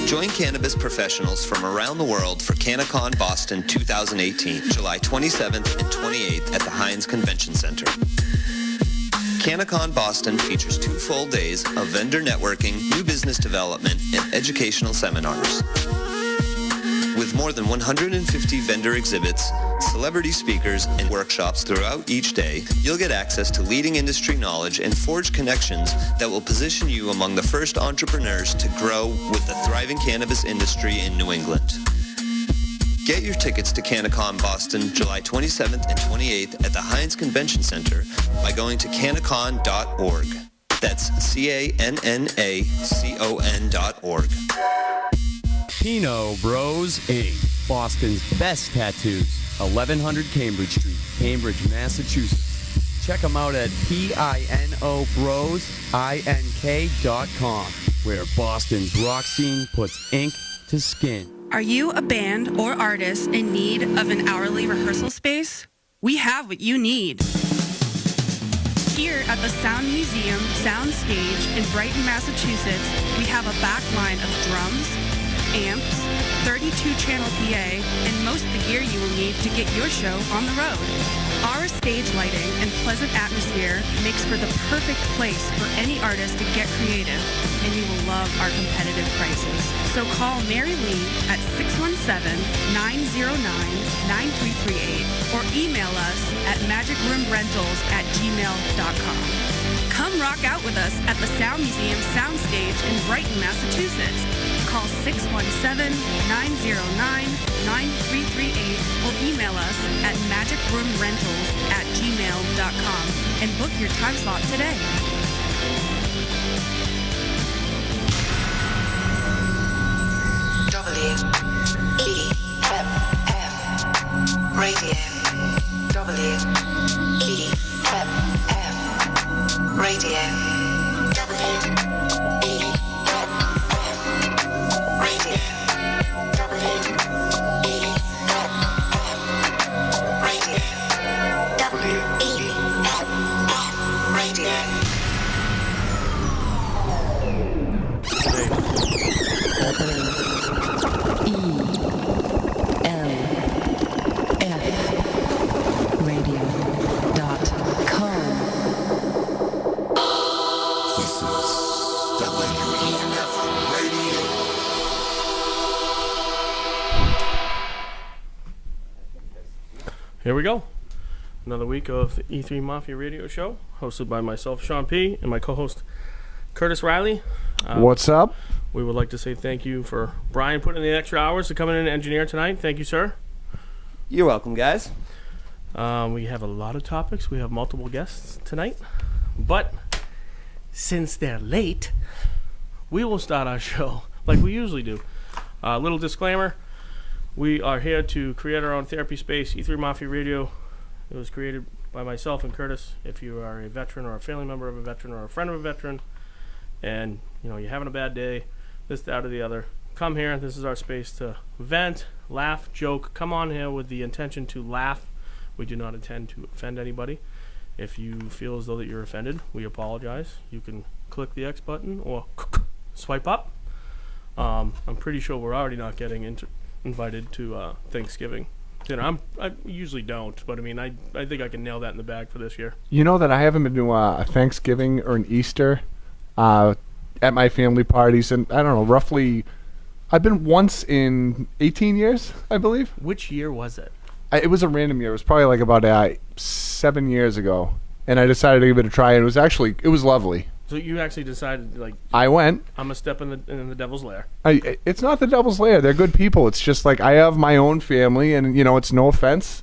Join cannabis professionals from around the world for CannaCon Boston 2018, July 27th and 28th at the Heinz Convention Center. CannaCon Boston features 2 full days of vendor networking, new business development, and educational seminars. With more than 150 vendor exhibits, celebrity speakers, and workshops throughout each day, you'll get access to leading industry knowledge and forge connections that will position you among the first entrepreneurs to grow with the thriving cannabis industry in New England. Get your tickets to CannaCon Boston, July 27th and 28th at the Heinz Convention Center by going to cannacon.org. That's CANNACON.org. Pino Bros Inc., Boston's best tattoos, 1100 Cambridge Street, Cambridge, Massachusetts. Check them out at PinoBrosINK.com, where Boston's rock scene puts ink to skin. Are you a band or artist in need of an hourly rehearsal space? We have what you need. Here at the Sound Museum Soundstage in Brighton, Massachusetts, we have a back line of drums, amps, 32-channel PA, and most of the gear you will need to get your show on the road. Our stage lighting and pleasant atmosphere makes for the perfect place for any artist to get creative, and you will love our competitive prices. So call Mary Lee at 617-909-9338 or email us at magicroomrentals@gmail.com. Come rock out with us at the Sound Museum Soundstage in Brighton, Massachusetts. Call 617-909-9338 or email us at magicroomrentals@gmail.com and book your time slot today. WEFF Radio. WEFF Radio. Here we go. Another week of the E3 Mafia Radio Show, hosted by myself, Sean P., and my co-host, Curtis Riley. What's up? We would like to say thank you for Brian putting in the extra hours to come in and engineer tonight. Thank you, sir. You're welcome, guys. We have a lot of topics. We have multiple guests tonight. But since they're late, we will start our show like we usually do. Little disclaimer. We are here to create our own therapy space, E3 Mafia Radio. It was created by myself and Curtis. If you are a veteran or a family member of a veteran or a friend of a veteran, and you're having a bad day, this, that, or the other, come here. This is our space to vent, laugh, joke. Come on here with the intention to laugh. We do not intend to offend anybody. If you feel as though that you're offended, we apologize. You can click the X button or swipe up. I'm pretty sure we're already not getting invited to Thanksgiving dinner. I usually don't, but I think I can nail that in the bag for this year. You know that I haven't been to a Thanksgiving or an Easter at my family parties, and I don't know, roughly, I've been once in 18 years, I believe. Which year was it? It was a random year. It was probably like about 7 years ago, and I decided to give it a try, and it was lovely. So you actually decided, I went. I'm a step in the devil's lair. It's not the devil's lair. They're good people. It's just I have my own family, and it's no offense,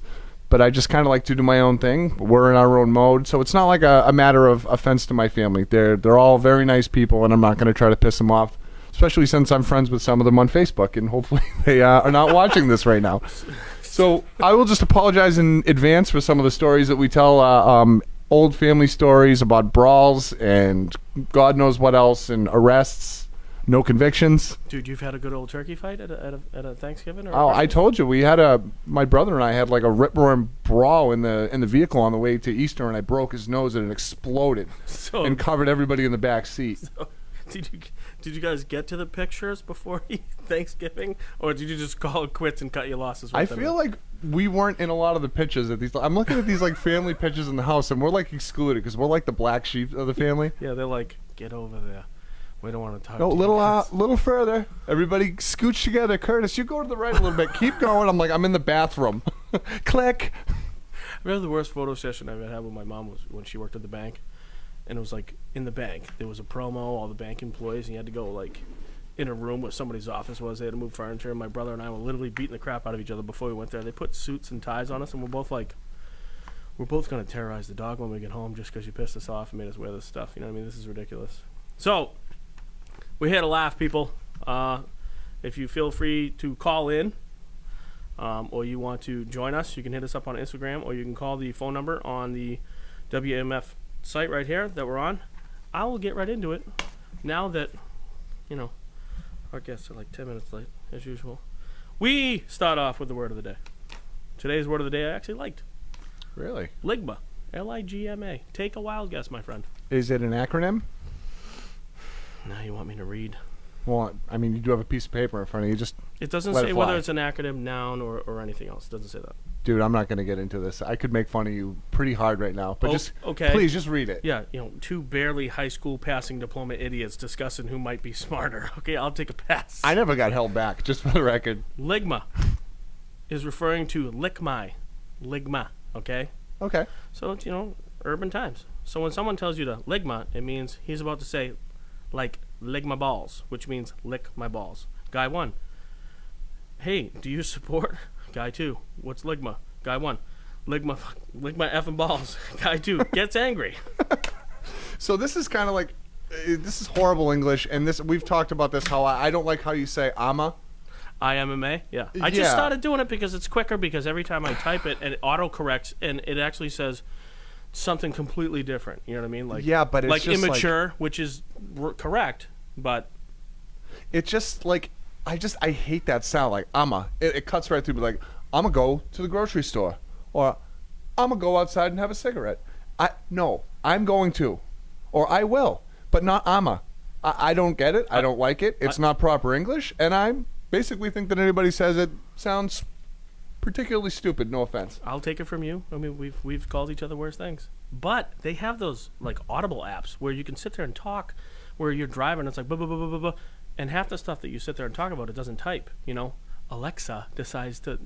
but I just kind of like to do my own thing. We're in our own mode, so it's not like a matter of offense to my family. They're all very nice people, and I'm not going to try to piss them off, especially since I'm friends with some of them on Facebook, and hopefully they are not watching this right now. So I will just apologize in advance for some of the stories that we tell. Old family stories about brawls and God knows what else, and arrests, no convictions. Dude, you've had a good old turkey fight at a Thanksgiving? Or I told you, my brother and I had like a rip-roaring brawl in the vehicle on the way to Easter, and I broke his nose and it exploded and covered everybody in the back seat. Did you guys get to the pictures before Thanksgiving, or did you just call it quits and cut your losses? I feel like we weren't in a lot of the pictures at these. I'm looking at these like family pictures in the house, and we're like excluded because we're like the black sheep of the family. Yeah, they're like, get over there. We don't want to talk. No, to little further. Everybody scooch together. Curtis, you go to the right a little bit. Keep going. I'm like, I'm in the bathroom. Click. I remember the worst photo session I ever had with my mom was when she worked at the bank, and it was like in the bank. There was a promo, all the bank employees, and you had to go like in a room where somebody's office was. They had to move furniture, and my brother and I were literally beating the crap out of each other before we went there. They put suits and ties on us, and we're both like, we're both going to terrorize the dog when we get home just because you pissed us off and made us wear this stuff. You know what I mean? This is ridiculous. So, we're here to laugh, people. If you feel free to call in or you want to join us, you can hit us up on Instagram, or you can call the phone number on the WMF site right here that we're on. I will get right into it now that, you know, our guests are like 10 minutes late, as usual. We start off with the word of the day. Today's word of the day I actually liked. Really? Ligma. L-I-G-M-A. Take a wild guess, my friend. Is it an acronym? Now you want me to read? Well, I mean, you do have a piece of paper in front of you. Just It doesn't let say it whether fly. it's an acronym, noun, or anything else. It doesn't say that. Dude, I'm not going to get into this. I could make fun of you pretty hard right now, but just okay. please just read it. Yeah, two barely high school passing diploma idiots discussing who might be smarter. Okay, I'll take a pass. I never got held back, just for the record. Ligma is referring to lickmy. Ligma, okay? Okay. So it's, urban times. So when someone tells you to ligma, it means he's about to say, like, lick my balls, which means lick my balls. Guy 1. Hey, do you support? Guy 2. What's ligma? Guy 1. Lick my effing balls. Guy 2 gets angry. So this is kind of like, this is horrible English, and this we've talked about this, how I don't like how you say ama. IMMA? Yeah. I just started doing it because it's quicker, because every time I type it, and it autocorrects, and it actually says something completely different. You know what I mean? Like, yeah, but it's like just immature, which is correct, but it's just like, I hate that sound, like ama. It cuts right through, like, I'm going to go to the grocery store, or I'm going to go outside and have a cigarette. No, I'm going to, or I will, but not ama. I don't get it. I don't like it. It's not proper English, and I basically think that anybody says it sounds particularly stupid. No offense. I'll take it from you. I mean, we've called each other worse things, but they have those like Audible apps where you can sit there and talk, where you're driving. It's like blah blah blah blah blah, blah, and half the stuff that you sit there and talk about, it doesn't type. Alexa decides to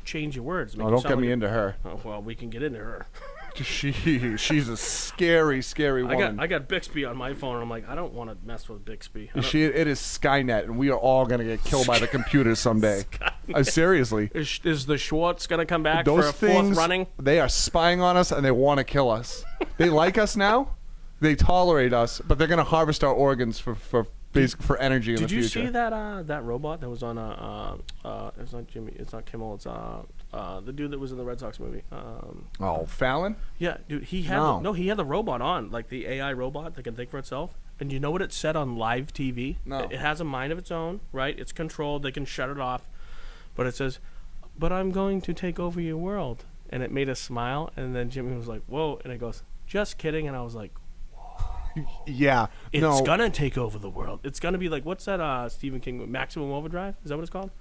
change your words. Oh, don't get me into her. Oh, well, we can get into her. She's a scary, scary woman. I got Bixby on my phone, and I'm like, I don't want to mess with Bixby. It is Skynet, and we are all gonna get killed by the computers someday. Seriously. Is the Schwartz gonna come back Those for a things, fourth running? They are spying on us, and they want to kill us. They like us now. They tolerate us, but they're gonna harvest our organs for energy in the future. Did you see that robot that was on it's not Jimmy, it's not Kimmel, it's the dude that was in the Red Sox movie. Fallon? Yeah, dude, he had he had the robot on, like the AI robot that can think for itself. And you know what it said on live TV? No. It has a mind of its own, right? It's controlled. They can shut it off. But it says, "But I'm going to take over your world." And it made us smile. And then Jimmy was like, "Whoa!" And it goes, "Just kidding." And I was like, Yeah. It's gonna take over the world. It's gonna be like, what's that Stephen King, Maximum Overdrive? Is that what it's called?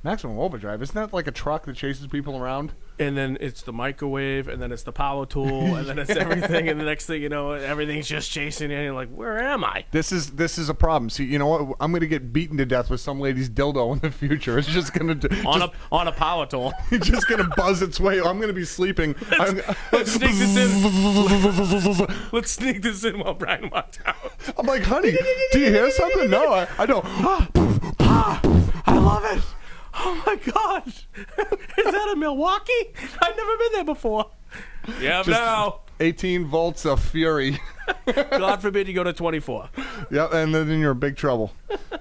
Maximum Overdrive. Isn't that like a truck that chases people around? And then it's the microwave, and then it's the power tool, and then it's everything, and the next thing you know, everything's just chasing you, and you're like, where am I? This is a problem. See, you know what? I'm going to get beaten to death with some lady's dildo in the future. It's just going to... On a power tool. It's just going to buzz its way. I'm going to be sleeping. Let's sneak this in. Let's sneak this in while Brian walked out. I'm like, honey, do you hear something? No, I don't. I love it. Oh my gosh. Is that a Milwaukee? I've never been there before. Yeah, now. 18 volts of fury. God forbid you go to 24. Yep, and then you're in big trouble.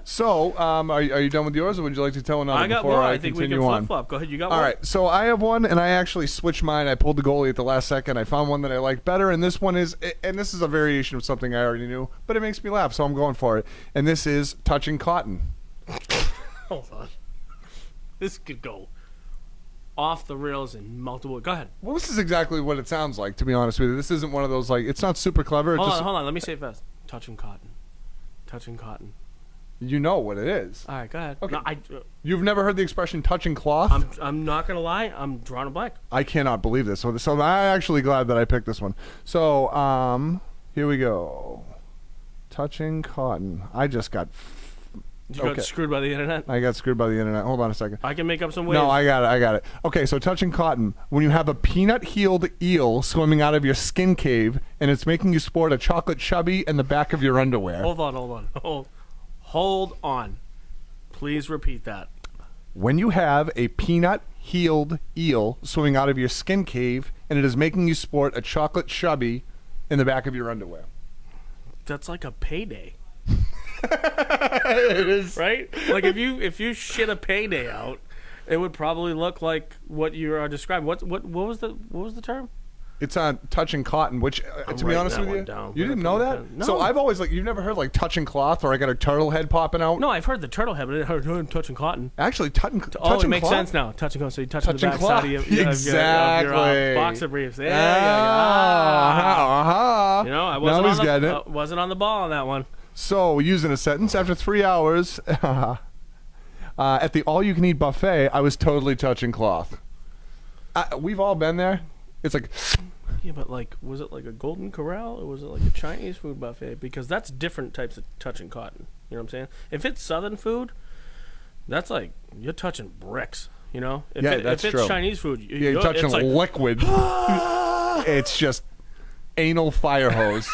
So, are you done with yours, or would you like to tell another I got before more. I I think we continue can on? flip-flop. Go ahead, you got All one? right, so I have one, and I actually switched mine. I pulled the goalie at the last second. I found one that I liked better, and this one is, and this is a variation of something I already knew, but it makes me laugh, so I'm going for it. And this is touching cotton. Hold on. This could go off the rails in multiple... Go ahead. Well, this is exactly what it sounds like, to be honest with you. This isn't one of those, like, it's not super clever. Hold on. Let me say it fast. Touching cotton. Touching cotton. You know what it is. All right, go ahead. Okay. No, You've never heard the expression touching cloth? I'm not gonna lie. I'm drawing a blank. I cannot believe this. So I'm actually glad that I picked this one. So, here we go. Touching cotton. I just got... You got screwed by the internet. I got screwed by the internet. Hold on a second. I can make up some ways. No, I got it. Okay, so touching cotton. When you have a peanut-heeled eel swimming out of your skin cave, and it's making you sport a chocolate chubby in the back of your underwear. Hold on. Please repeat that. When you have a peanut-heeled eel swimming out of your skin cave, and it is making you sport a chocolate chubby in the back of your underwear. That's like a payday. It is. Right? Like if you shit a payday out, it would probably look like what you are describing. What was the term? It's on touching cotton, which, to be honest with you, you didn't know that? No. So I've always, you've never heard, touching cloth, or I got a turtle head popping out? No, I've heard the turtle head, but I didn't heard touching cotton. Actually, touching it makes sense now. Touching cotton, so you're touching the back cloth. side of your Exactly. boxer briefs. Yeah. You know, I wasn't on the ball on that one. So, using a sentence, after 3 hours at the all-you-can-eat buffet, I was totally touching cloth. We've all been there. It's like... Yeah, but was it like a Golden Corral or was it like a Chinese food buffet? Because that's different types of touching cotton. You know what I'm saying? If it's Southern food, that's like you're touching bricks. You know? If that's if true. it's Chinese food, you're touching liquid. It's just anal fire hose.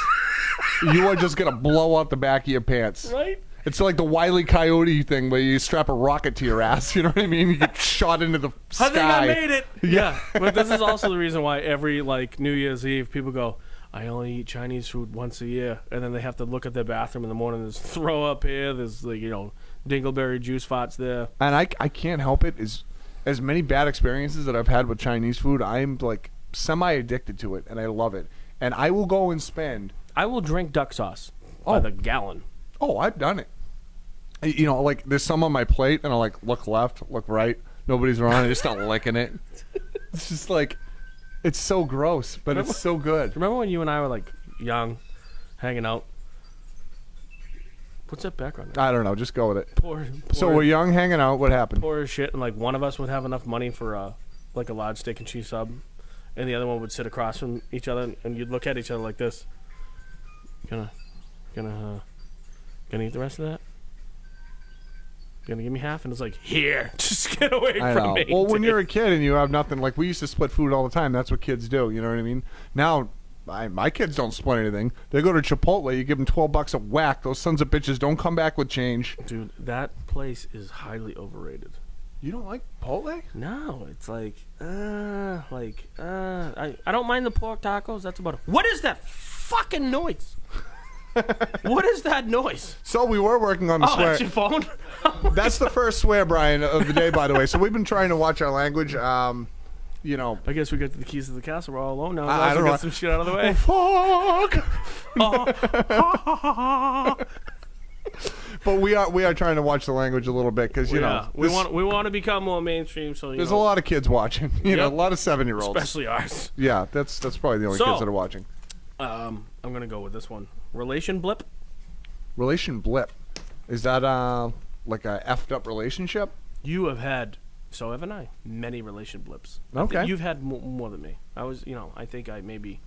You are just gonna blow out the back of your pants. Right? It's like the Wile E. Coyote thing where you strap a rocket to your ass. You know what I mean? You get shot into the sky. I think I made it. Yeah. But this is also the reason why every New Year's Eve people go, I only eat Chinese food once a year, and then they have to look at their bathroom in the morning. There's throw up here. There's dingleberry juice spots there. And I can't help it. As many bad experiences that I've had with Chinese food, I'm semi addicted to it, and I love it. And I will go and spend. I will drink duck sauce by the gallon. Oh, I've done it. There's some on my plate, and I'll look left, look right. Nobody's around. I just start licking it. It's just it's so gross, but it's so good. Remember when you and I were young, hanging out? What's that background? I don't know. Just go with it. Poor, so we're young, hanging out. What happened? Poor as shit, and one of us would have enough money for a large steak and cheese sub, and the other one would sit across from each other, and you'd look at each other like this. Gonna eat the rest of that? Gonna give me half? And it's here, just get away from me. Well, when you're a kid and you have nothing, we used to split food all the time. That's what kids do. You know what I mean? Now, my kids don't split anything. They go to Chipotle. You give them $12 a whack. Those sons of bitches don't come back with change. Dude, that place is highly overrated. You don't like Chipotle? No, it's I don't mind the pork tacos. That's about it. What is that fucking noise? What is that noise? So we were working on the swear. That's your phone? That's the first swear, Brian, of the day, by the way. So we've been trying to watch our language. I guess we got the keys to the castle. We're all alone now. I don't know. Get some shit out of the way. Fuck. But we are trying to watch the language a little bit because we want to become more mainstream. So there's a lot of kids watching. You know, a lot of 7-year-olds, especially ours. Yeah, that's probably the only kids that are watching. I'm gonna go with this one. Relation blip. Relation blip. Is that like a effed up relationship? You have had, so haven't I, many relation blips. Okay. You've had more than me. I think I maybe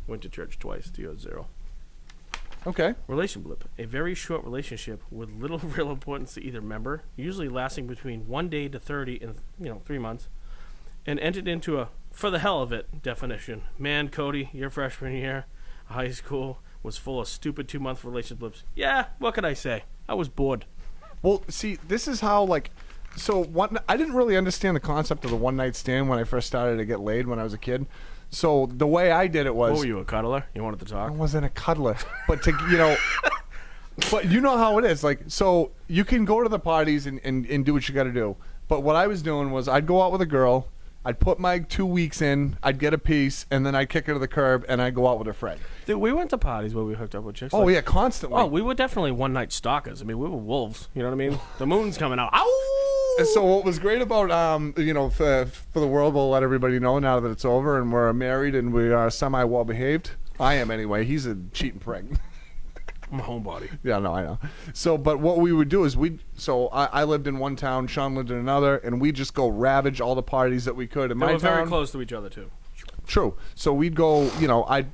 went to church twice to your 0. Okay. Relation blip. A very short relationship with little real importance to either member, usually lasting between 1 day to 30 in 3 months, and entered into a for the hell of it definition. Man, Cody, your freshman year, high school, was full of stupid 2-month relation blips. Yeah, what could I say? I was bored. Well, see, this is how I didn't really understand the concept of the one-night stand when I first started to get laid when I was a kid. So the way I did it was... What were you, a cuddler? You wanted to talk? I wasn't a cuddler. But but you know how it is. So you can go to the parties and do what you got to do. But what I was doing was I'd go out with a girl, I'd put my 2 weeks in, I'd get a piece, and then I'd kick her to the curb, and I'd go out with a friend. Dude, we went to parties where we hooked up with chicks. Oh, yeah, constantly. Oh, we were definitely one-night stalkers. I mean, we were wolves. You know what I mean? The moon's coming out. Ow! And so what was great about, for the world, we'll let everybody know now that it's over and we're married and we are semi-well-behaved. I am anyway. He's a cheating prick. I'm a homebody. Yeah, no, I know. So, but what we would do is I lived in one town, Sean lived in another, and we'd just go ravage all the parties that we could in They my were town. very close to each other too. True. So we'd go, It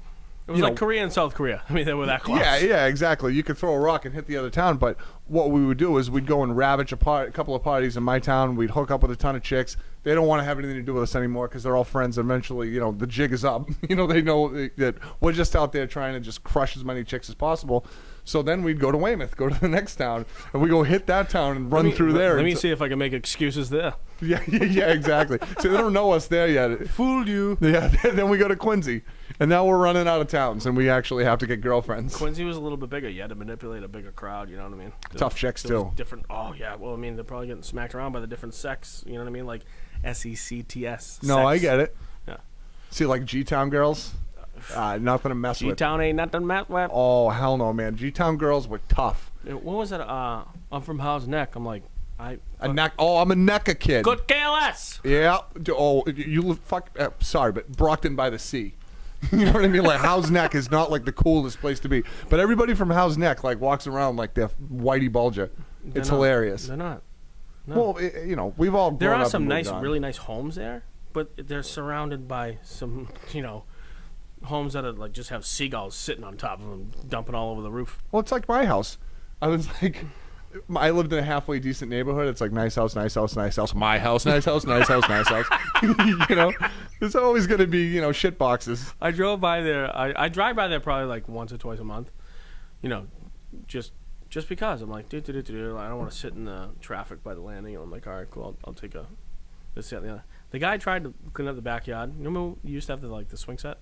was like Korea and South Korea. I mean, they were that close. Yeah, exactly. You could throw a rock and hit the other town, but what we would do is we'd go and ravage a couple of parties in my town. We'd hook up with a ton of chicks. They don't want to have anything to do with us anymore because they're all friends. Eventually, the jig is up. They know that we're just out there trying to just crush as many chicks as possible. So then we'd go to Weymouth, go to the next town, and we go hit that town and run through there. Let me see if I can make excuses there. Yeah, exactly. So they don't know us there yet. Fooled you. Yeah, then we go to Quincy, and now we're running out of towns, and we actually have to get girlfriends. Quincy was a little bit bigger. You had to manipulate a bigger crowd. You know what I mean? Tough chicks too. Different. Oh yeah. Well, I mean, they're probably getting smacked around by the different sex. You know what I mean? Like SECTS. No, sex. I get it. Yeah. See, like G-Town girls, nothing to mess with. G-Town ain't nothing to mess with. Oh, hell no, man. G-Town girls were tough. What was that? I'm from Howe's Neck. I'm like, I'm a NECA kid. good KLS. Yeah. Oh, sorry, but Brockton by the Sea. You know what I mean? Like, Howe's Neck is not like the coolest place to be. But everybody from Howe's Neck like walks around like they're Whitey Bulger. It's hilarious. They're not. No. Well, we've all There grown are up some and nice, moved on. really nice homes there, but they're surrounded by some, homes that are like just have seagulls sitting on top of them, dumping all over the roof. Well, it's like my house. I was like, I lived in a halfway decent neighborhood. It's like nice house, nice house, nice house. My house, nice house, nice house, nice house. There's always going to be, shit boxes. I drove by there. I drive by there probably like once or twice a month. Just because I'm like, I don't want to sit in the traffic by the landing. And I'm like, all right, cool. I'll take a this, that, and the other. The guy tried to clean up the backyard. You remember you used to have the swing set?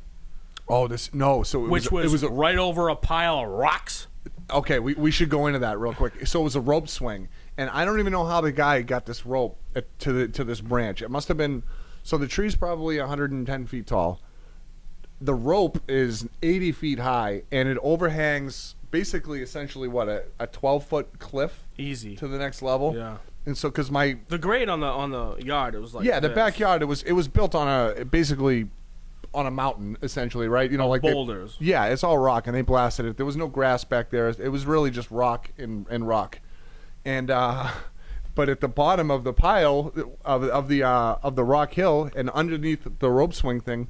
Oh, no. So Which was right over a pile of rocks. Okay, we should go into that real quick. So it was a rope swing, and I don't even know how the guy got this rope to this branch. It must have been, so the tree's probably 110 feet tall. The rope is 80 feet high, and it overhangs basically, essentially, what, a 12-foot cliff? Easy. To the next level? Yeah. And so, because the grade on the yard, it was like the this. backyard, it was built on basically on a mountain, essentially, right? Like boulders. It's all rock, and they blasted it. There was no grass back there. It was really just rock and rock. And but at the bottom of the pile of the rock hill, and underneath the rope swing thing,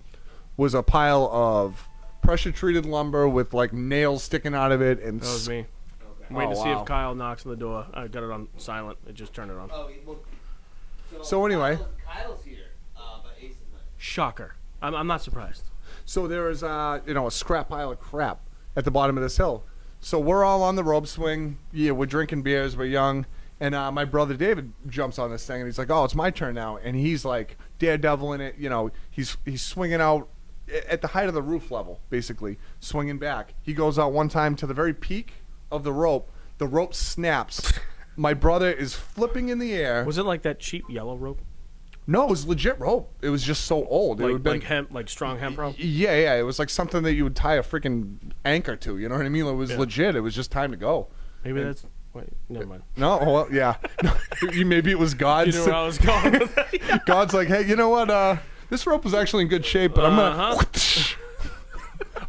was a pile of pressure treated lumber with like nails sticking out of it. And that was me. I'm waiting to see if Kyle knocks on the door. I got it on silent. It just turned it on. Oh, well, so anyway, Kyle's here, but Ace is not. Shocker. I'm not surprised. So there is a scrap pile of crap at the bottom of this hill. So we're all on the rope swing. Yeah, we're drinking beers. We're young. And my brother David jumps on this thing, and he's like, "Oh, it's my turn now." And he's like daredeviling it. He's swinging out at the height of the roof level, basically swinging back. He goes out one time to the very peak of the rope. The rope snaps. My brother is flipping in the air. Was it like that cheap yellow rope? No, it was legit rope. It was just so old. Like hemp, like strong hemp rope? Yeah. It was like something that you would tie a freaking anchor to. You know what I mean? It was legit. It was just time to go. Maybe that's... Wait, never mind. No, well, yeah. Maybe it was God. You know where I was going with that? God's like, hey, you know what? This rope was actually in good shape, but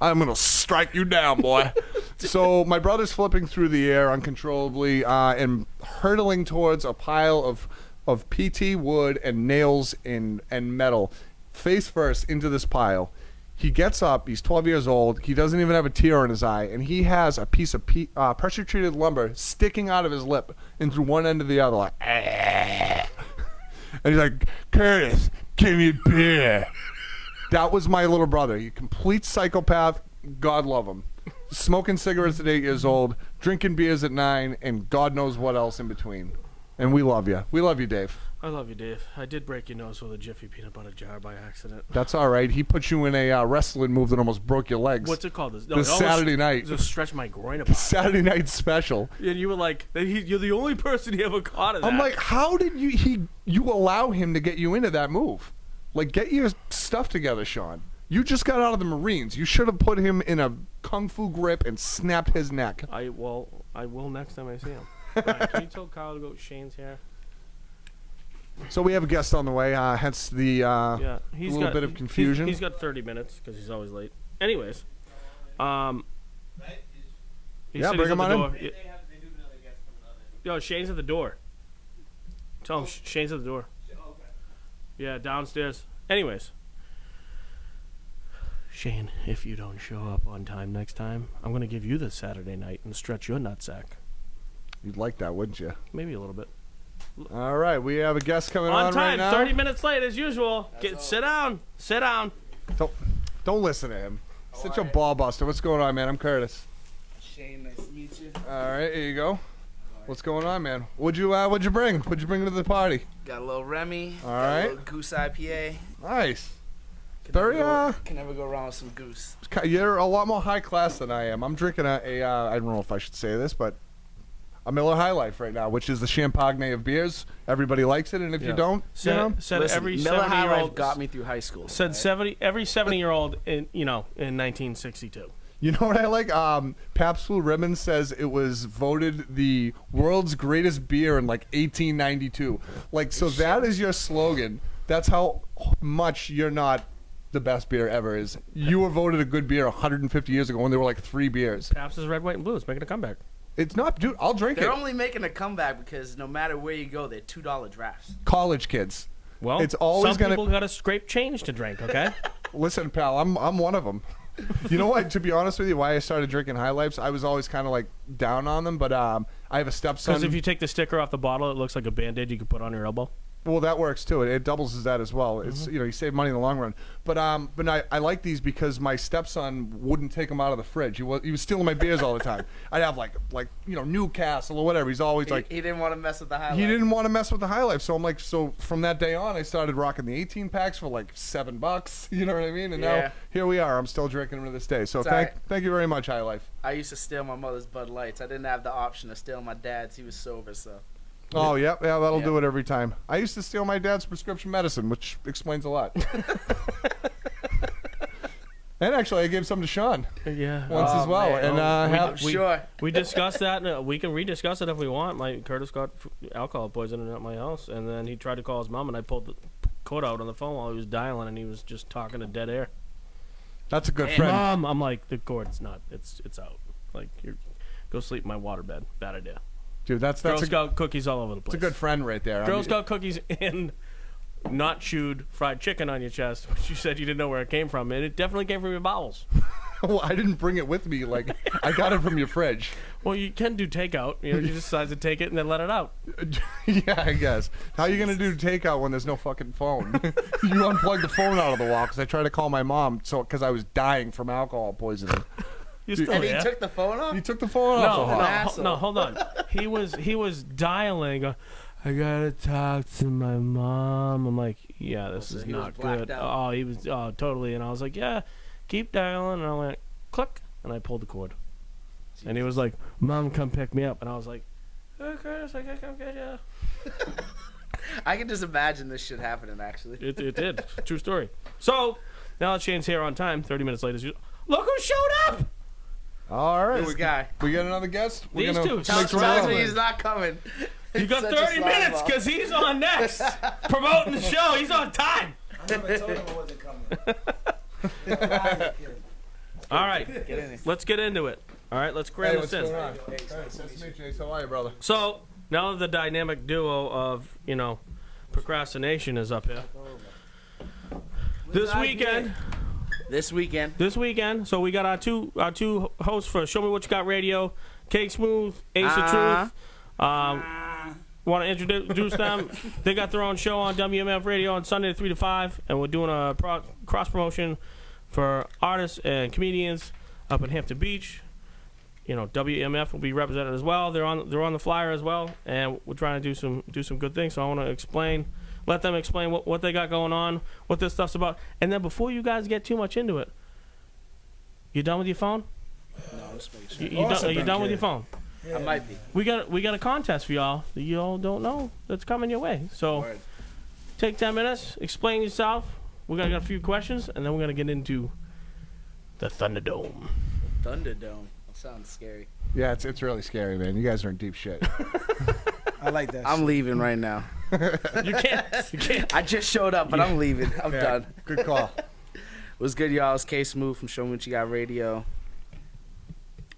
I'm gonna strike you down, boy. So my brother's flipping through the air uncontrollably and hurtling towards a pile of PT wood and nails and metal, face first into this pile. He gets up. He's 12 years old. He doesn't even have a tear in his eye, and he has a piece of pressure-treated lumber sticking out of his lip and through one end to the other, like, and he's like, "Curtis, give me a beer." That was my little brother. He complete psychopath. God love him. Smoking cigarettes at 8 years old, drinking beers at 9, and God knows what else in between. And we love you. We love you, Dave. I love you, Dave. I did break your nose with a Jiffy peanut butter jar by accident. That's all right. He put you in a wrestling move that almost broke your legs. What's it called? This Saturday night. Just stretched my groin apart. Saturday night special. And you were like, you're the only person he ever caught in that. I'm like, how did you allow him to get you into that move? Like, get your stuff together, Sean. You just got out of the Marines. You should have put him in a kung fu grip and snapped his neck. I will next time I see him. All right, can you tell Kyle to go with Shane's hair? So we have a guest on the way, hence the little bit of confusion. He's got 30 minutes because he's always late. Anyways, He Yeah, said bring he's him at the on door. in. Yo, Shane's at the door. Tell him Shane's at the door. Yeah, downstairs. Anyways. Shane, if you don't show up on time next time, I'm going to give you the Saturday night and stretch your nutsack. You'd like that, wouldn't you? Maybe a little bit. All right, we have a guest coming on On time, right now. 30 minutes late as usual. Sit down. Sit down. Don't listen to him. Such a ball buster. What's going on, man? I'm Curtis. Shane, nice to meet you. All right, here you go. What's going on, man? What'd you bring? What'd you bring to the party? Got a little Remy. All got right. A little Goose IPA. Nice. Can never go wrong with some Goose. You're a lot more high class than I am. I'm drinking I don't know if I should say this, but a Miller High Life right now, which is the Champagne of beers. Everybody likes it, and if you don't, Said Listen, every Miller High 70-year-old Life got me through high school. Said 70 every 70-year-old in 1962. You know what I like? Pabst Blue Ribbon says it was voted the world's greatest beer in like 1892. Like, so that is your slogan. That's how much you're not the best beer ever is. You were voted a good beer 150 years ago when there were like 3 beers. Pabst is red, white, and blue. It's making a comeback. It's not, dude. I'll drink They're it. only making a comeback because no matter where you go, they're $2 drafts. College kids. Well, It's always some gonna- people got to scrape change to drink. Okay. Listen, pal, I'm one of them. You know what? To be honest with you, why I started drinking High Lifes, I was always kind of like down on them, but I have a stepson. Because if you take the sticker off the bottle, it looks like a Band-Aid you could put on your elbow. Well, that works too. It doubles as that as well. It's Mm-hmm. you save money in the long run. But I like these because my stepson wouldn't take them out of the fridge. He was stealing my beers all the time. I'd have like Newcastle or whatever. He's always like He didn't want to mess with the High Life. he didn't want to mess with the High Life. So I'm like, so from that day on, I started rocking the 18 packs for like $7. You know what I mean? And now Yeah. here we are. I'm still drinking them to this day. So It's thank you very much, High Life. I used to steal my mother's Bud Lights. I didn't have the option to steal my dad's. He was sober, so. Oh, yeah, that'll Yep. do it every time. I used to steal my dad's prescription medicine, which explains a lot. And actually, I gave some to Sean Yeah. once as well. man. And I'm we- sure. We discussed that. And we can rediscuss it if we want. Curtis got alcohol poisoning at my house, and then he tried to call his mom, and I pulled the cord out on the phone while he was dialing, and he was just talking to dead air. that's a good Hey, friend. Mom, I'm like, the cord's not. It's out. Like, go sleep in my waterbed. Bad idea. Dude, that's Girl a Scout cookies all over the place. It's a good friend right there. Girl Scout cookies and not chewed fried chicken on your chest, which you said you didn't know where it came from, and it definitely came from your bowels. Well, I didn't bring it with me. Like, I got it from your fridge. Well, you can do takeout. You decide to take it and then let it out. Yeah, I guess. How are you going to do takeout when there's no fucking phone? You unplugged the phone out of the wall because I tried to call my mom because I was dying from alcohol poisoning. You still And he there? took the phone off? You took the phone off the No, hook. Asshole. no, hold on. He was dialing. I gotta talk to my mom. I'm like, yeah, this is he was not blacked good. out. Oh, he was totally. And I was like, yeah, keep dialing. And I went click, and I pulled the cord. And he was like, Mom, come pick me up. And I was like, hey, Curtis, I gotta come get you. I can just imagine this shit happening, actually. It did. True story. So now that Shane's here on time, 30 minutes late as usual. Look who showed up! All right. This guy. We got another guest? These gonna two. make Tells some me room. he's not coming. You got Such a 30 slime minutes ball. because he's on next. Promoting the show. He's on time. I never told him I wasn't coming. All right. Get in here. Let's get into it. All right, let's cram Hey, this what's in. going on? Hey, nice to meet you, Ace. How are you, brother? So now the dynamic duo of procrastination is up here. This weekend. So we got our two hosts for Show Me What You Got Radio, Cake Smooth, Ace of Truth. Want to introduce them? They got their own show on WMF Radio on Sunday 3 to 5, and we're doing a cross promotion for artists and comedians up in Hampton Beach. WMF will be represented as well. They're on the flyer as well, and we're trying to do some good things. So I want to let them explain what they got going on, what this stuff's about, and then before you guys get too much into it, you done with your phone? No, let's make You, sure. you done, are you done with your phone? I might be. We got a contest for y'all that y'all don't know that's coming your way. So Word. take 10 minutes, explain yourself. We're gonna get a few questions, and then we're gonna get into the Thunderdome. Thunderdome. That sounds scary. Yeah, it's really scary, man. You guys are in deep shit. I like that. I'm leaving right now. You can't. I just showed up, but I'm leaving. I'm Yeah, done. Good call. What's good, y'all? It's K Smooth from Show Me What You Got Radio.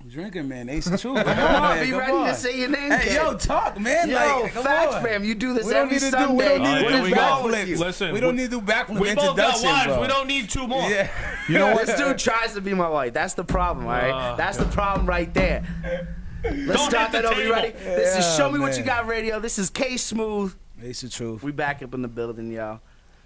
Drinking, man. Ace of Truth. Come on, be ready to say your name. Hey, yo, talk, man. Yo, like, come facts, on. fam. You do this We don't every need to do- Sunday. we don't need to What do is wrong with backflips. you? Listen, We don't need to do backflip we both got introduction, wives. bro. We don't need two more. Yeah. You know what? This dude tries to be my wife. That's the problem, all right? That's the problem right there. Let's Don't start hit that the over. You table. ready? This is Yeah, Show Me What man. You Got Radio. This is K Smooth. Ace of Truth. We back up in the building, y'all.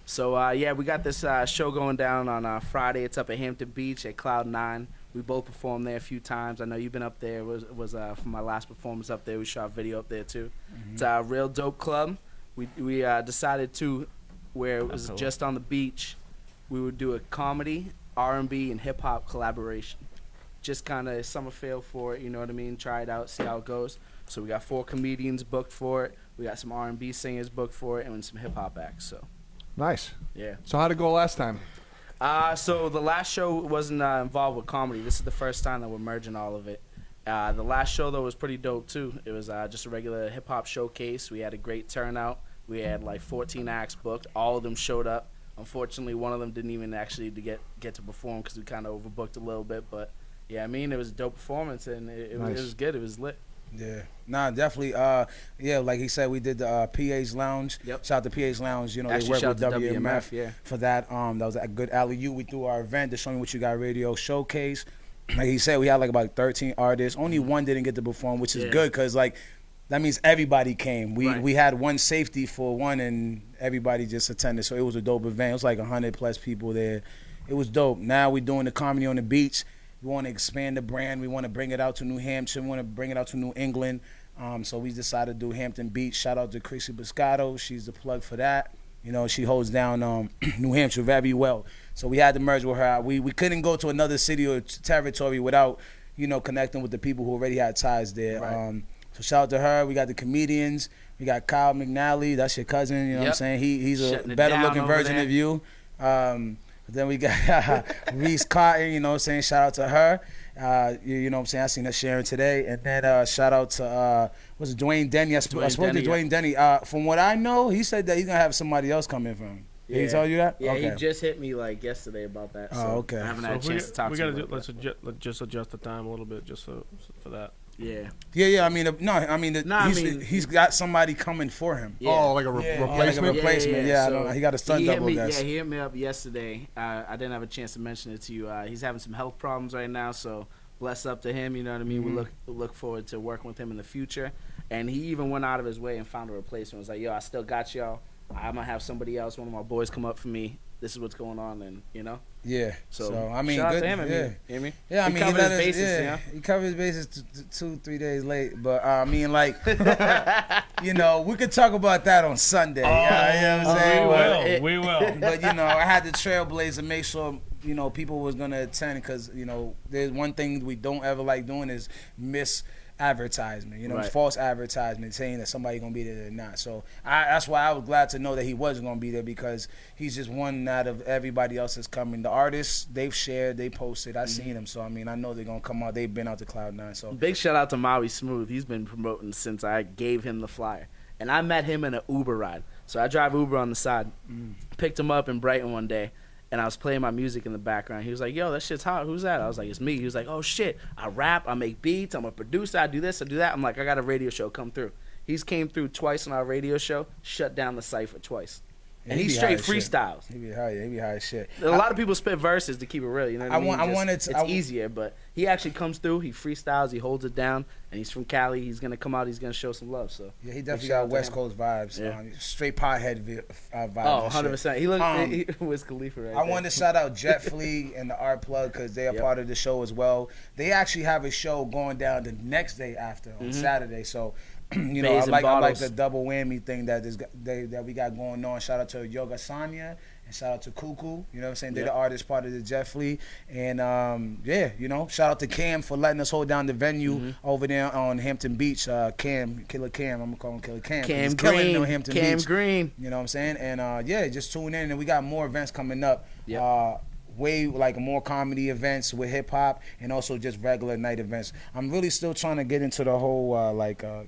So, yeah, we got this show going down on Friday. It's up at Hampton Beach at Cloud 9. We both performed there a few times. I know you've been up there. It was from my last performance up there. We shot a video up there, too. It's a real dope club. We decided to, where it was just on the beach, we would do a comedy, R&B, and hip-hop collaboration. Just kind of summer feel for it, you know what I mean? Try it out, see how it goes. So we got 4 comedians booked for it. We got some R&B singers booked for it, and some hip-hop acts, so. Nice. Yeah. So how'd it go last time? So the last show wasn't involved with comedy. This is the first time that we're merging all of it. The last show, though, was pretty dope, too. It was just a regular hip-hop showcase. We had a great turnout. We had, like, 14 acts booked. All of them showed up. Unfortunately, one of them didn't even actually get to perform because we kind of overbooked a little bit. But, yeah, I mean, it was a dope performance, and it was good. It was lit. Yeah. Nah, definitely. Yeah, like he said, we did the PA's Lounge. Yep. Shout out to PA's Lounge. You know, Actually, they work shout with out to WMF yeah. for that. That was a good alley-oop. We threw our event, the Show Me What You Got Radio showcase. Like he said, we had like about 13 artists. Only one didn't get to perform, which is Yeah. good because like that means everybody came. Right. We had one safety for one, and everybody just attended. So it was a dope event. It was like 100+ people there. It was dope. Now we're doing the comedy on the beach. We want to expand the brand. We want to bring it out to New Hampshire. We want to bring it out to New England. So we decided to do Hampton Beach. Shout out to Chrissy Biscotto. She's the plug for that. You know, she holds down New Hampshire very well. So we had to merge with her. We couldn't go to another city or territory without, you know, connecting with the people who already had ties there. Right. So shout out to her. We got the comedians. We got Kyle McNally. That's your cousin. You know what I'm Yep. saying? He's a Shutting it better down looking over version there. of you. Then we got Reese Cotton. You know what I'm saying? Shout out to her. You know what I'm saying? I seen her sharing today. And then shout out to, was it Dwayne Denny? I spoke to Denny, Dwayne Denny. From what I know, he said that he's going to have somebody else come in for him. Did he tell you that? Yeah, okay. he just hit me like yesterday about that. So Oh, okay. I haven't So had a chance to talk we to gotta him do, about that. let's just adjust the time a little bit just for that. Yeah. Yeah. I mean, he's got somebody coming for him. Yeah. Oh, like a Yeah, replacement? like a replacement. Yeah, I So know. He got a stunt he hit double, me, I guess. Yeah, he hit me up yesterday. I didn't have a chance to mention it to you. He's having some health problems right now, so bless up to him. You know what I mean? Mm-hmm. We look forward to working with him in the future. And he even went out of his way and found a replacement. Was like, yo, I still got y'all. I'm gonna have somebody else, one of my boys, come up for me. This is what's going on, and you know. Yeah. So, I mean, shout good. out to him. I mean, Yeah. you know what I mean? Yeah, I He mean, covered let his us- bases, yeah, you know? he covered his bases 2-3 days late, but I mean, like, you know, we could talk about that on Sunday. Yeah, you know what I'm saying? We will. But you know, I had to trailblaze and make sure you know people was gonna attend because you know, there's one thing we don't ever like doing is miss advertisement, you know, Right. false advertisement saying that somebody gonna be there or not. So that's why I was glad to know that he wasn't gonna be there because he's just one out of everybody else that's coming. The artists, they've shared, they posted, I've seen them. So I mean, I know they're gonna come out. They've been out to Cloud9. So Big shout out to Maui Smooth. He's been promoting since I gave him the flyer. And I met him in an Uber ride. So I drive Uber on the side. Picked him up in Brighton one day. And I was playing my music in the background. He was like, yo, that shit's hot. Who's that? I was like, it's me. He was like, oh, shit. I rap. I make beats. I'm a producer. I do this. I do that. I'm like, I got a radio show. Come through. He's came through twice on our radio show. Shut down the Cypher twice. And he he be straight high as shit. freestyles. he be high as shit. A lot of people spit verses to keep it real, you know what I mean? I wanted to- It's easier, but he actually comes through, he freestyles, he holds it down, and he's from Cali. He's going to come out, he's going to show some love. So Yeah, he big definitely shout out got to West him. Coast vibes. Yeah. Straight pothead vibes. Oh, and shit. 100%. He looked he Um, Wiz Khalifa right I there. wanted to shout out Jet Fleet and the Art Plug because they are Yep. part of the show as well. They actually have a show going down the next day after on Saturday. So, you know, Bays and I like bottles. the double whammy thing that we got going on. Shout out to Yoga Sanya and shout out to Cuckoo. You know what I'm saying? They're Yep. the artist part of the Jet Fleet. And yeah, you know, shout out to Cam for letting us hold down the venue over there on Hampton Beach. Killer Cam, I'm gonna call him Killer Cam. 'cause Cam he's killing it Green. on Hampton Cam Beach. Green. You know what I'm saying? And yeah, just tune in, and we got more events coming up. Yep. way like more comedy events with hip hop and also just regular night events. I'm really still trying to get into the whole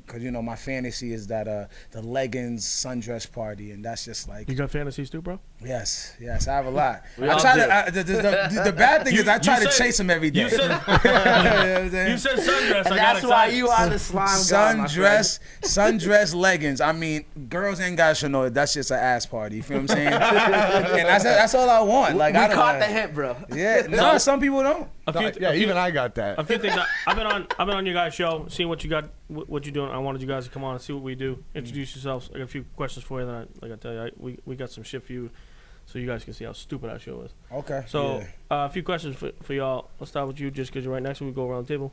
cause you know my fantasy is that the leggings sundress party, and that's just like You got fantasies too, bro? yes, I have a lot. We I all try do. to the bad thing is I try to said- chase them every day. You said, You know what I'm saying? you said sundress. I got That's why excited. you are the slime god, my friend. Sundress leggings. I mean, girls ain't got to know it. That's just an ass party. You feel what I'm saying? And that's all I want. Like We I don't caught wanna- the hint, bro. Yeah, no, some people don't. A few, Yeah, a few- even I got that. a few things. I've been on your guys' show, seeing what you got, what you're doing. I wanted you guys to come on and see what we do. Introduce yourselves. I got a few questions for you. Then, like I tell you, we got some shit for you, so you guys can see how stupid our show is. Okay. So, yeah. a few questions for y'all. Let's start with you, just because you're right next to me. We go around the table.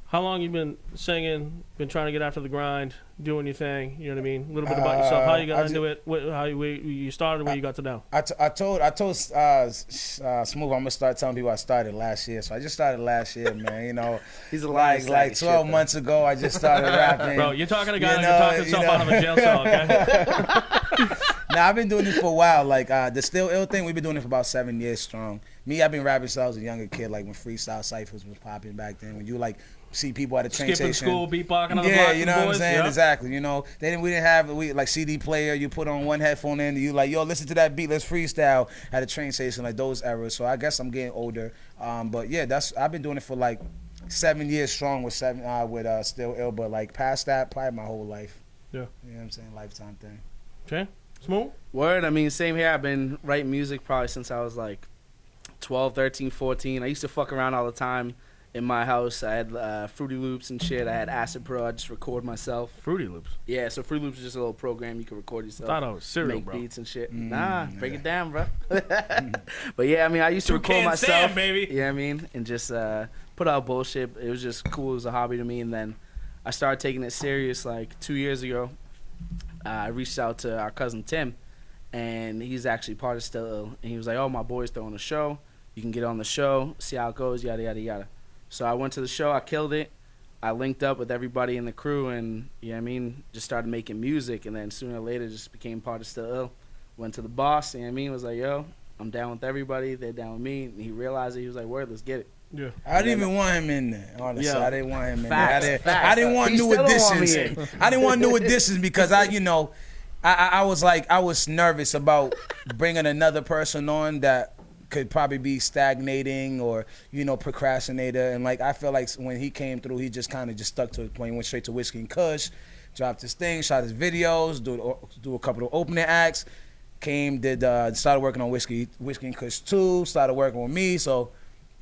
How long you been singing? Been trying to get after the grind, doing your thing. You know what I mean? A little bit about yourself. How you got into it? How you started? Where you got to now? I told Smooth I'm gonna start telling people I started last year. So I just started last year, man. You know, He's a liar. like 12 months ago I just started rapping. Bro, you're talking to a guy You who's talking know, himself you know. out of a jail cell, okay? Nah, I've been doing this for a while. Like the Still Ill thing, we've been doing it for about 7 years strong. Me, I've been rapping since I was a younger kid, like when freestyle ciphers was popping back then. When you like see people at a train Skipping station, school, beatboxing on the yeah, blocks you with know what I'm boys. saying? Yeah. Exactly. You know, we didn't have like CD player. You put on one headphone in, and you like, yo, listen to that beat, let's freestyle at a train station, like those eras. So I guess I'm getting older. But yeah, I've been doing it for like 7 years strong with Still Ill. But like past that, probably my whole life. Yeah. You know what I'm saying? Lifetime thing. Okay. Smooth? Word, I mean, same here. I've been writing music probably since I was like 12, 13, 14. I used to fuck around all the time in my house. I had Fruity Loops and shit. I had Acid Pro. I just record myself. Fruity Loops. Yeah, so Fruity Loops is just a little program you can record yourself. Thought I was cereal, make bro. beats and shit. Nah, break it down, bro. But yeah, I mean, I used to record Toucan myself. Sam, baby. Yeah, I mean, and just put out bullshit. It was just cool. It was a hobby to me. And then I started taking it serious like 2 years ago. I reached out to our cousin Tim, and he's actually part of Still Ill. And he was like, "Oh, my boy's throwing a show. You can get on the show, see how it goes, yada yada yada." So I went to the show. I killed it. I linked up with everybody in the crew, and you know what I mean, just started making music. And then sooner or later, just became part of Still Ill. Went to the boss, you know what I mean, was like, "Yo, I'm down with everybody. They're down with me." And he realized it. He was like, "Word, let's get it." Yeah. I didn't even want him in there. Honestly, Yo, I didn't want him in facts, there. facts. I didn't want He new still don't want me additions. I didn't want new additions because I was nervous about bringing another person on that could probably be stagnating or procrastinator. And like I feel like when he came through, he just kind of just stuck to it. When he went straight to Whiskey and Kush, dropped his thing, shot his videos, do a couple of opening acts. Started working on Whiskey and Kush 2, started working with me, so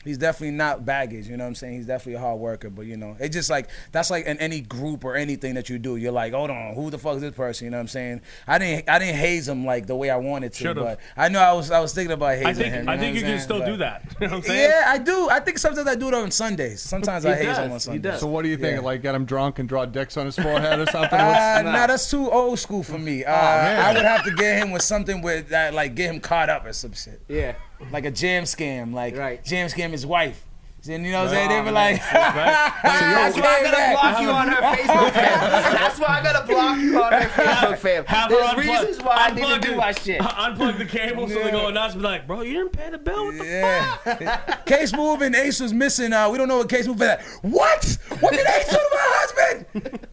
he's definitely not baggage, you know what I'm saying? He's definitely a hard worker, but it's just like, that's like in any group or anything that you do, you're like, hold on, who the fuck is this person, you know what I'm saying? I didn't haze him like the way I wanted to, Should've. but I know I was thinking about hazing him. I think you can still do that. You know what I'm saying? Yeah, I do. I think sometimes I do it on Sundays. Sometimes I haze him on Sundays. does. So what do you think? Yeah. Like get him drunk and draw dicks on his forehead or something? Nah, that's too old school for me. I would have to get him with something with that, like get him caught up or some shit. Yeah. Like a jam scam, like Right. jam scam his wife. And you know what I'm saying? They be like, That's why I gotta block you on her Facebook, fam. That's why I gotta block you on her Facebook, fam. Have her There's unplug- reasons why I need unplug to do it. my shit. Unplug the cable so they go nuts. Be like, bro, you didn't pay the bill. What the yeah. Case Move and Ace was missing. We don't know what Case Move is. What? What did Ace do to my husband?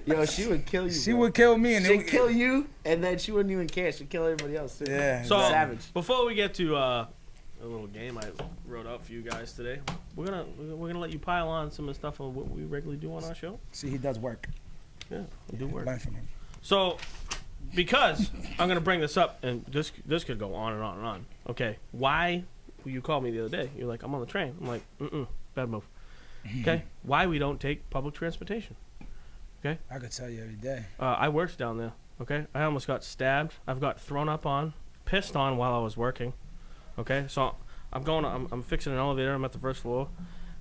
Yo, she would kill you. She bro. would kill me. And She'd kill you, and then she wouldn't even care. She'd kill everybody else, too. Yeah. So Savage. before we get to a little game I wrote up for you guys today, we're gonna let you pile on some of the stuff on what we regularly do on our show. See, he does work. Yeah, we do work. Learn from him. So, because I'm gonna bring this up, and this could go on and on and on. Okay, why you called me the other day? You're like, I'm on the train. I'm like, bad move. Okay, why we don't take public transportation? Okay, I could tell you every day. I worked down there. Okay, I almost got stabbed. I've got thrown up on, pissed on while I was working. Okay, so I'm fixing an elevator. I'm at the first floor.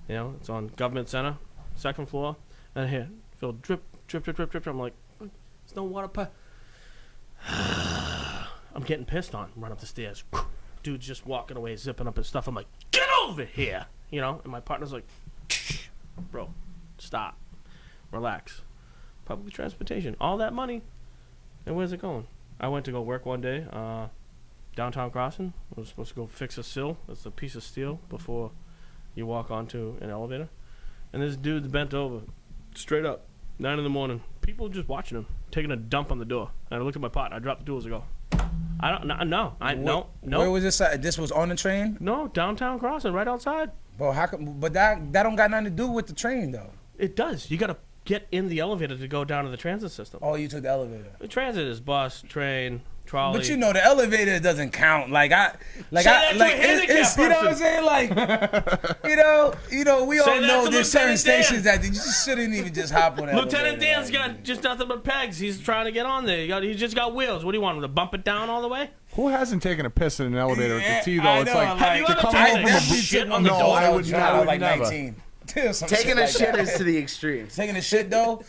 You know, it's on Government Center, second floor. And here, feel drip, drip, drip, drip, drip. I'm like, there's no water pipe. I'm getting pissed on. Run up the stairs. Dude's just walking away, zipping up his stuff. I'm like, get over here. You know, and my partner's like, bro, stop. Relax. Public transportation. All that money. And where's it going? I went to go work one day. downtown crossing. I was supposed to go fix a sill. It's a piece of steel before you walk onto an elevator. And this dude's bent over, straight up, 9 in the morning. People just watching him, taking a dump on the door. And I looked at my pot. I dropped the tools. I go, no. Where was this at? This was on the train? No, downtown crossing, right outside. Bro, how come? But that don't got nothing to do with the train, though. It does. You got to get in the elevator to go down to the transit system. Oh, you took the elevator. The transit is bus, train, trolley. But you know, the elevator doesn't count. Like Say that to a handicapped you know what I'm person. saying? Like, you know, we Say all that know to there's certain Lieutenant Dan. stations that you just shouldn't even just hop on. Lieutenant Dan's like, got just nothing but pegs. He's trying to get on there. He just got wheels. What do you want him to bump it down all the way? Who hasn't taken a piss in an elevator Yeah, at the T though? I It's know, like Have you to ever come taken home a from a shit on the no, door? I would like never. 19. Some Taking a like shit that. is to the extreme. Taking a shit though.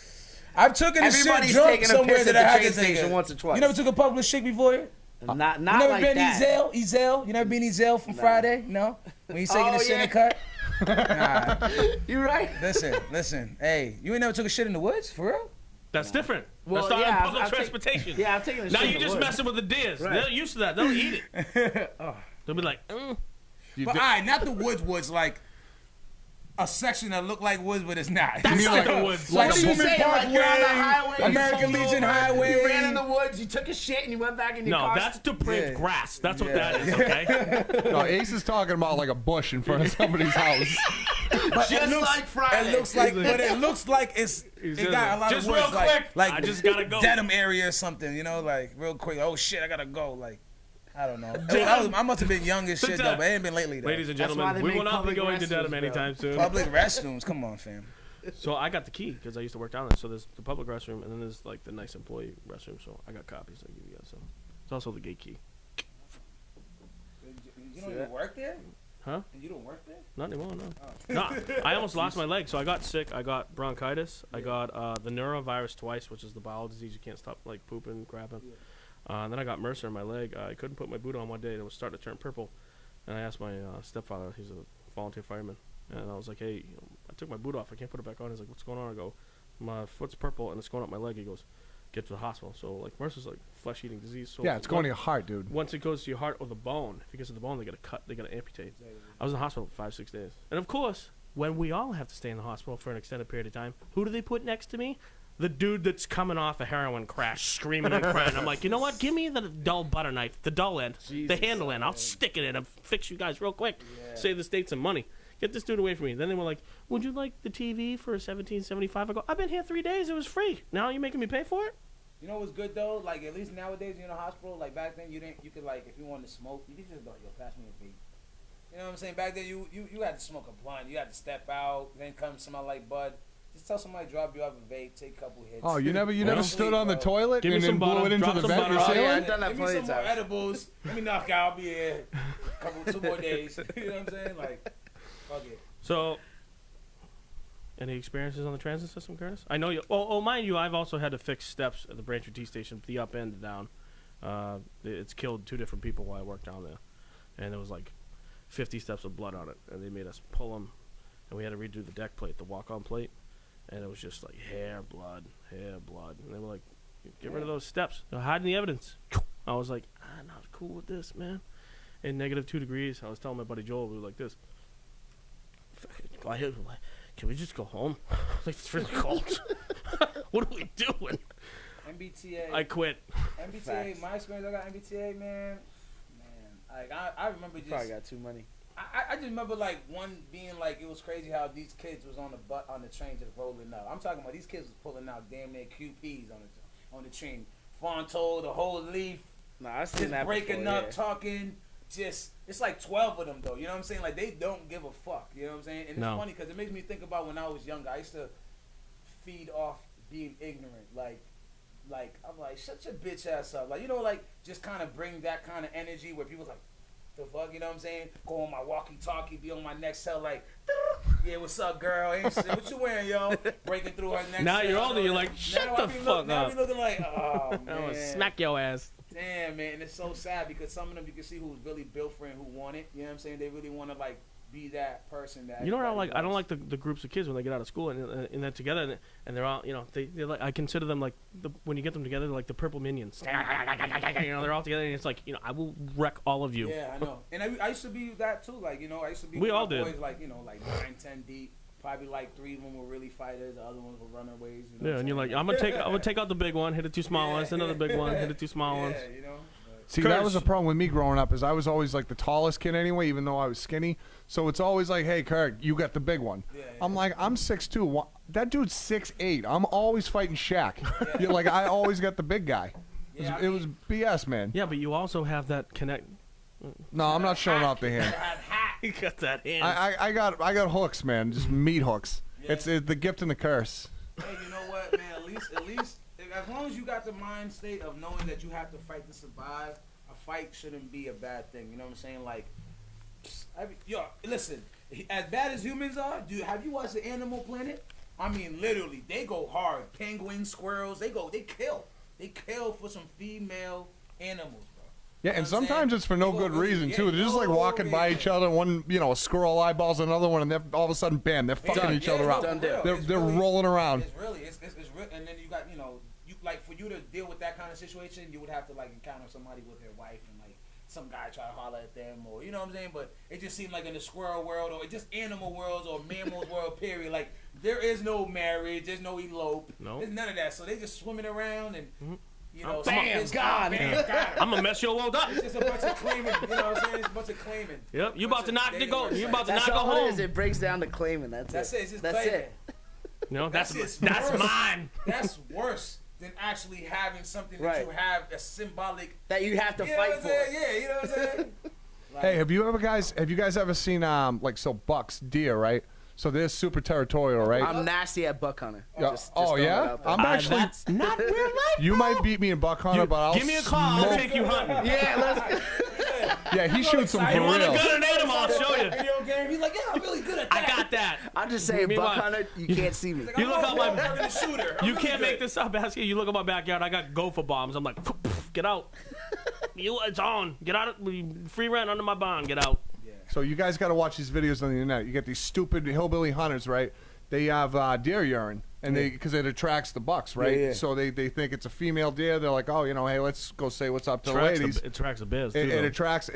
I've taken a shit Everybody's drunk taking a somewhere piss that at I the had train to take station it. once or twice. You never took a public shit before? Not You never like been that. Ezel? You never been Ezel from Friday? No? When he's taking Oh, a shit in yeah. the cut? Nah. You right? Listen. Hey, you ain't never took a shit in the woods? For real? That's different. Well, That's not yeah, in public I've taken- transportation. Yeah, I'm taking a Now shit in you're the just woods. messing with the deers. Right. They're used to that. They'll eat it. They'll be like, But all right, not the woods, like a section that look like woods, but it's not. That's You like know, the woods. Like What are you Pullman saying? Like you're on the highway, you American pulled Legion over, Highway. You ran in the woods, you took a shit, and you went back in your no, car. that's depraved Yeah. grass. That's what that is, okay? No, Ace is talking about like a bush in front of somebody's house. But Just like Friday. It looks like, but it looks like it got a lot Just of woods, real quick, like I just gotta go. Dedham area or something, you know, like real quick. Oh shit, I gotta go. Like, I don't know. I must have been young as shit though, but it ain't been lately though. Ladies and That's why gentlemen, they we make will not be public going to restrooms, Dedham bro. anytime soon. Public restrooms, come on, fam. So I got the key because I used to work down there. So there's the public restroom, and then there's like the nice employee restroom. So I got copies. I give you guys. So it's also the gate key. You don't even work there? Huh? You don't work there? Not anymore, no. No, I almost lost my leg. So I got sick. I got bronchitis. I got the neurovirus twice, which is the bowel disease. You can't stop like pooping, crapping. And then I got MRSA in my leg. I couldn't put my boot on one day, and it was starting to turn purple. And I asked my stepfather. He's a volunteer fireman. And I was like, hey, I took my boot off. I can't put it back on. He's like, what's going on? I go, my foot's purple, and it's going up my leg. He goes, get to the hospital. So, like, MRSA's like flesh-eating disease. So Yeah, it's going to your heart, dude. Once it goes to your heart or the bone, if it gets to the bone, they got to cut, they got to amputate. I was in the hospital for 5-6 days. And of course, when we all have to stay in the hospital for an extended period of time, who do they put next to me? The dude that's coming off a heroin crash, screaming and crying. I'm like, you know what? Give me the dull butter knife, the dull end, the handle end. I'll stick it in and fix you guys real quick. Save the state some money. Get this dude away from me. Then they were like, would you like the TV for $17.75? I go, I've been here 3 days. It was free. Now you're making me pay for it? You know what's good though? Like at least nowadays you're in a hospital. Like back then you could like if you wanted to smoke, you could just go, yo, pass me a vape. You know what I'm saying? Back then you had to smoke a blunt. You had to step out, then come smell like bud. Just tell somebody drop you off a vape, take a couple hits. Oh, you never Go stood sleep, on the bro. toilet Give me and some then blew butter, it into drop the some vent butter you're on it. saying? I've done that Give me plenty some of more times. edibles. Let me knock out. I'll be here. Two more days. You know what I'm saying? Like, fuck it. So, any experiences on the transit system, Curtis? I know you. Oh, mind you, I've also had to fix steps at the Braintree T station, the up and down. It's killed 2 different people while I worked down there, and there was like 50 steps of blood on it, and they made us pull them, and we had to redo the deck plate, the walk-on plate, and it was just like hair, blood, and they were like, get rid of those steps. They're hiding the evidence. I was like, I'm not cool with this, man. In -2 degrees, I was telling my buddy Joel, we were like this. Can we just go home? Like, it's really cold. What are we doing? MBTA. I quit. MBTA. Facts. My experience, I got MBTA, man. Like I remember just. Probably got too many. I just remember like one being like it was crazy how these kids was on the train just rolling up. I'm talking about these kids was pulling out damn near QPs on the train. Fonto, the whole leaf, Nah, I've seen just that breaking before, up, yeah. talking. Just it's like 12 of them though. You know what I'm saying? Like they don't give a fuck. You know what I'm saying? And No. it's funny because it makes me think about when I was younger. I used to feed off being ignorant. Like I'm like shut your bitch ass up. Like you know like just kind of bring that kind of energy where people's like. The fuck, you know what I'm saying? Go on my walkie-talkie, be on my next cell, like, yeah, what's up, girl? Ain't shit. What you wearing, yo? Breaking through her next Now cell, you're older, you you're know, like, shut now the I be fuck now I up. be looking like, oh, I'm gonna man. smack your ass. Damn, man. And it's so sad because some of them you can see who's really built for it and who want it. You know what I'm saying? They really want to, like, be that person that. You know what I everybody like? I don't loves. like the groups of kids when they get out of school and they're together and they're all, you know, they're like, I consider them like when you get them together, they're like the purple minions. You know, they're all together and it's like, you know, I will wreck all of you. Yeah, I know. And I used to be that too. Like, you know, I used to be. We with all my did. boys, like, you know, like 9, 10 deep. Probably like 3 of them were really fighters. The other ones were runaways. You know Yeah, and you're like, I'm gonna take out the big one, hit the 2 small ones, another big one, hit the 2 small ones. Yeah, you know. See, that was the problem with me growing up is I was always like the tallest kid anyway, even though I was skinny. So it's always like, hey, Kirk, you got the big one. Yeah, I'm like, I'm 6'2". That dude's 6'8". I'm always fighting Shaq. You're like, I always got the big guy. Yeah, It was BS, man. Yeah, but you also have that connect. No, I'm not showing off the hand. You got that hand. I got hooks, man. Just meat hooks. It's the gift and the curse. Hey, you know what, man? At least, as long as you got the mind state of knowing that you have to fight to survive, a fight shouldn't be a bad thing. You know what I'm saying? Like, yo, listen. As bad as humans are, have you watched the Animal Planet? I mean, literally, they go hard. Penguins, squirrels, they kill. They kill for some female animals. Yeah, and sometimes it's for no good reason too. They're just like walking by each other. One, you know, a squirrel eyeballs another one, and they're all of a sudden, bam, they're fucking each other up. They're rolling around. It's really, it's real. And then you got, you know, like for you to deal with that kind of situation, you would have to like encounter somebody with their wife and like some guy try to holler at them, or you know what I'm saying. But it just seemed like in the squirrel world or just animal worlds or mammal world, period. Like there is no marriage, there's no elope, there's none of that. So they just swimming around and. You know, bam, God. I'm gonna mess your world up. It's just a bunch of claiming. You know what I'm saying? It's a bunch of claiming. Yep, you about to knock the go. You about to knock That's go all it home. is. It breaks down to claiming. That's it. It's just That's claiming. it. You know, that's worse. mine. That's worse than actually having something that Right. you have a symbolic That you have to you know fight what I'm for. saying? Yeah, you know what I'm saying? Like, Hey, have you guys ever seen like bucks, deer, right? So they're super territorial, right? I'm nasty at buck hunter. Yeah. Just Oh throwing it yeah, out there. I'm actually. That's not real life. You might beat me in buck hunter, but I'll Give me a call. I'll smoke- take you hunting. Yeah, let's. Yeah, he shoots them for You want a real. gun and animal? I'll show you. video game. He's like, yeah, I'm really good at that. I got that. I'm just saying, Me buck what? hunter, you can't see me. You look out my. I'm a shooter. I'm You really can't good. make this up, Asking. You look at my backyard. I got gopher bombs. I'm like, get out. It's on. Get out. Free rent under my bond. Get out. So you guys got to watch these videos on the internet. You get these stupid hillbilly hunters, right? They have deer urine, and because it attracts the bucks, right? Yeah, yeah. So they think it's a female deer. They're like, oh, you know, hey, let's go say what's up to the ladies. It attracts the bears. It too,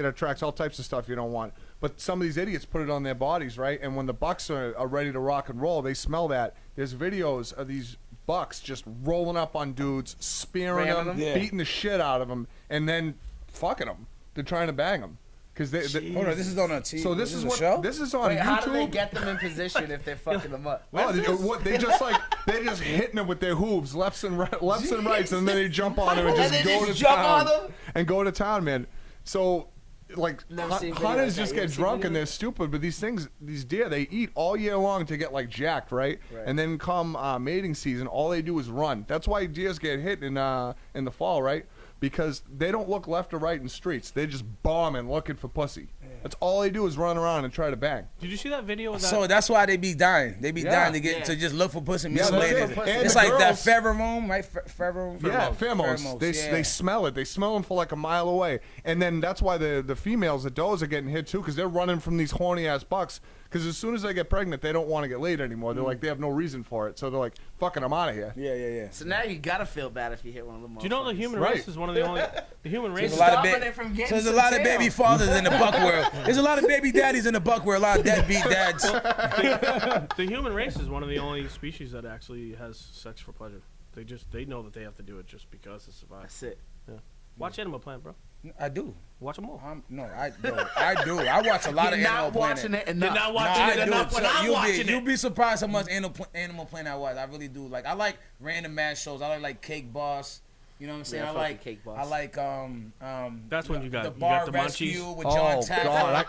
attracts all types of stuff you don't want. But some of these idiots put it on their bodies, right? And when the bucks are ready to rock and roll, they smell that. There's videos of these bucks just rolling up on dudes, spearing Ramming them, them? Yeah. beating the shit out of them, and then fucking them. They're trying to bang them. Because Hold on, this is on a TV. so this is a what show? this is on Wait, YouTube. how do they get them in position if they're fucking them up? Oh, they just hitting them with their hooves, lefts and rights, and then they jump on them and And just they go just to jump town on them? and go to town, man. So, like, Never seen videos hunters like that. just You ever get seen drunk and videos? they're stupid. But these deer, they eat all year long to get like jacked, right? And then come mating season, all they do is run. That's why deers get hit in the fall, right? Because they don't look left or right in streets. They're just bombing, looking for pussy. That's all they do is run around and try to bang. Did you see that video of that? So that's why they be dying. They be dying to get Yeah. to just look for pussy. Yeah, that's Mutilated. it. And It's the like that girls- pheromone, right? Pheromone. Yeah, pheromones. They smell it. They smell them for like a mile away, and then that's why the females, the does, are getting hit too, because they're running from these horny ass bucks. Because as soon as they get pregnant, they don't want to get laid anymore. They're like, they have no reason for it, so they're like, "Fucking, I'm out of here." Yeah. So now you gotta feel bad if you hit one of them. Do you know the human Right. race is one of the only the human race? There's a lot of Stopping ba- it from getting So there's a some lot of tail. baby fathers in the buck world. There's a lot of baby daddies in the buck world. A lot of deadbeat dads. The human race is one of the only species that actually has sex for pleasure. They know that they have to do it just because to survive. That's it. Watch Animal Planet, bro. I do. Watch them all. I do. I watch a lot of You're Animal not watching Planet. it enough. You're not No, watching I it do. enough when So I'm watching you'll it. be surprised how much Animal Planet I watch. I really do. Like I like random ass shows. I like Cake Boss. You know what I'm saying? Yeah, I fuck like with Cake Boss. I like That's when you got the you Bar got the Rescue munchies. with John Oh Taft. God,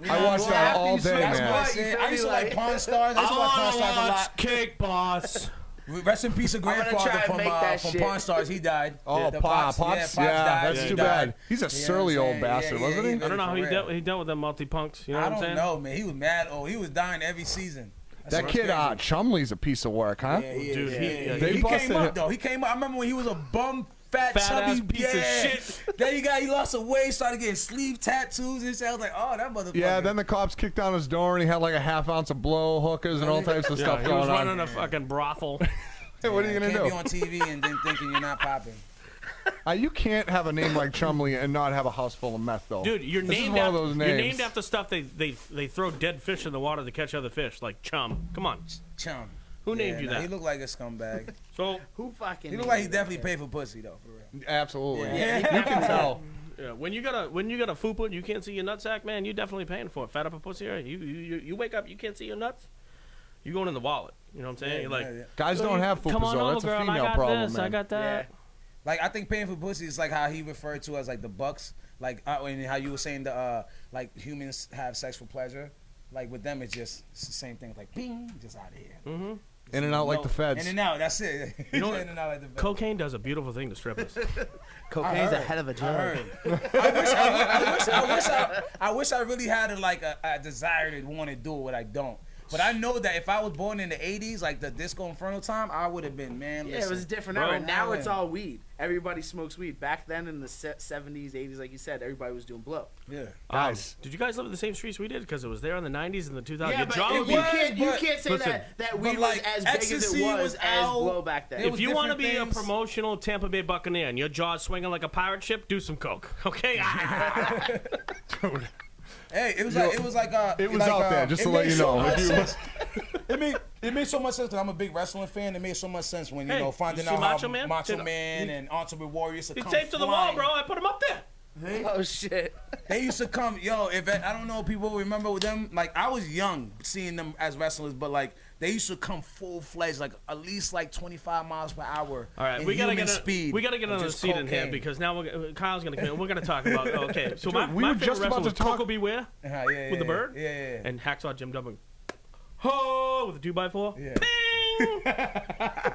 I watched that all day, That's man. what I said. I used to like Pawn Stars. I used to like Pawn Stars a lot. Cake Boss. Rest in peace, a gonna grandfather try and make that from shit. Pawn Stars. He died. Oh, The Pops, Pops yeah, died. that's He too died. bad. He's a You know what surly I'm old saying? bastard, Yeah, wasn't yeah, he? he I don't know how For real. he dealt with them multi-punks. You know I what I'm don't saying? know, man. He was mad. Oh, he was dying every season. That kid, Chumley's a piece of work, huh? Yeah, he is. Dude, Yeah, he- yeah. yeah, He busted came up it. though. He came up. I remember when he was a bum fat ass chubby piece of shit. Then he lost some weight, started getting sleeve tattoos and shit. I was like, oh, that motherfucker. Yeah, then the cops kicked down his door and he had like a half ounce of blow hookers and all types of stuff He was going on. running a fucking brothel. Hey, what are you gonna can't do? be on TV and then thinking you're not popping. You can't have a name like Chumley and not have a house full of meth, though. Dude, you're This is named one of after those you're names. named after stuff they throw dead fish in the water to catch other fish, like chum. Come on. Chum. Who named you that? He looked like a scumbag. So Who fucking? He looked like he definitely paid for pussy though, for real. Absolutely. Yeah. You can tell. yeah, when you got a fupa and you can't see your nutsack, man, you're definitely paying for it. Fat up a pussy, you wake up, you can't see your nuts. You going in the wallet. You know what I'm saying? You're like, Guys don't have come fupas, on though. over, That's a girl. I female got problem, this. man. I got that. Like I think paying for pussy is like how he referred to as like the bucks, like and how you were saying the like humans have sex for pleasure. Like with them, it's the same thing. Like bing, just out of here. Mm-hmm. In and out like the feds. In and out. That's it. You know in and out like the feds. Cocaine does a beautiful thing to strippers. Cocaine's a hell of a drug. I wish I really had a desire to want to do it, but I don't. But I know that if I was born in the 80s, like the Disco Inferno time, I would have been, man. Yeah, listen, it was different bro, era. Now it's all weed. Everybody smokes weed. Back then in the 70s, 80s, like you said, everybody was doing blow. Yeah. Guys. Did you guys live in the same streets we did? Because it was there in the 90s and the 2000s. Yeah, Your but job would you be- can't say listen, that weed like, was as big as ecstasy it was was as out. blow back then. It was If you want to different be a things. promotional Tampa Bay Buccaneer and your jaw's swinging like a pirate ship, do some coke, okay? Hey, it was like It was out there, just to let you know. It made so much sense because I'm a big wrestling fan. It made so much sense when Hey, finding you see out Macho how Man? Macho Did- Man and Ultimate Warriors He's come taped to the wall, flying. bro. I put him up there. Oh shit! They used to come, if I don't know if people remember with them. Like I was young seeing them as wrestlers, but like they used to come full fledged, like at least like 25 miles per hour. All right, in we gotta human get speed. we gotta get of another just seat in here cocaine. because now Kyle's gonna come in. We're gonna talk about okay. So my, we my were favorite just about wrestler to was talk- Coco Beware Yeah, with the bird, Yeah. and Hacksaw Jim Duggan. Ho with a 2x4. Yeah. Bing!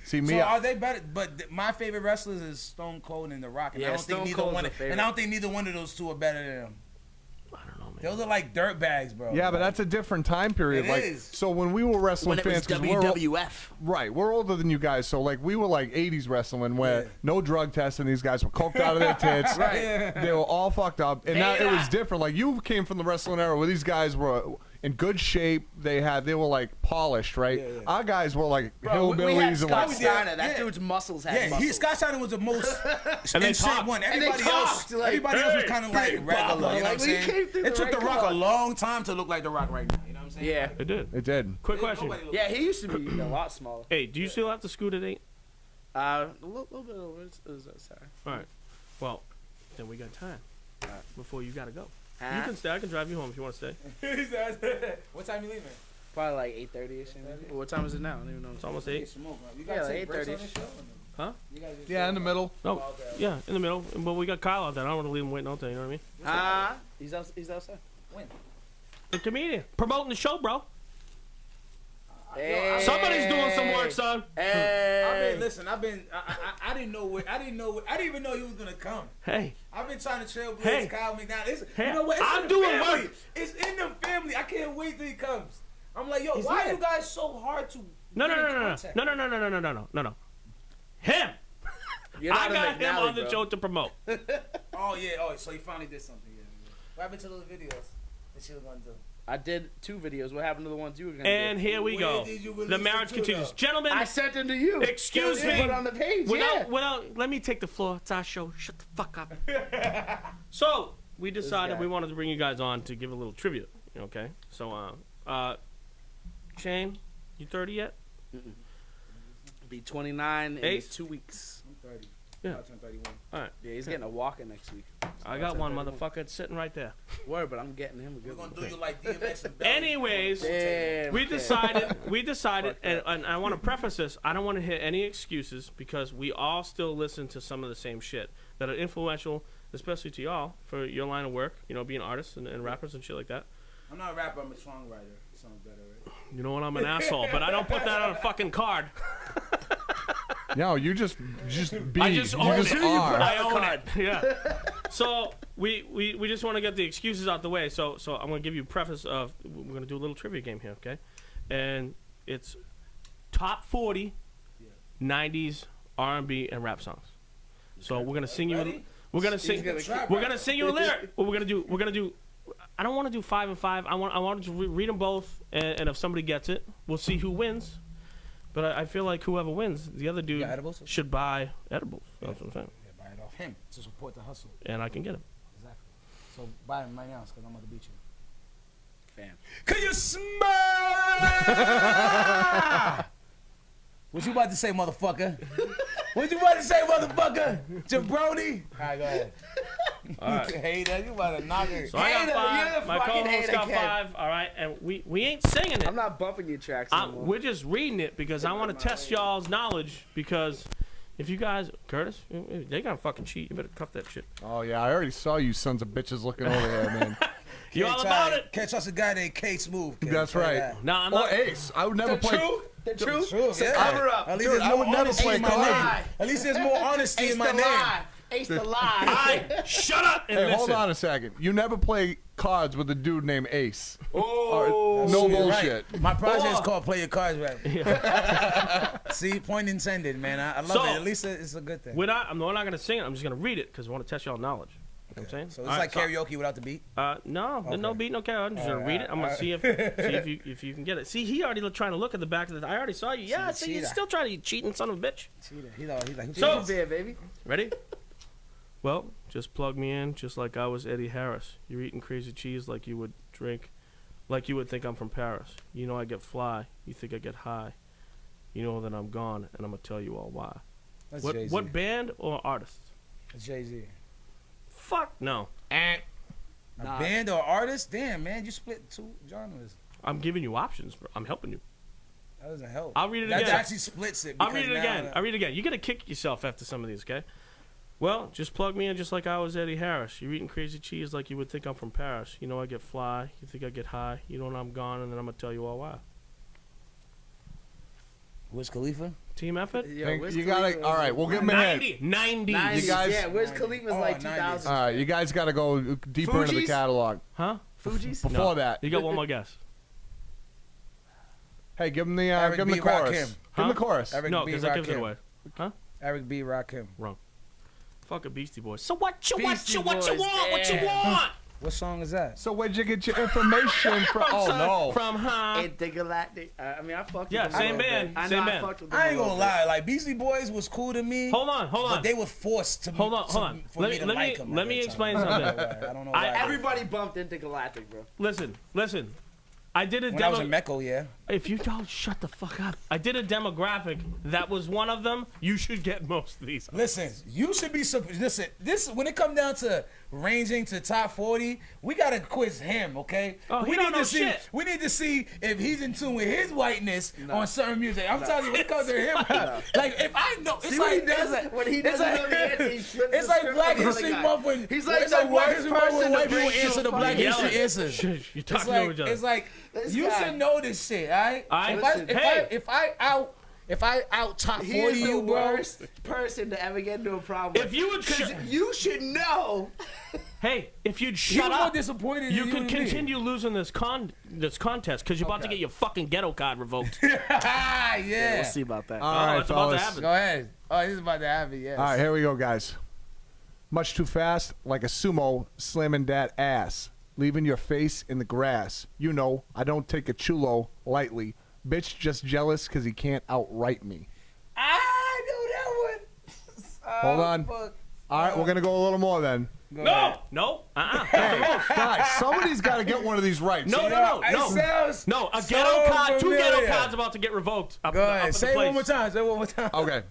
See, me, So are they better? But my favorite wrestlers is Stone Cold and The Rock, and Yeah, I don't Stone think neither Cold's one. a favorite. And I don't think neither one of those two are better than them. I don't know, man. Those are like dirt bags, bro. yeah, but that's a different time period. It like, is. so when we were wrestling When it was fans, 'cause we're WWF. right, we're older than you guys, so like we were like 80s wrestling where Yeah. no drug testing. These guys were coked out of their tits. Right. They were all fucked up, and now it was different. Like you came from the wrestling era where these guys were in good shape. They were like polished, right? Yeah. Our guys were like Bro, we had hillbillies and Scott like. Steiner. That Yeah. dude's muscles had Yeah, muscles. Scott Steiner was the most And they in shape talked. one. And they Everybody else, talked, like, everybody else was hey, kind of like Big regular. Papa, You know what I'm like, we saying? came through It the took The right Rock a club. long time to look like The Rock right now. You know what I'm saying? Yeah. It did. It did. Quick question. Nobody looked Yeah, he used to be a lot smaller. Hey, do you still have to scoot at 8? A little bit over. Sorry. All right. Well, then we got time before you gotta go. You Huh? can stay. I can drive you home if you want to stay. What time you leaving? Probably like 8:30ish. Maybe. What time is it now? I don't even know. It's almost 8. You Yeah, guys like take breaks on 8:30. this show? Huh? You guys just Yeah, in the middle. No. Yeah, in the middle. But we got Kyle out there. I don't want to leave him waiting out there. You know what I mean? He's outside. When? The comedian promoting the show, bro. Hey. Somebody's doing some work, son. Hey. I didn't know. I didn't even know he was gonna come. Hey, I've been trying to trailblaze Hey. Kyle McDonald. Hey, You know what? It's I'm in the doing family. work. It's in the family. I can't wait till he comes. I'm like, yo, He's why here. are you guys so hard to no, get in no, no, no, contact? no, no, no, no, no, no, no, no, no, no. Him. You're not I a got him McNally, on the bro. show to promote. Oh yeah. Oh, so he finally did something. Yeah. What happened to those videos that she was gonna do? I did 2 videos. What happened to the ones you were gonna And do? here we Where go. did you release The marriage it to, continues. though? Gentlemen, I sent them to you. excuse You me. put it on the page. Without, let me take the floor. It's our show. Shut the fuck up. So, we decided guy. we wanted to bring you guys on to give a little tribute. Okay? So, Shane, you 30 yet? Be 29 in Eight. 2 weeks. I'm 30. Yeah. I'll turn 31. All right. Yeah, he's getting a walker next week. I got one, motherfucker. It's sitting right there. Word, but I'm getting him a We're good gonna one. do you like DMX and Belly. Anyways, Damn, we okay. decided, and I want to preface this. I don't want to hear any excuses because we all still listen to some of the same shit that are influential, especially to y'all for your line of work. You know, being artists and rappers and shit like that. I'm not a rapper. I'm a songwriter. Sounds better, right? You know what? I'm an asshole, but I don't put that on a fucking card. No, you just be. I just you own just it. are. I own it. Yeah. So we just want to get the excuses out the way. So I'm gonna give you a preface of we're gonna do a little trivia game here, okay? And it's top 40 90s R&B, and rap songs. So we're gonna sing you. We're gonna sing. gonna keep- We're gonna sing you a lyric. What we're gonna do? We're gonna do. I don't want to do 5 and 5. I want to read them both, and if somebody gets it, we'll see who wins. But I feel like whoever wins, the other dude got edibles? should buy edibles. That's what I'm saying. Yeah, buy it off him to support the hustle. And I can get them. Exactly. So buy him right now, because I'm about to beat you. Fam. Can you smell? What you about to say, motherfucker? What you about to say, motherfucker? Jabroni? All right, go ahead. All right. Hater, you about to knock it. So I got Hater, 5. you're the My fucking co-host hater, got Ken. 5. All right, and we ain't singing it. I'm not bumping your tracks anymore. We're just reading it because I want to test y'all's knowledge. Because if you guys, Curtis, they gonna fucking cheat. You better cuff that shit. Oh yeah, I already saw you sons of bitches looking over there, man. You all about it? Can't trust a guy named K Smooth. Kid. That's right. No, I'm Or not. Ace. I would never play. The truth? True, So yeah. cover up. At least Dude, there's I more would never honesty play in my cards. name. At least there's more honesty Ace in my the name. lie. Ace the lie. Hey, shut up and Hey, listen. hold on a second. You never play cards with a dude named Ace. Oh. No Shit, bullshit. Right. My project is Oh. called Play Your Cards Right. See, point intended, man. I love So, it. At least it's a good thing. I'm not gonna sing it. I'm just gonna read it because I want to test y'all knowledge. You know what I'm saying? So it's All like right, karaoke without the beat. No, no beat, no carry. I'm just gonna read it. I'm gonna see if you can get it. See, he already trying to look at the back of the. I already saw you. Yeah, see, you're cheater. still trying to cheating, son of a bitch. He's like, So- Beer, baby. Ready? Well, just plug me in, just like I was Eddie Harris. You're eating crazy cheese like you would drink, like you would think I'm from Paris. You know I get fly. You think I get high. You know that I'm gone, and I'm gonna tell you all why. that's What Jay-Z. what band or artist? That's Jay-Z. Fuck no. A band or artist? Damn, man, you split two genres. I'm giving you options. Bro. I'm helping you. That doesn't help. I'll read it That again. actually splits it. I'll read it because again. now- I'll read it again. You gotta kick yourself after some of these, okay? Well, just plug me in just like I was Eddie Harris. You're eating crazy cheese like you would think I'm from Paris. You know I get fly. You think I get high. You know I'm gone, and then I'm gonna tell you all why. Wiz Khalifa? Team effort? Yo, Think- Wiz you gotta. Khalifa All was right, we'll give him a hint. 90. 90s. You guys- Yeah, Wiz Khalifa's Oh, like 90s. 2000. All right, you guys got to go deeper into the Fugees? catalog. Huh? Fugees? Before No. that, You got one more guess. hey, give him the Eric give him B. the chorus. Rakim. Give him Huh? the chorus. Eric No, B. because that gives it Rakim. away. Huh? Eric B. Rakim. Fuck a Beastie Boys. So what you Beastie want? What you Boys, want? What you damn. want? What song is that? So where'd you get your information from? Oh Son, no. From huh? Intergalactic. I mean, I fucked Yeah, with them. same a little band, bit. I same know band. I fucked with them I a ain't gonna little bit. lie. Like, Beastie Boys was cool to me. Hold on. But they were forced to. Hold on. For me to like them. Let me explain something. I don't know why. Everybody bumped Intergalactic, bro. Listen. I did a When I was demo. in Mecco, yeah. If you don't shut the fuck up, I did a demographic. That was one of them. You should get most of these. Listen, you should be. Listen, this when it comes down to ranging to top 40, we gotta quiz him, okay? Oh, he we don't need know to see. shit. We need to see if he's in tune with his whiteness on certain music. I'm telling you, when it comes to him, like if I know, it's See like what he does? it's like, When he it's doesn't like, know the answer, he flips it's the like script Black on the History other guy. Month when He's like it's the like Black worst History Month when person white to people bring to answer a the Black fucking History yelling. answers. Shh, you're It's talking over like each other. it's like This you guy. should know this shit, all right? All right, If I out top He 40 is the you, bro. worst person to ever get into a problem. If you would because you should know. Hey, if you'd He shut was more up, disappointed you in can and me. continue losing this contest because you're about to Okay. get your fucking ghetto card revoked. Yeah. We'll see about that. All right, that's about to fellas. happen. Go ahead. Oh, this is about to happen, yes. All right, here we go, guys. Much too fast, like a sumo slamming that ass, leaving your face in the grass. You know, I don't take a chulo lightly. Bitch just jealous because he can't outright me. I knew that one. Hold on. Fuck. All right, we're going to go a little more then. Go ahead. No. Guys, somebody's got to get one of these right. No. It sounds No, a so ghetto card, two ghetto familiar. cards about to get revoked. Up, Go up ahead. at the Say it one place. more time. Say it one more time. Okay.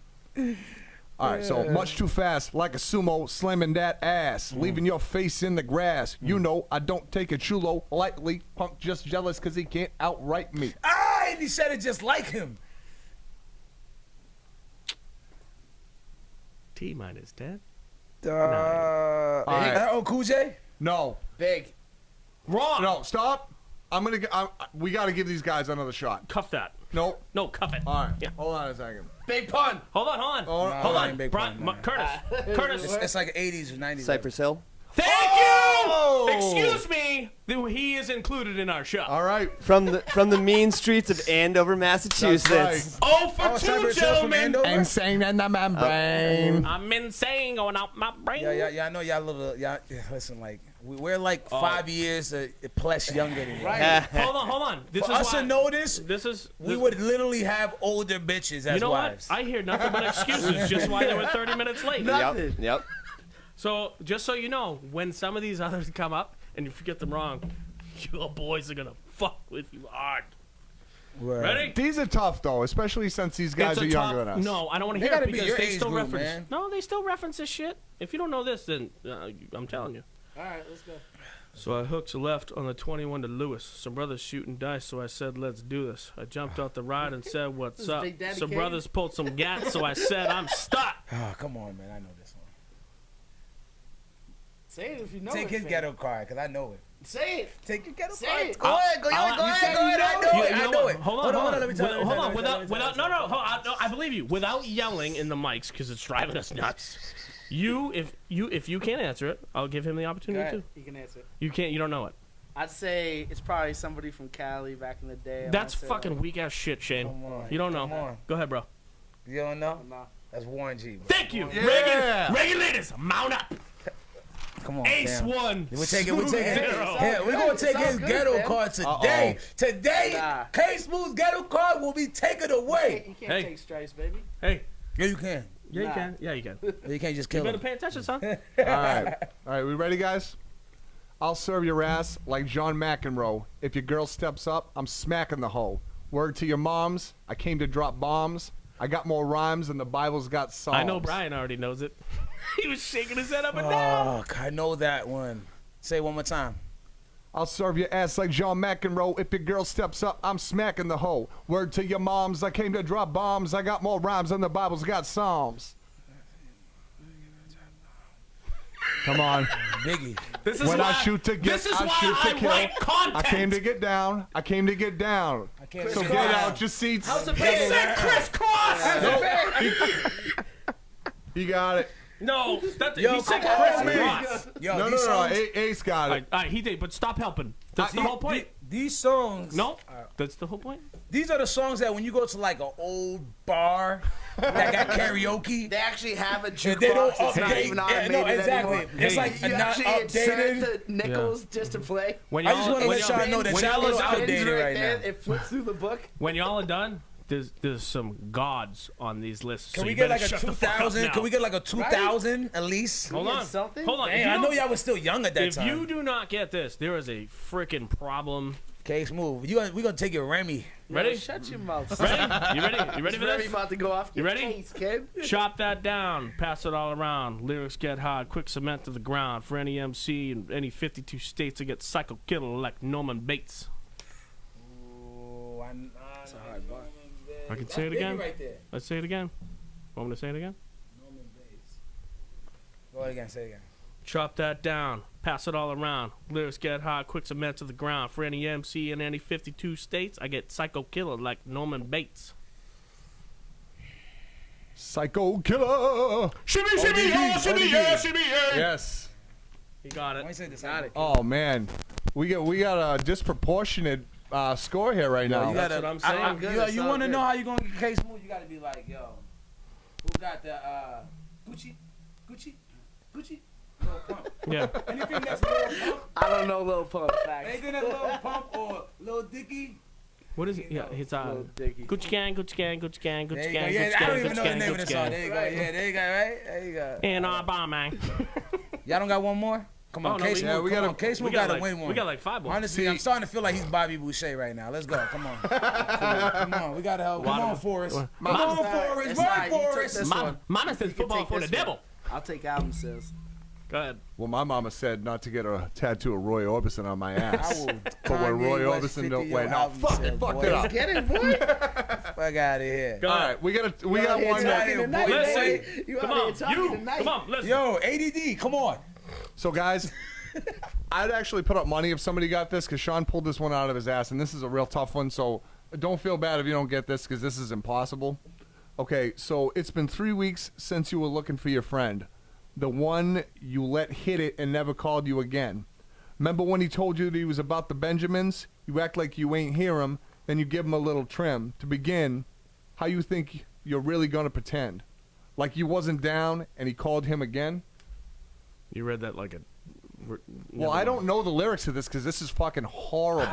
All right, so much too fast, like a sumo slamming that ass, leaving your face in the grass. You know, I don't take a chulo lightly. Punk just jealous because he can't outright me. And he said it just like him. T minus 10. All right. Oh, Cool J? No, Big. Wrong. no, stop. We got to give these guys another shot. Cuff that. Nope. No, cuff it. All right. Yeah. Hold on a second. Big pun. Hold on. Oh, Hold no, on. ain't big Brian, pun, no. Curtis. It's like 80s or 90s. Cypress Hill. Thank Oh! you! Excuse me! He is included in our show. All right. From the mean streets of Andover, Massachusetts. That's Oh, for two, Cyber Sales from gentlemen! Andover? Insane in the membrane. I'm insane going out my brain. Yeah, I know y'all little, y'all, listen, like, we're like 5 years plus younger than you. Right. Hold on. This For is us why, to know this, we we would literally have older bitches as You know wives. what? I hear nothing but excuses just why they were 30 minutes late. Yep. So, just so you know, when some of these others come up and you forget them wrong, your boys are going to fuck with you hard. Word. Ready? These are tough though, especially since these guys It's are a younger tough- than us. No, I don't want to They hear it gotta be because your they age still group, reference. man. No, they still reference this shit. If you don't know this, then I'm telling you. All right, let's go. So I hooked a left on the 21 to Lewis. Some brothers shooting dice, so I said, let's do this. I jumped out the ride and said, what's This is up? Big Daddy Some Kane? brothers pulled some gats, so I said, I'm stuck. Oh, come on, man. I know this one. Say it if you know Take it. his fam. ghetto card, because I know it. Say it. Take your ghetto Say card. it. Go ahead. Go ahead. I know it. I know it. Hold on. Let me tell you. Hold on. Without, no, I believe you. Without yelling in the mics, because it's driving us nuts. If you can't answer it, I'll give him the Go opportunity ahead. to. You can answer. You can't. You don't know it. I'd say it's probably somebody from Cali back in the day. That's fucking weak ass shit, Shane. Come on. You don't know. Come on. Go ahead, bro. You don't know? No. That's Warren G. Bro. Thank you, Yeah. Reagan ladies, mount up. Come on. Ace damn. one. We're taking. Smooth Yeah, zero. we're gonna take It's all his good, ghetto fam. card today. Today, Nah. K Smooth's ghetto card will be taken away. You can't Hey. take stripes, baby. Hey. Yeah, you can. Yeah, you Nah. can. Yeah, you can. You can't just You kill better him. pay attention, son. All right, we ready, guys? I'll serve your ass like John McEnroe. If your girl steps up, I'm smacking the hoe. Word to your moms, I came to drop bombs. I got more rhymes than the Bible's got psalms. I know Brian already knows it. He was shaking his head up and down. Fuck, I know that one. Say it one more time. I'll serve your ass like John McEnroe. If your girl steps up, I'm smacking the hoe. Word to your moms, I came to drop bombs. I got more rhymes than the Bible's got psalms. Come on. Biggie. This is When why, I shoot to get, this is I why shoot to I kill. write content. I came to get down. I came to get down. I can't So say get that. out your seats. How's it He been? said crisscross. You got it. No, Yo, he said come on, crisscross. Yo, No, these songs, Ace got it. All right, he did, but stop helping. That's the whole point. These songs. No, that's the whole point. These are the songs that when you go to like an old bar that got karaoke, They actually have a they don't jukebox. It's not update. even Yeah, automated no, exactly. anymore. It's like You not actually insert updated. the nickels just to play. When I just want to when let y'all know that when y'all a little are done- outdated right right there. now. It flips through the book. when y'all are done, there's some gods on these lists. Can so we you get better like a shut the fuck up 2000? now. Can we get like a 2000 at least? Hold get on. something? Hold on. If Damn, I you know don't- y'all was still young at that If time. you do not get this, there is a freaking problem. Case move. We gonna take your Remy. Ready? Yo, shut your mouth. Ready? You ready? You ready for Very this? about to go off You your ready? case, kid. Chop that down, pass it all around. Lyrics get hard, quick cement to the ground. For any MC in any 52 states, I get psycho killer like Norman Bates. Ooh, That's a hard bar. I can say it again. Right there. Let's say it again. Want me to say it again? Norman Bates. Go ahead again. Say it again. Chop that down, pass it all around. Lyrics get hard, quick cement to the ground. For any MC in any 52 states, I get psycho killer like Norman Bates. Psycho killer. Shimmy, shimmy, yeah, shimmy, yeah, shimmy, yeah. Yes. You got Why you it. say this? Got it. Oh man, we got a disproportionate score here right now. You That's gotta, what I'm saying. Good, you it's all want to good. know how you gonna get case move? You gotta be like, yo, who got the Gucci, Lil Pump? Yeah. Anything that's Lil Pump, I don't know Lil Pump facts. anything that's Lil Pump or Lil Dicky. What is it? Yeah, it's Lil Dicky. Gucci gang, Gucci gang, Gucci gang, There Gucci you go. gang, Yeah, Gucci I don't gang, even Gucci know the gang, name of the Gucci song. gang. There you go. Yeah, there you go. Right, there you go. And our bomb, man. Y'all don't got one more? Come on, Oh, no, Case we- Move. we Come gotta- on, Case We Move got gotta like, win one. we got like 5 more. Honestly, I'm starting to feel like he's Bobby Boucher right now. Let's go. Come on. Come on. We got to help. Come on, Forrest. Come on, Forrest. It's Run, not- you took Forrest. this one. Mama says You can football take for the this one. devil. I'll take album sales. Go ahead. Well, my mama said not to get a tattoo of Roy Orbison on my I ass. will. But when Roy Kanye West Orbison 50 don't your wait, no, album fuck sales, it, fuck boy. it up. Get it, boy. Fuck out of here. Go All ahead. right, we got Here one talking more. tonight, Listen. boy. You Come out here on. talking You. tonight. Come on. Listen. Yo, ADD, come on. So guys, I'd actually put up money if somebody got this because Sean pulled this one out of his ass, and this is a real tough one. So don't feel bad if you don't get this because this is impossible. Okay, so it's been 3 weeks since you were looking for your friend. The one you let hit it and never called you again. Remember when he told you that he was about the Benjamins? You act like you ain't hear him, then you give him a little trim. To begin, how you think you're really gonna pretend? Like you wasn't down and he called him again? You read that like a. Well, I don't know the lyrics to this because this is fucking horrible.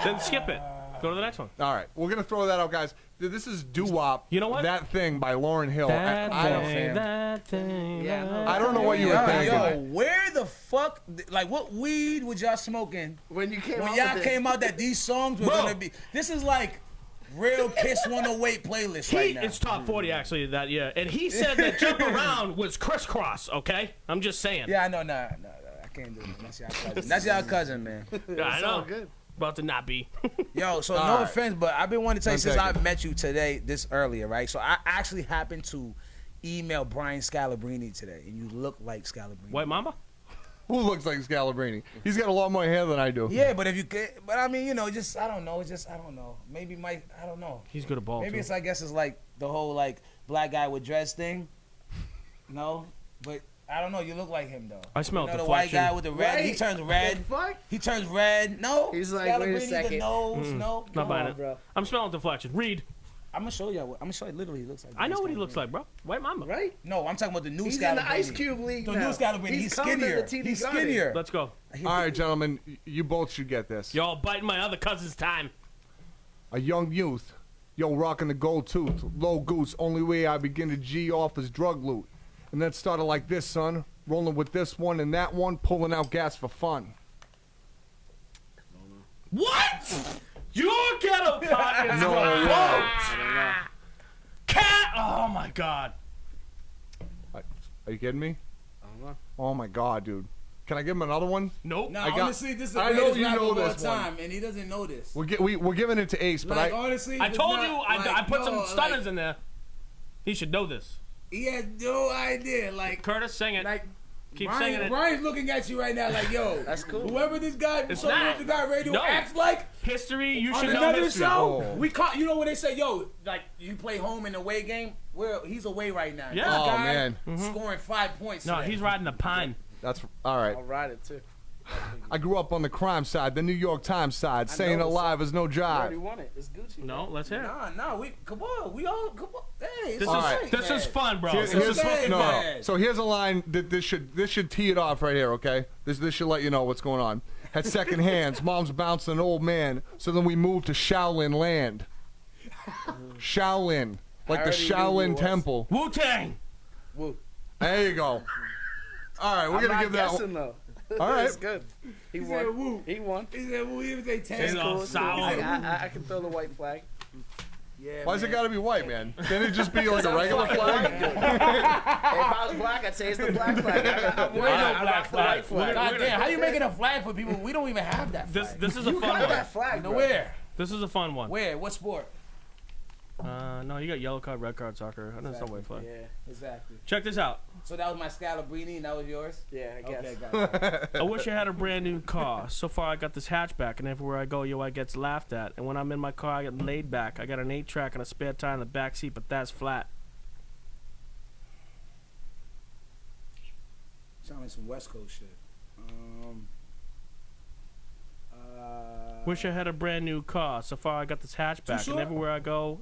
Then skip it. Go to the next one. All right, we're gonna throw that out, guys. This is Doo-Wop. You know what? That Thing by Lauryn Hill. That thing. Yeah, I don't know what you were thinking. Yo, where the fuck? Like, what weed was y'all smoking When you came when out y'all with came out that these songs were gonna be? This is like real Kiss 108 playlist right now. It's top 40 actually that year, and he said that Jump Around was crisscross. Okay, I'm just saying. Yeah, I know. Nah, I can't do it. That's y'all cousin. That's y'all cousin, man. Yeah, I know. good. About to not be. Yo, so All no right. offense, but I've been wanting to tell you since I Take it. met you today, this earlier, right? So I actually happened to email Brian Scalabrine today, and you look like Scalabrine. White Mama. Who looks like Scalabrini? He's got a lot more hair than I do. Yeah, but if you could, but I mean, you know, just I don't know, just I don't know. Maybe Mike, I don't know. He's good at ball. Maybe too. it's I guess it's like the whole like black guy with dreads thing. No, but I don't know. You look like him though. I smell you know, the white deflection. guy with the red. He Right? turns red. Fuck. He turns red. No, He's like, wait a Scalabrine, second. The nose. No, Not Come buying on, it. bro. I'm smelling deflection. Read. I'm gonna show you. I'm gonna show you. Literally, he looks like. I know what he Scalabrine. looks like, bro. White Mama. Right? No, I'm talking about the new He's Scalabrine. in the Ice Cube League The now. new Scalabrine. He's coming to skinnier. the TD He's Garden. skinnier. Let's go. All right, gentlemen, you both should get this. Y'all biting my other cousin's time. A young youth, yo, rocking the gold tooth, low goose. Only way I begin to G off is drug loot. And that started like this, son. Rolling with this one and that one, pulling out gas for fun. What? Your ghetto pot is No revoked. way. Cat. Oh my God. Are you kidding me? I don't know. Oh my God, dude. Can I give him another one? Nope. No, I got- honestly, this is the I know greatest you rapper know of all this one. time, and he doesn't know this. We're giving it to Ace, but Like, I honestly, I it's told not, you I like, put some no, stunners like, in there. He should know this. He had no idea. Like, Curtis, sing it. like Keep singing it. Brian's looking at you right now, like, yo, That's cool. Whoever this guy, It's so not. the guy radio No. acts like History. You on should know another history. show. Oh. We caught. You know when they say, yo, like you play home in the away game. Well, he's away right now. Yeah. This Oh, guy man. scoring 5 points. No, today. he's riding a pine. that's all right. I'll ride it too. I grew up on the crime side, the New York Times side, saying know, alive is no You already jive. won it. It's Gucci. No, let's hear it. Nah, we come on. We all come on. Hey, This All is right. this is fun, bro. Here's- This here's- is Hey, no, man. so here's a line that this should tee it off right here, okay? This should let you know what's going on. Had second hands, mom's bouncing an old man, so then we moved to Shaolin land. Shaolin, like the already knew who it Shaolin was. temple. Wu Tang. Woo. There you go. All right, we're I'm gonna not give that. guessing though. All right. It's good. He He said, won. woo. He won. He said, well, even if they He's test. all Cool. sour. I can throw the white flag. Yeah, Why's it man. gotta be white, man? Can it just be like a regular Fucking flag? white, dude. If I was black, I'd say it's the black flag. I'm There white. ain't no I black rock the white flag. flag. God damn, how you making a flag for people? We don't even have that This flag. this is a You fun got one. that flag, No, bro. where? This is a fun one. Where? What sport? No, you got yellow card, red card, soccer. That's not white flag. Yeah, Exactly. Check this out. So that was my Scalabrine, and that was yours? yeah, I guess. Okay, got it. I wish I had a brand new car. So far, I got this hatchback, and everywhere I go, yo, I gets laughed at. And when I'm in my car, I get laid back. I got an 8-track and a spare tire in the back seat, but that's flat. Sound like some West Coast shit. Wish I had a brand new car. So far, I got this hatchback, short? and everywhere I go,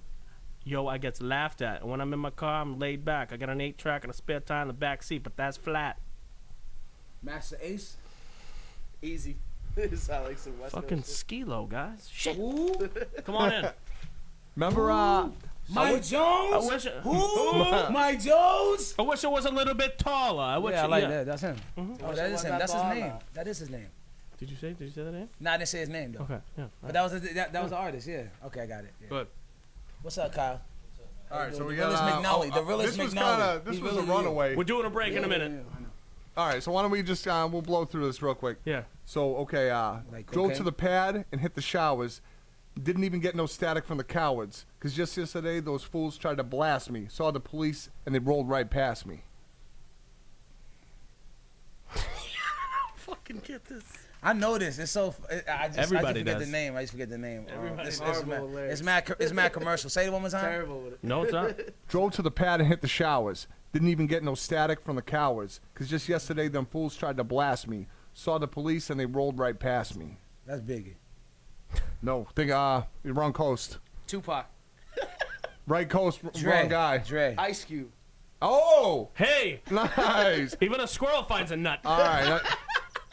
yo, I gets laughed at. And when I'm in my car, I'm laid back. I got an 8-track and a spare tire in the back seat, but that's flat. Master Ace. Easy. It sounds like some West Fucking Coast skilo, guys. Shit. Who? Come on in. Remember, Mike Jones? I wish. Who? Mike Jones? I wish I was a little bit taller. I wish. Yeah, I like that. That's him. Mm-hmm. Oh, that is him. That's his Taller. name. That is his name. Did you say that name? Nah, I didn't say his name though. Okay. Yeah. But that was that was the artist. Yeah. Okay, I got it. Yeah. Good. What's up, Kyle? all right, so The we realest got McNally. The realest This was McNally. this He's was a really runaway. We're doing a break in a minute. I know. All right, so why don't we just we'll blow through this real quick. Yeah. So okay, Like drove cocaine? to the pad and hit the showers. Didn't even get no static from the cowards. Cause just yesterday those fools tried to blast me. Saw the police and they rolled right past me. Fucking get this. I know this. It's so. I just Everybody forget does. the name. I just forget the name. Everybody It's does. mad, Horrible it's mad. It's mad commercial. Say it one more time. Terrible with it. No, it's not. Drove to the pad and hit the showers. Didn't even get no static from the cowards. Because just yesterday, them fools tried to blast me. Saw the police and they rolled right past me. That's Biggie. No, you're wrong coast. Tupac. Right coast, wrong guy. Dre. Ice Cube. Oh! Hey, Nice. even a squirrel finds a nut. All right.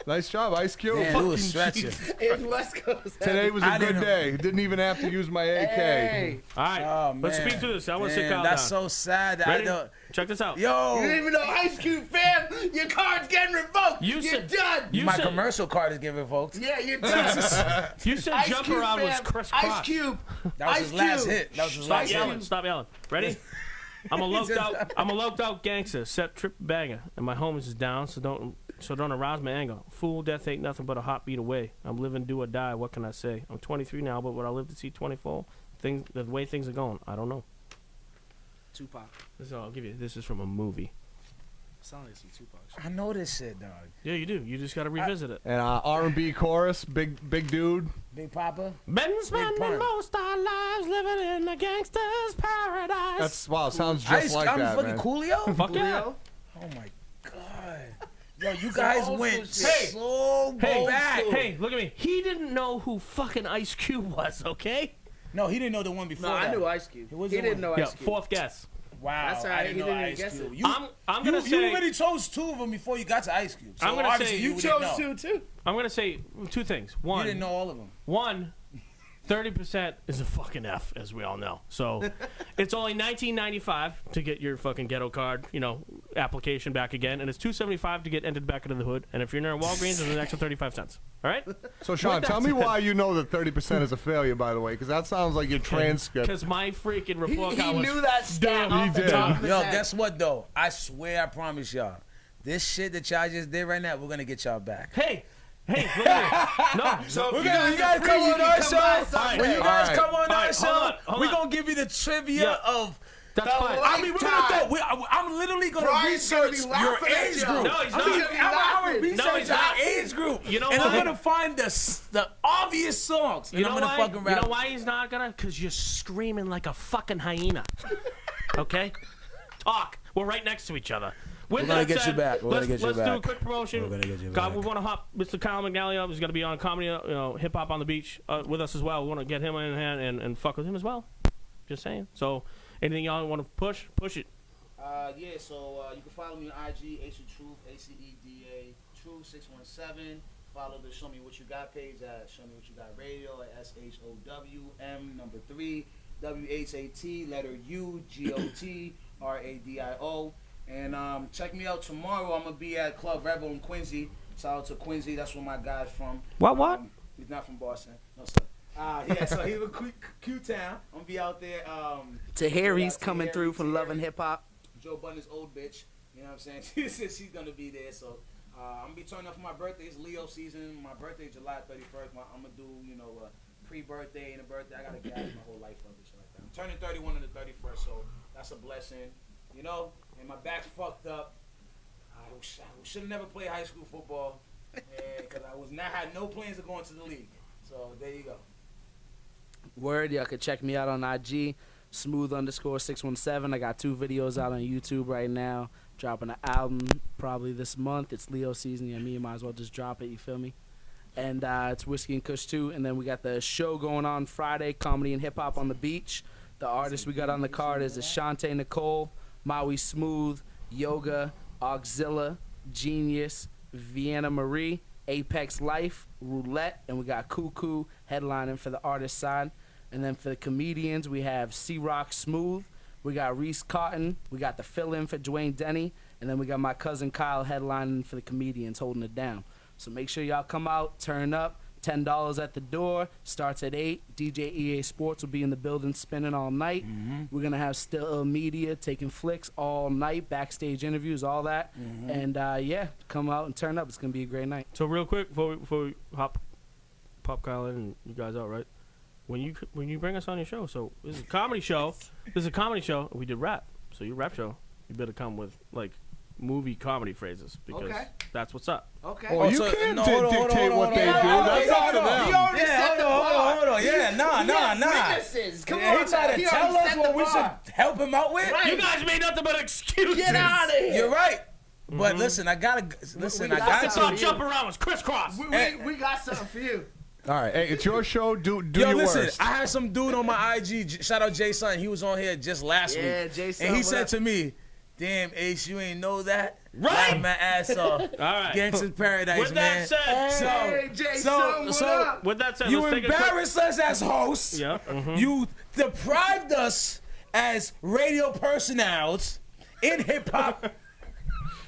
Nice job, Ice Cube. Man, it was stretching. It's West Coast. Today was a good day. Didn't even have to use my AK. Hey. All right, Oh, let's man. speed through this. I want to sit Man, Kyle that's down. so sad. That Ready? I don't. Check this out. You didn't Yo, even know Ice Cube, fam. Your card's getting revoked. You You're said- done. You my said, commercial card is getting revoked. Yeah, you're done. You said Ice jump Cube, around was fam. crisscross. Ice Cube. That was Ice his last Cube. hit. That was his Stop last yelling. hit. Stop yelling. Ready? I'm a loped out gangster, set trip banger, and my homies is down, so don't arouse my anger. Fool, death ain't nothing but a heartbeat away. I'm living, do or die. What can I say? I'm 23 now, but would I live to see 24? The way things are going, I don't know. Tupac. So I'll give you. This is from a movie. Sound like some Tupac shit. I know this shit, dog. Yeah, you do. You just got to revisit it. And R&B chorus, big dude. Big Papa. Been spending pun. most our lives living in a gangster's paradise. That's wow. Sounds just like I'm that, fucking man. Coolio. Fuck yeah. Oh my god. Yo, you guys old went school shit. so Hey, back. hey, look at me. He didn't know who fucking Ice Cube was, okay? No, he didn't know the one before. No, I that. knew Ice Cube. Who was He the didn't one? know Yeah, Ice Cube. fourth guess. Wow, That's all I right, didn't he know didn't Ice guess Cube. it. You, I'm gonna say. you already chose two of them before you got to Ice Cube. So I'm gonna obviously say- you You didn't chose know. two, too. I'm gonna say two things. One, You didn't know all of them. 30% is a fucking F, as we all know. So it's only $19.95 to get your fucking ghetto card, application back again, and it's $275 to get entered back into the hood. And if you're near Walgreens, there's an extra 35 cents. All right? So Sean, tell me why you know that 30% is a failure. By the way, because that sounds like your transcript. Because my freaking report card was knew that stat dumb. off the He did. top of his Yo, head. guess what though? I swear, I promise y'all, this shit that y'all just did right now, we're gonna get y'all back. Hey, look at me. No. So if We're you gonna, guys you guys are free, come you on can our come show. by Sunday. When you guys All come on All our right, show, hold we're on. gonna give you the trivia Yeah. of. That's fine. I mean, we're gonna throw. I'm literally gonna Brian's gonna be research your laughing at age you. group. No, he's I'm not. gonna- He's gonna be I'm laughing. gonna No, research he's our not. age group. You know and I'm why? gonna find the obvious songs. You and know I'm gonna why? fucking You rap. know why he's not gonna? Because you're screaming like a fucking hyena. Okay? Talk. We're right next to each other. With We're gonna that get you said, back. We're gonna get you let's do a back. quick promotion. We're gonna get you God, back. we want to hop Mr. Kyle McNally up. He's going to be on comedy, hip hop on the beach with us as well. We want to get him in hand and fuck with him as well. Just saying. So, anything y'all want to push it. Yeah, so you can follow me on IG, Ace of Truth, ACEDA Truth 617. Follow the Show Me What You Got page at Show Me What You Got Radio at SHOWM number 3 WHAT letter U GOT RADIO. And check me out tomorrow. I'm gonna be at Club Rebel in Quincy. Shout out to Quincy. That's where my guy's from. What? He's not from Boston. No sir. Yeah, so he's a Q-Town. I'm gonna be out there. Tahiri's Yeah, coming Tahiri, through from Love Tahiri. and Hip Hop. Joe Budden's old bitch. You know what I'm saying? She says she's gonna be there. So I'm gonna be turning up for my birthday. It's Leo season. My birthday is July 31st. I'm gonna do a pre-birthday and a birthday. I gotta gas my whole life up and shit like that. I'm turning 31 on the 31st, so that's a blessing. And my back's fucked up. I should have never played high school football because I had no plans of going to the league. So there you go. Word, y'all can check me out on IG, smooth_617. I got 2 videos out on YouTube right now. Dropping an album probably this month. It's Leo season. Yeah, me might as well just drop it. You feel me? And it's Whiskey and Kush too. And then we got the show going on Friday, comedy and hip hop on the beach. The artists we got on the card is Ashante Nicole, Maui Smooth, Yoga, Auxilla, Genius, Vienna Marie, Apex Life, Roulette, and we got Cuckoo headlining for the artist side. And then for the comedians, we have C-Rock Smooth, we got Reese Cotton, we got the fill-in for Dwayne Denny, and then we got my cousin Kyle headlining for the comedians, holding it down. So make sure y'all come out, turn up. $10 at the door, starts at 8. DJ EA Sports will be in the building spinning all night. We're going to have still media taking flicks all night, backstage interviews, all that. And yeah, come out and turn up. It's going to be a great night. So real quick before we pop Kyle in and you guys out, right? When you bring us on your show, so this is a comedy show. We did rap. So your rap show, you better come with like movie comedy phrases because Okay. that's what's up. Okay. Oh, you so- can't no, hold on, dictate hold on, what hold they on, do. hold on, That's hold up on, to hold on. them. He already Yeah, set hold the on, bar. hold on. Yeah, nah. Witnesses. Come He on, trying man. to He tell already us set what the we bar. should help him out with. Right. You guys made nothing but excuses. Get out of here. You're right. But listen, I gotta listen. I got got It's some- not jump around. It's crisscross. We got something for you. All right, hey, it's your show. Do Yo, your listen, worst. I had some dude on my IG. Shout out Jay Son. He was on here just last Yeah, week. Jay Son, and he what said up? to me, "Damn, Ace, you ain't know that? Right. Laugh my ass off. All right. Gangsta's Paradise, With man. that said, Hey, Jay Son, what up? with that said, you let's take a quick. embarrassed us as hosts. Yeah. mhm. You deprived us as radio personnels in hip hop.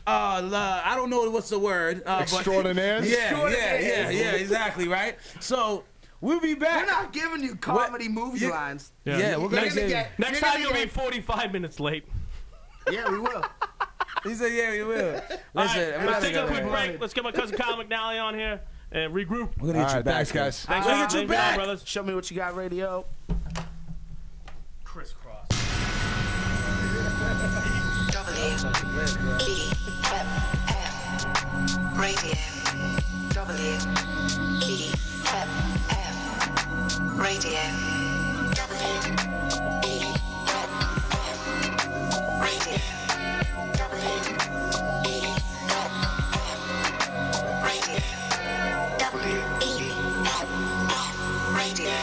I don't know what's the word. Extraordinaires? Yeah, exactly, right? So we'll be We're back. not giving you comedy movie Yeah. lines. Yeah, we're gonna next, get. next you're time gonna you'll be get- 45 minutes late. Yeah, we will. He said, "Yeah, we will." Listen, All right, we're let's take a gonna quick go. break. Let's get my cousin Kyle McNally on here and regroup. We're gonna All get you right, back, thanks, guys. Thanks All for right, being back. on, brothers. Show me what you got, radio. Crisscross. WEFM Radio. WEFM Radio. WEFM Radio. WEFM Radio.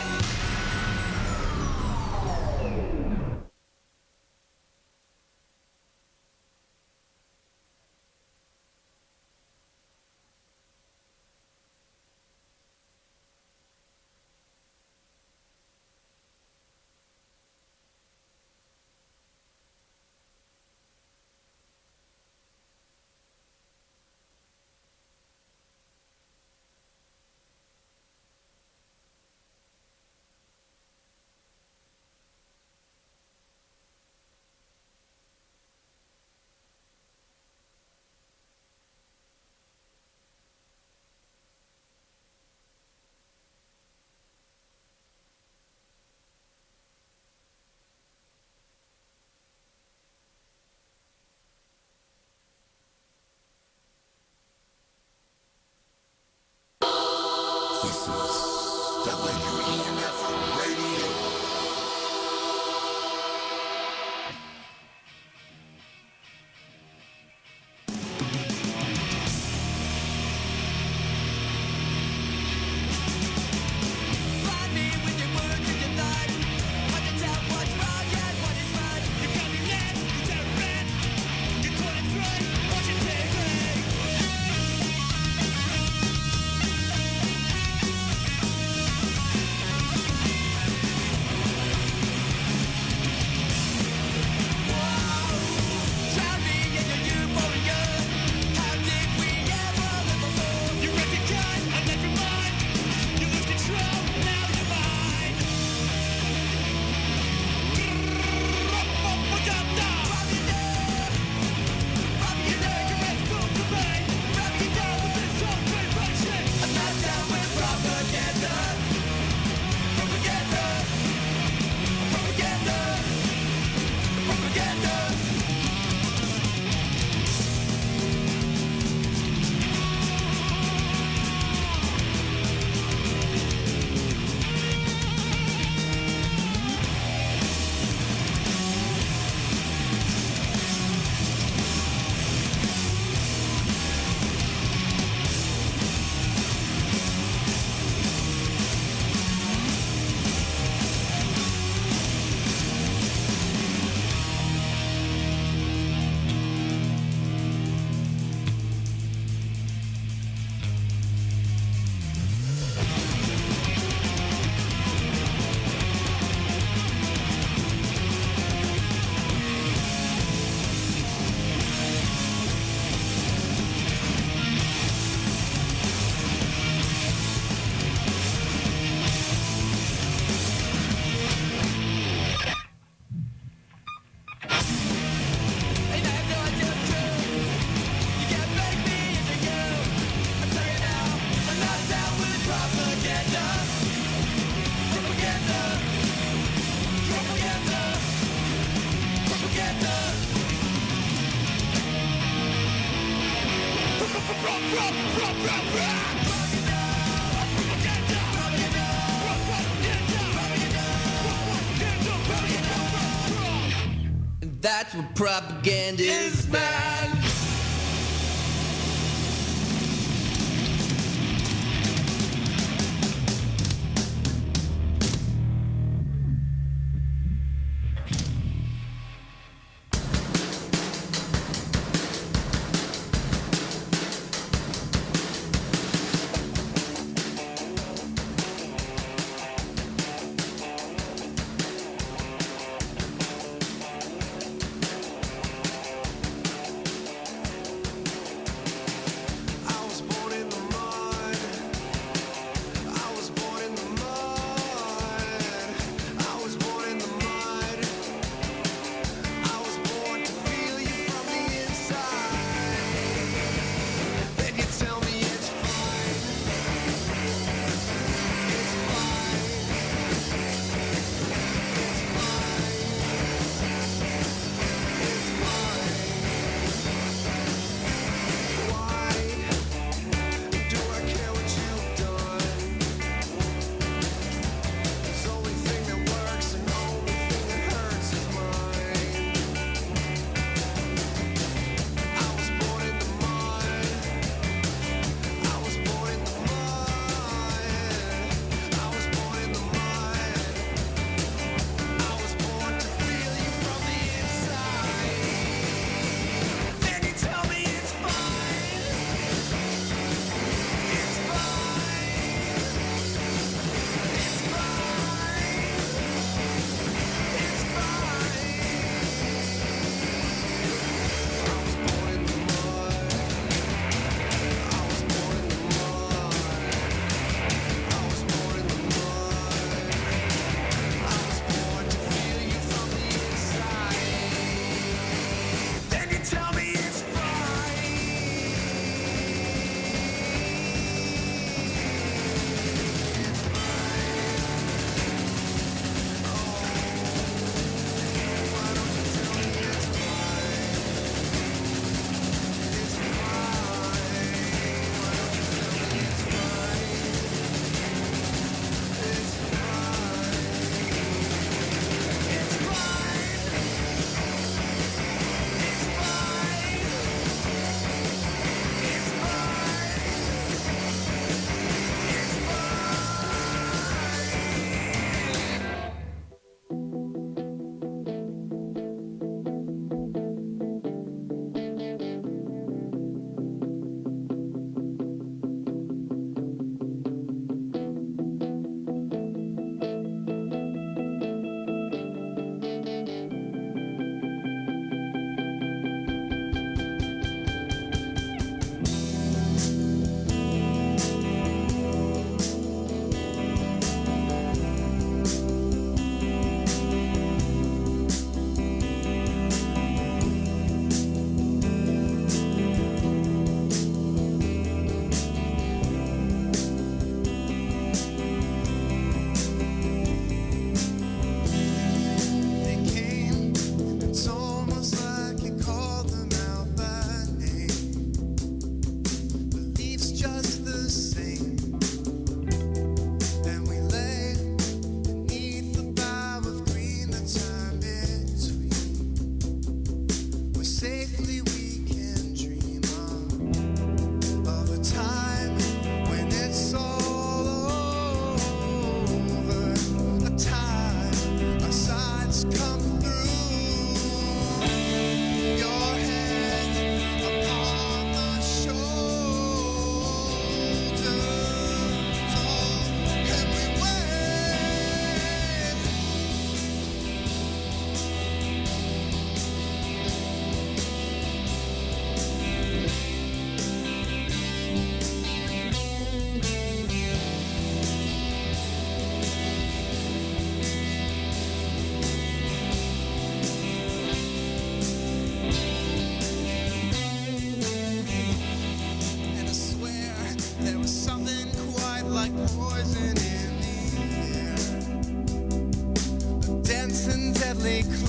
That's what propaganda is, man.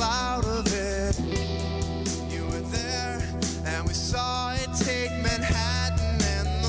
cloud of it. You were there, and we saw it take Manhattan and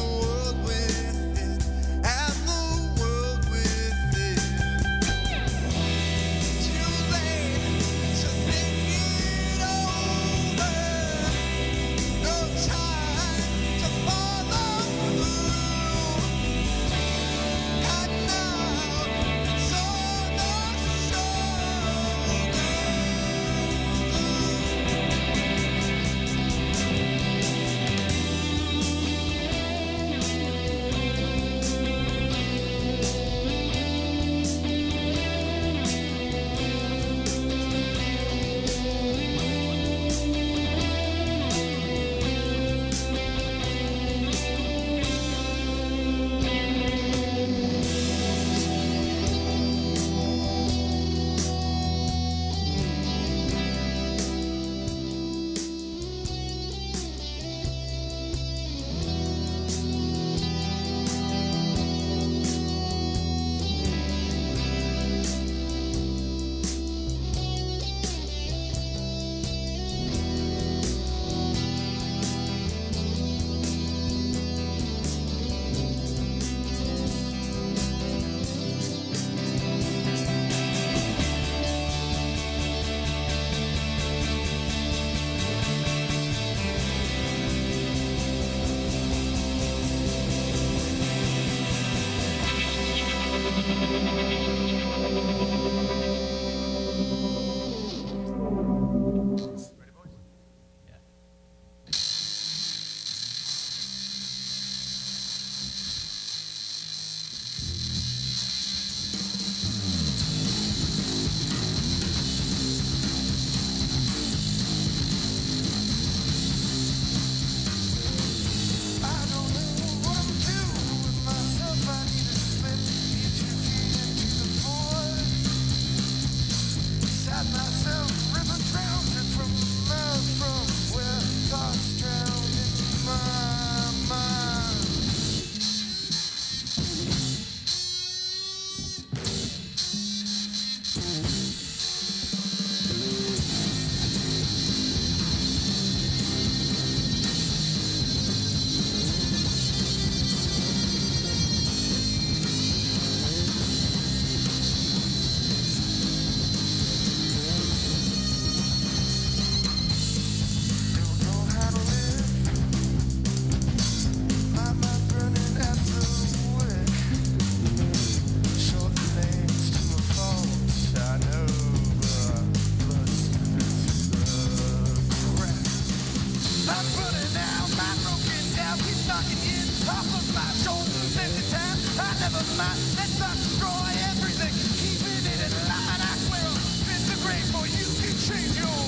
mind. Let's not destroy everything. Keeping it in line. I swear I'll disagree for you can change your mind.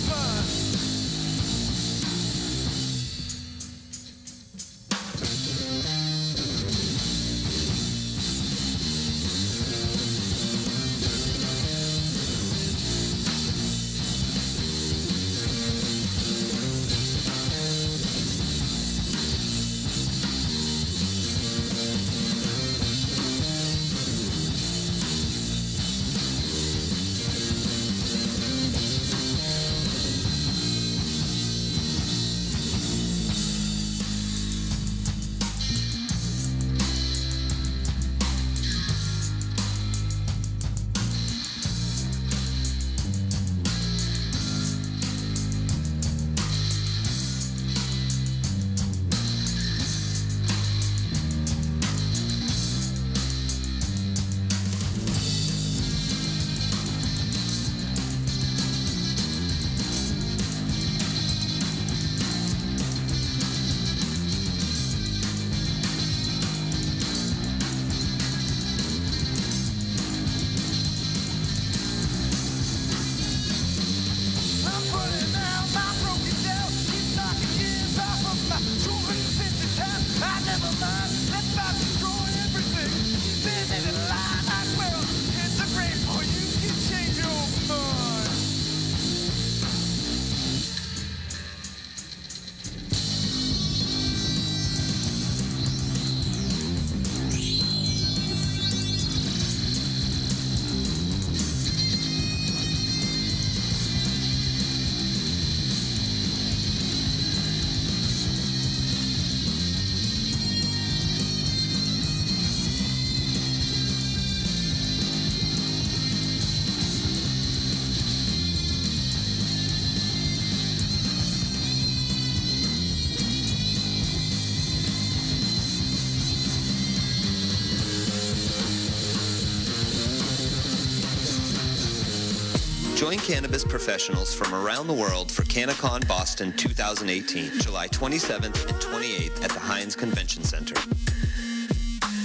Join cannabis professionals from around the world for CannaCon Boston 2018, July 27th and 28th at the Heinz Convention Center.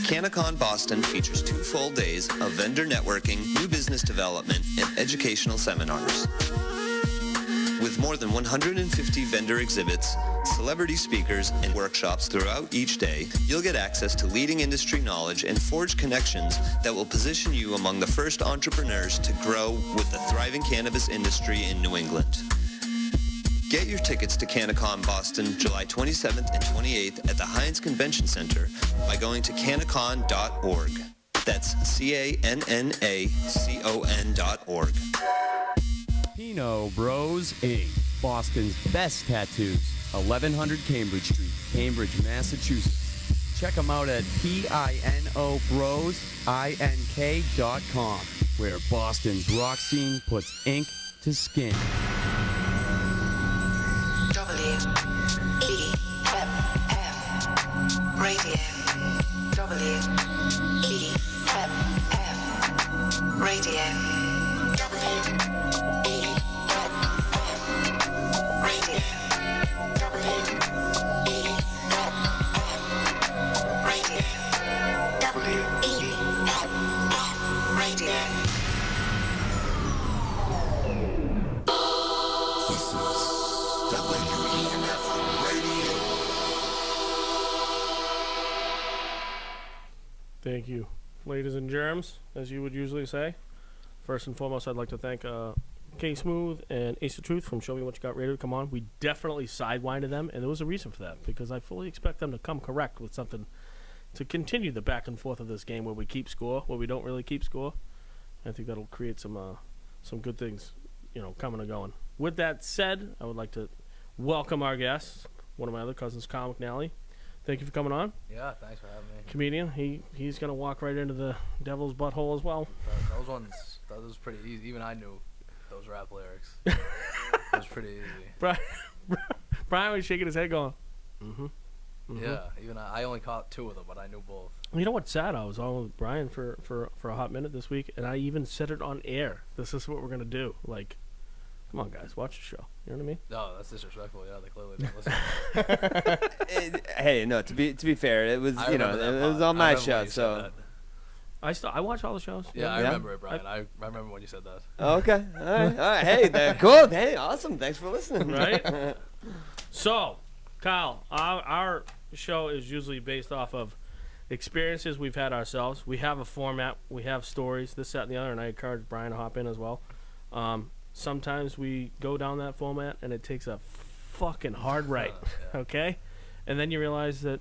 CannaCon Boston features 2 full days of vendor networking, new business development, and educational seminars. With more than 150 vendor exhibits, celebrity speakers, and workshops throughout each day, you'll get access to leading industry knowledge and forge connections that will position you among the first entrepreneurs to grow with the thriving cannabis industry in New England. Get your tickets to CannaCon Boston, July 27th and 28th at the Heinz Convention Center by going to cannacon.org. That's CANNACON.org. Pino Bros Inc., Boston's best tattoos, 1100 Cambridge Street, Cambridge, Massachusetts. Check them out at PinoBrosINK.com, where Boston's rock scene puts ink to skin. WEFM Radio. WEFM Radio. Thank you, ladies and germs, as you would usually say. First and foremost, I'd like to thank K-Smooth and Ace of Truth from Show Me What You Got Radio to come on. We definitely sidewinded them, and there was a reason for that, because I fully expect them to come correct with something to continue the back and forth of this game where we keep score, where we don't really keep score. I think that'll create some good things, coming and going. With that said, I would like to welcome our guest, one of my other cousins, Kyle McNally. Thank you for coming on. Yeah, thanks for having me. Comedian. He's going to walk right into the devil's butthole as well. Those ones, that was pretty easy. Even I knew those rap lyrics. It was pretty easy. Brian was shaking his head going, mm-hmm. Yeah, even I only caught 2 of them, but I knew both. You know what's sad? I was on with Brian for a hot minute this week, and I even said it on air. This is what we're going to do. Like, come on, guys, watch the show. You know what I mean? No, that's disrespectful. Yeah, they clearly don't listen. Hey, no. To be fair, it was it was on my show. So I watch all the shows. Yeah, I remember it, Brian. I remember when you said that. Okay. All right. Hey, cool. Hey, awesome. Thanks for listening. Right? So, Kyle, our show is usually based off of experiences we've had ourselves. We have a format. We have stories, this, that, and the other, and I encourage Brian to hop in as well. Sometimes we go down that format, and it takes a fucking hard right, okay? And then you realize that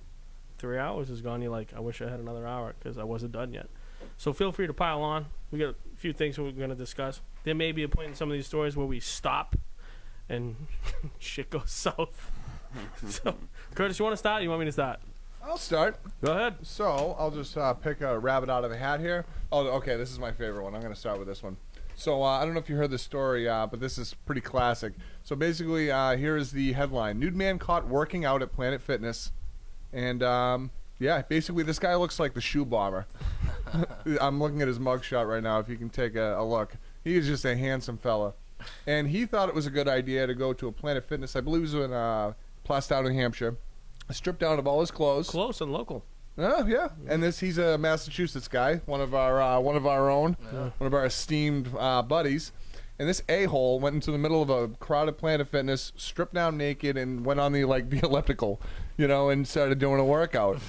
3 hours is gone. You're like, I wish I had another hour because I wasn't done yet. So feel free to pile on. We got a few things we're going to discuss. There may be a point in some of these stories where we stop and shit goes south. So, Curtis, you want to start? Or you want me to start? I'll start. Go ahead. So I'll just pick a rabbit out of a hat here. Oh, okay. This is my favorite one. I'm going to start with this one. So I don't know if you heard this story, but this is pretty classic. So basically, here is the headline: Nude man caught working out at Planet Fitness. And yeah, basically this guy looks like the shoe bomber. I'm looking at his mugshot right now. If you can take a look, he is just a handsome fella. And he thought it was a good idea to go to a Planet Fitness. I believe it was in Plastow, New Hampshire. Stripped down of all his clothes. Close and local. Oh yeah, and he's a Massachusetts guy, one of our own, one of our esteemed buddies. And this a-hole went into the middle of a crowded Planet Fitness, stripped down naked, and went on the elliptical, and started doing a workout.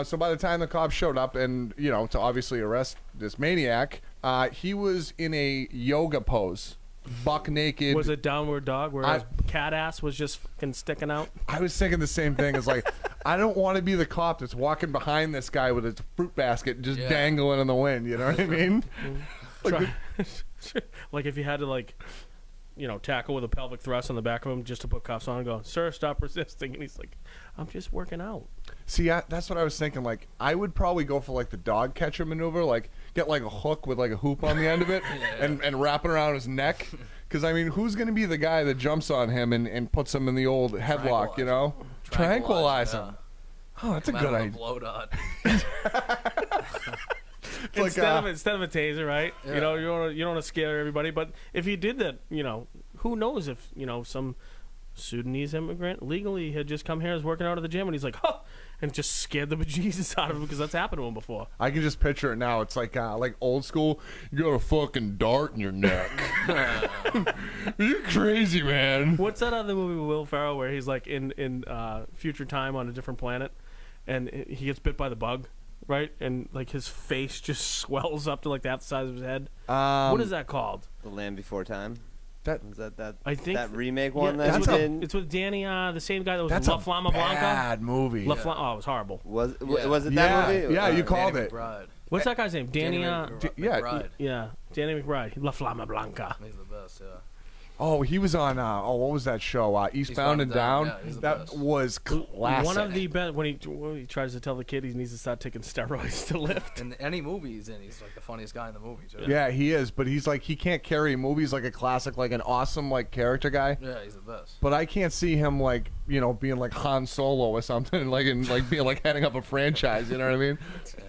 So by the time the cops showed up, and to obviously arrest this maniac, he was in a yoga pose. Buck naked. Was it downward dog where his cat ass was just fucking sticking out? I was thinking the same thing. It's like, I don't want to be the cop that's walking behind this guy with his fruit basket just dangling in the wind. You know what I mean? Like if you had to tackle with a pelvic thrust on the back of him just to put cuffs on and go, sir, stop resisting. And he's like, I'm just working out. See, that's what I was thinking. Like, I would probably go for the dog catcher maneuver, get a hook with a hoop on the end of it and wrap it around his neck. Because, I mean, who's going to be the guy that jumps on him and puts him in the old headlock, Tranquilize him. Oh, that's a good idea. Instead of a taser, right? Yeah. You don't want to scare everybody. But if he did that, who knows if some Sudanese immigrant legally had just come here, is working out at the gym, and he's like, oh, and just scared the bejesus out of him because that's happened to him before. I can just picture it now. It's like old school. You got a fucking dart in your neck. You're crazy, man. What's that other movie with Will Ferrell where he's like in future time on a different planet, and he gets bit by the bug? Right, and his face just swells up to the size of his head. What is that called? The Land Before Time. Is that I think that remake one? Yeah, it's with Danny, the same guy that was in La Flama Blanca. Bad movie. Oh, it was horrible. Was it that movie? Yeah, you called it. McBride. What's that guy's name? Danny. McBride. Yeah, Danny McBride. La Flama Blanca. He's the best. Yeah. Oh, he was on. what was that show? Eastbound and Down. Yeah, that was classic. One of the best when he tries to tell the kid he needs to start taking steroids to lift. In any movie he's in, he's the funniest guy in the movie too. Yeah, he is. But he's he can't carry movies like a classic, an awesome character guy. Yeah, he's the best. But I can't see him being like Han Solo or something, and being heading up a franchise. You know what I mean? Yeah.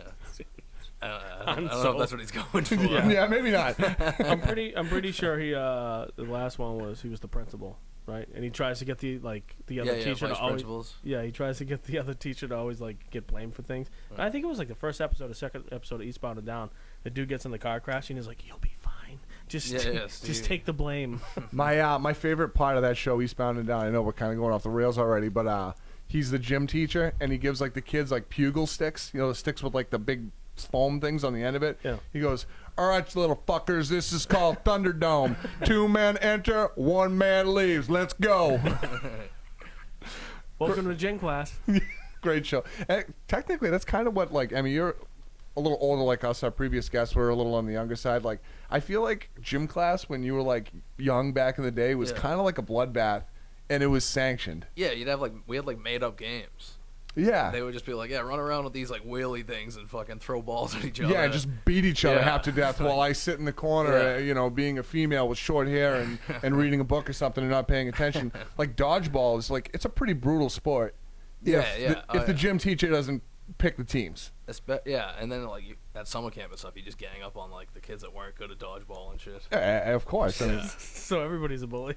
I don't know if that's what he's going for. Yeah, maybe not. I'm pretty sure the last one was he was the principal, right? And he tries to get the other teacher to always he tries to get the other teacher to always get blamed for things. Right. I think it was the first episode or second episode of Eastbound and Down. The dude gets in the car crash and he's like, "You'll be fine. Just take the blame." My favorite part of that show, Eastbound and Down. I know we're kind of going off the rails already, but he's the gym teacher and he gives the kids pugil sticks, the sticks with the big foam things on the end of it. Yeah. He goes, all right, little fuckers, this is called Thunderdome. 2 men enter, 1 man leaves. Let's go. Welcome to gym class. Great show. And technically, that's kind of what, you're a little older like us. Our previous guests were a little on the younger side. I feel like gym class, when you were, young back in the day, was kind of like a bloodbath, and it was sanctioned. Yeah, we had, made-up games. Yeah. They would just be run around with these wheelie things and fucking throw balls at each other. Yeah, and just beat each other half to death while I sit in the corner, being a female with short hair and reading a book or something and not paying attention. Dodgeball is it's a pretty brutal sport. If the gym teacher doesn't pick the teams. And then at summer camp and stuff, you just gang up on the kids that weren't good at dodgeball and shit. Yeah, of course. So everybody's a bully.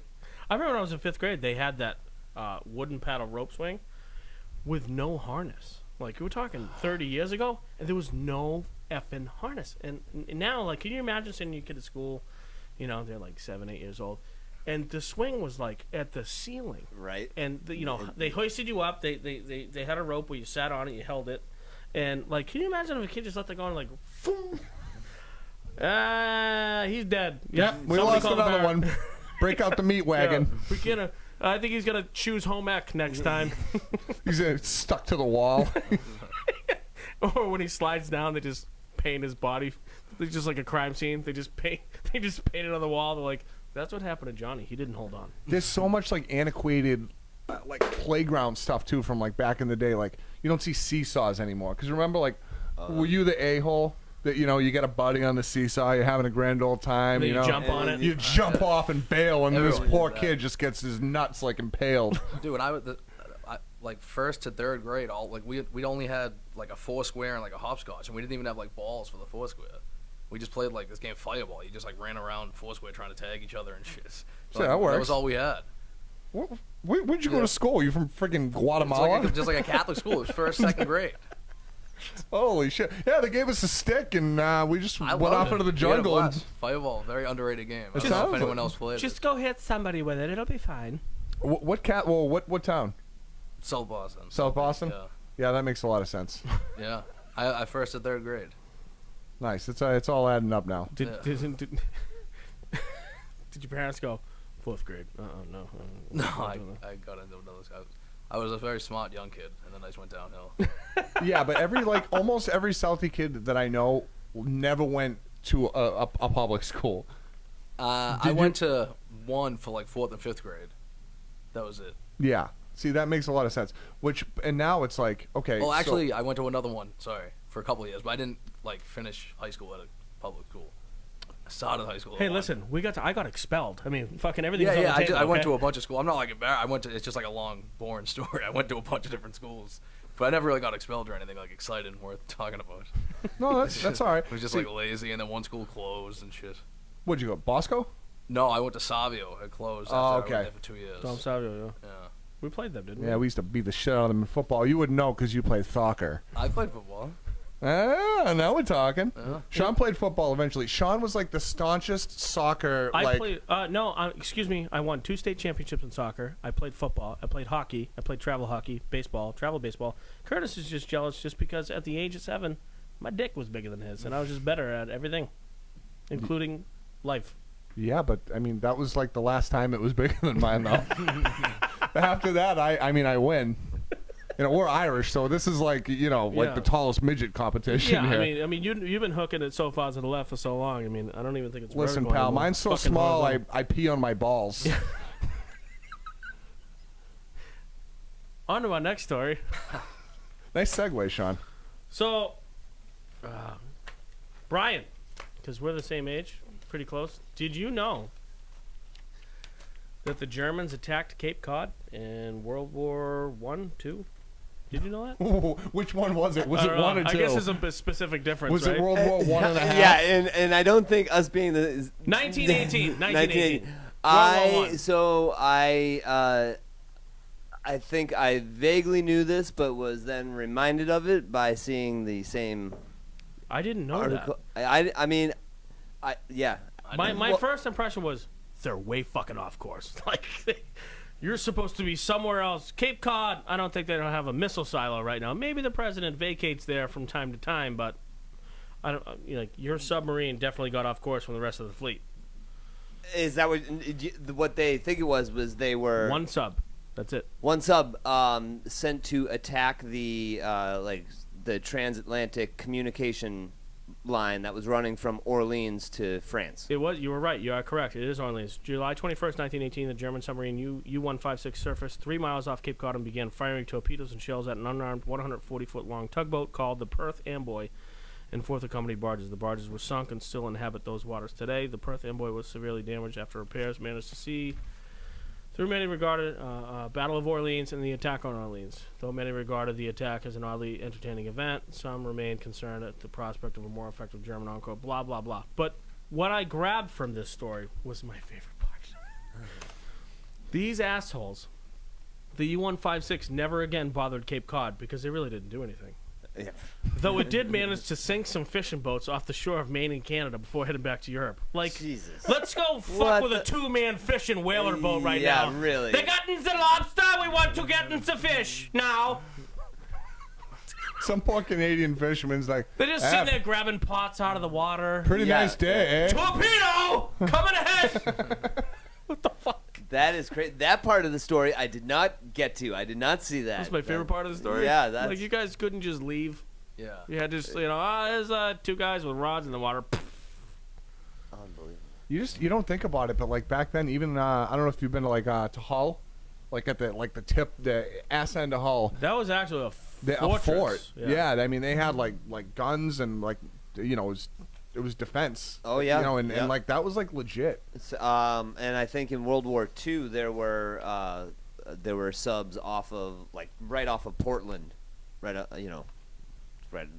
I remember when I was in 5th grade, they had that wooden paddle rope swing with no harness. Like, we're talking 30 years ago, and there was no effing harness. And now, like, can you imagine sending your kid to school? You know, they're like 7, 8 years old. And the swing was, like, at the ceiling. Right. And, they hoisted you up. They had a rope where you sat on it, you held it. And, like, can you imagine if a kid just let that go and, like, boom? He's dead. Yep, we lost another one. Break out the meat wagon. Yeah, we can't. I think he's gonna choose home ec next time. He's stuck to the wall. Or when he slides down, they just paint his body. It's just like a crime scene. They just paint it on the wall. They're like, that's what happened to Johnny. He didn't hold on. There's so much like antiquated, like playground stuff too from like back in the day. Like you don't see seesaws anymore. Because remember, like, were you the a-hole? That you get a buddy on the seesaw, you're having a grand old time. You jump on it. You jump off and bail, and this poor kid just gets his nuts like impaled. Dude, when I like first to third grade, we only had like a foursquare and like a hopscotch, and we didn't even have like balls for the foursquare. We just played like this game Fireball. You just like ran around foursquare trying to tag each other and shit. So that works. That was all we had. Where'd you go to school? You from freaking Guatemala? Just like a Catholic school. It was first, second grade. Holy shit! Yeah, they gave us a stick, and we just went off into the jungle. And Fireball, very underrated game. I don't know if anyone else played. Just go hit somebody with it; it'll be fine. What town? South Boston. South Boston. Yeah, that makes a lot of sense. Yeah, I first to third grade. Nice. It's all adding up now. Did your parents go 4th grade? No. No, I got into another. I was a very smart young kid, and then I just went downhill. Yeah, but almost every Southie kid that I know never went to a public school. I went to one for like 4th and 5th grade. That was it. Yeah. See, that makes a lot of sense. And now it's like, okay. Well, actually, I went to another one. Sorry, for a couple of years, but I didn't like finish high school at a public school. I started high school. Hey, listen, I got expelled. I mean, fucking everything's on the table. I went to a bunch of schools. I'm not like embarrassed. It's just like a long, boring story. I went to a bunch of different schools, but I never really got expelled or anything like exciting and worth talking about. No, that's all right. It was just like lazy, and then one school closed and shit. Where'd you go, Bosco? No, I went to Savio. It closed. Oh, after I okay. went there for 2 years. Tom Savio, yeah. We played them, didn't we? Yeah, we used to beat the shit out of them in football. You wouldn't know because you played soccer. I played football. Now we're talking. Yeah. Sean played football eventually. Sean was like the staunchest soccer. Excuse me. I won 2 state championships in soccer. I played football. I played hockey. I played travel hockey, travel baseball. Curtis is just jealous just because at the age of 7, my dick was bigger than his, and I was just better at everything, including life. Yeah, but I mean that was like the last time it was bigger than mine though. After that, I win. We're Irish, so this is like the tallest midget competition here. I mean, you've been hooking it so far to the left for so long. I mean, I don't even think it's. Listen, vertical pal, anymore. mine's so Fucking small, horizontal. I pee on my balls. On to our next story. Nice segue, Sean. So, Brian, because we're the same age, pretty close. Did you know that the Germans attacked Cape Cod in World War I, II? Did you know that? Which one was it? Was it 1 or 2? I guess there's a specific difference, Was right? it World War I and a half? Yeah, and I don't think us being the 1918. 1918. I think I vaguely knew this, but was then reminded of it by seeing the same. I didn't know article. that. My first impression was they're way fucking off course. Like you're supposed to be somewhere else. Cape Cod. I don't think they don't have a missile silo right now. Maybe the president vacates there from time to time, but I don't. Your submarine definitely got off course from the rest of the fleet. Is that what they think it was? Was they were one sub. That's it. One sub sent to attack the transatlantic communication line that was running from Orleans to France. It was. You were right. You are correct. It is Orleans. July 21st, 1918, the German submarine U-156 surfaced 3 miles off Cape Cod and began firing torpedoes and shells at an unarmed 140-foot-long tugboat called the Perth Amboy and 4th accompanied barges. The barges were sunk and still inhabit those waters today. The Perth Amboy was severely damaged after repairs managed to see through many regarded Battle of Orleans and the attack on Orleans. Though many regarded the attack as an oddly entertaining event, some remained concerned at the prospect of a more effective German encore, blah, blah, blah. But what I grabbed from this story was my favorite part. These assholes the U-156 never again bothered Cape Cod because they really didn't do anything. Yeah. Though it did manage to sink some fishing boats off the shore of Maine and Canada before heading back to Europe. Like, Jesus. let's go fuck What with a the- two-man fishing whaler boat right Yeah, now. really. They got the lobster, we want to get the fish now. Some poor Canadian fisherman's like, They're just sitting there grabbing pots out of the water. pretty nice day, eh? Torpedo! Coming ahead! What the fuck? That is crazy. That part of the story I did not get to. I did not see that. That's my favorite part of the story. Yeah, that's like you guys couldn't just leave. Yeah. You had just there's two guys with rods in the water. unbelievable. You don't think about it, but like back then, even I don't know if you've been to like to Hull, like at the tip, the ass end of Hull. That was actually a A fort. fortress. Yeah. I mean they had like guns and like it was defense. Oh yeah. And like that was like legit. And I think in World War II there were subs off of right off of Portland, right I don't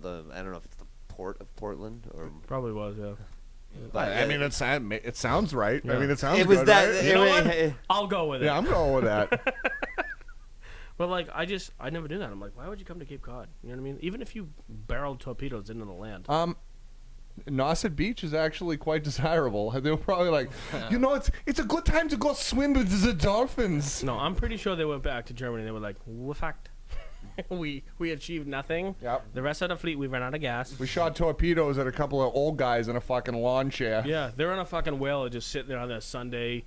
know if it's the port of Portland or Probably was, yeah. But, I mean it sounds right. Yeah. I mean it sounds it was good, that. right? You know what? I'll go with it. Yeah, I'm going with that. But like I never knew that. I'm like, why would you come to Cape Cod? You know what I mean? Even if you barreled torpedoes into the land. Nauset Beach is actually quite desirable. They were probably like, it's a good time to go swim with the dolphins. No, I'm pretty sure they went back to Germany. They were like, "Well, fact, we achieved nothing. Yep. The rest of the fleet, we ran out of gas. We shot torpedoes at a couple of old guys in a fucking lawn chair. Yeah, they're on a fucking whaler, just sitting there on their Sunday,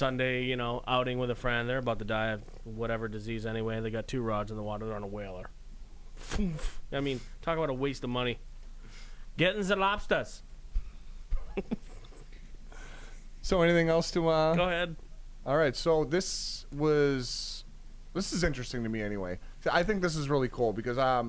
outing with a friend. They're about to die of whatever disease anyway. They got 2 rods in the water. They're on a whaler. I mean, talk about a waste of money. Getting the lobsters. So anything else to Go ahead. All right, so this is interesting to me anyway. I think this is really cool because I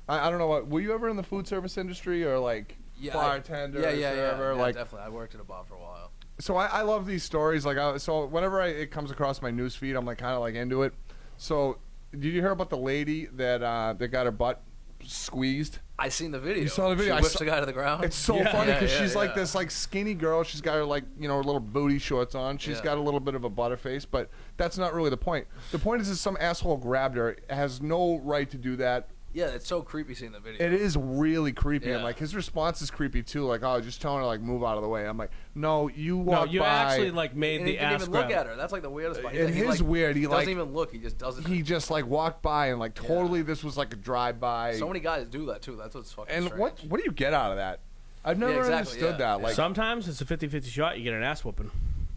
don't know what, were you ever in the food service industry or like bartender or whatever? Yeah, Like definitely. I worked at a bar for a while. so I love these stories. Like so whenever it comes across my news feed, I'm like kind of like into it. So did you hear about the lady that got her butt squeezed? I seen the video. You saw the video? She I whips saw- the guy to the ground. It's so funny because she's like this like skinny girl. She's got her like her little booty shorts on. She's got a little bit of a butterface, but that's not really the point. The point is some asshole grabbed her. Has no right to do that. Yeah, it's so creepy seeing the video. It is really creepy, and Yeah. like his response is creepy too. Like, oh, just telling her like move out of the way. I'm like, no, you walk No, you by. actually like made And the he didn't ass even grab. look at her. That's like the weirdest part. It is weird. He doesn't like even look. He just doesn't. he just like walked by and like totally this was like a drive by. So many guys do that too. That's what's fucking and strange. what do you get out of that? I've never exactly, understood yeah. that. Like, Sometimes it's a 50-50 shot. You get an ass whooping.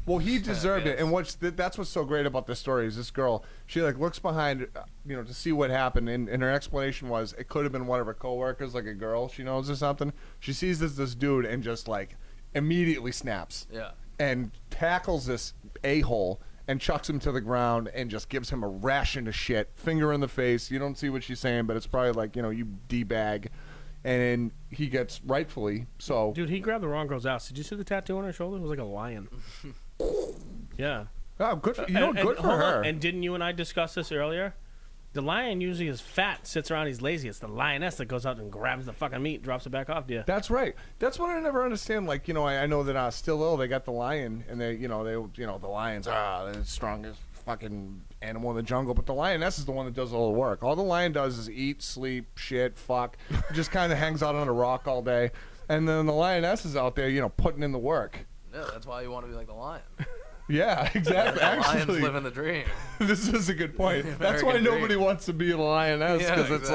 well, he deserved it, Yes. and that's what's so great about this story is this girl. She like looks behind, to see what happened, and her explanation was it could have been one of her coworkers, like a girl she knows or something. She sees this dude and just like immediately snaps. Yeah. And tackles this a-hole and chucks him to the ground and just gives him a ration of shit, finger in the face. You don't see what she's saying, but it's probably like you D-bag. And he gets rightfully so. Dude, he grabbed the wrong girl's ass. Did you see the tattoo on her shoulder? It was like a lion. Yeah. Oh, good for And good for hold her. on. And didn't you and I discuss this earlier? The lion usually is fat, sits around, he's lazy. It's the lioness that goes out and grabs the fucking meat, drops it back off to you. That's right. That's what I never understand. Like, I know that Still Ill, they got the lion, and the lions are the strongest fucking animal in the jungle, but the lioness is the one that does all the work. All the lion does is eat, sleep, shit, fuck, just kind of hangs out on a rock all day, and then the lioness is out there, putting in the work. Yeah, that's why you want to be like the lion. Yeah, exactly. The lions Actually, living the dream. this is a good point. That's why American nobody dream. wants to be a lioness Yeah, because it's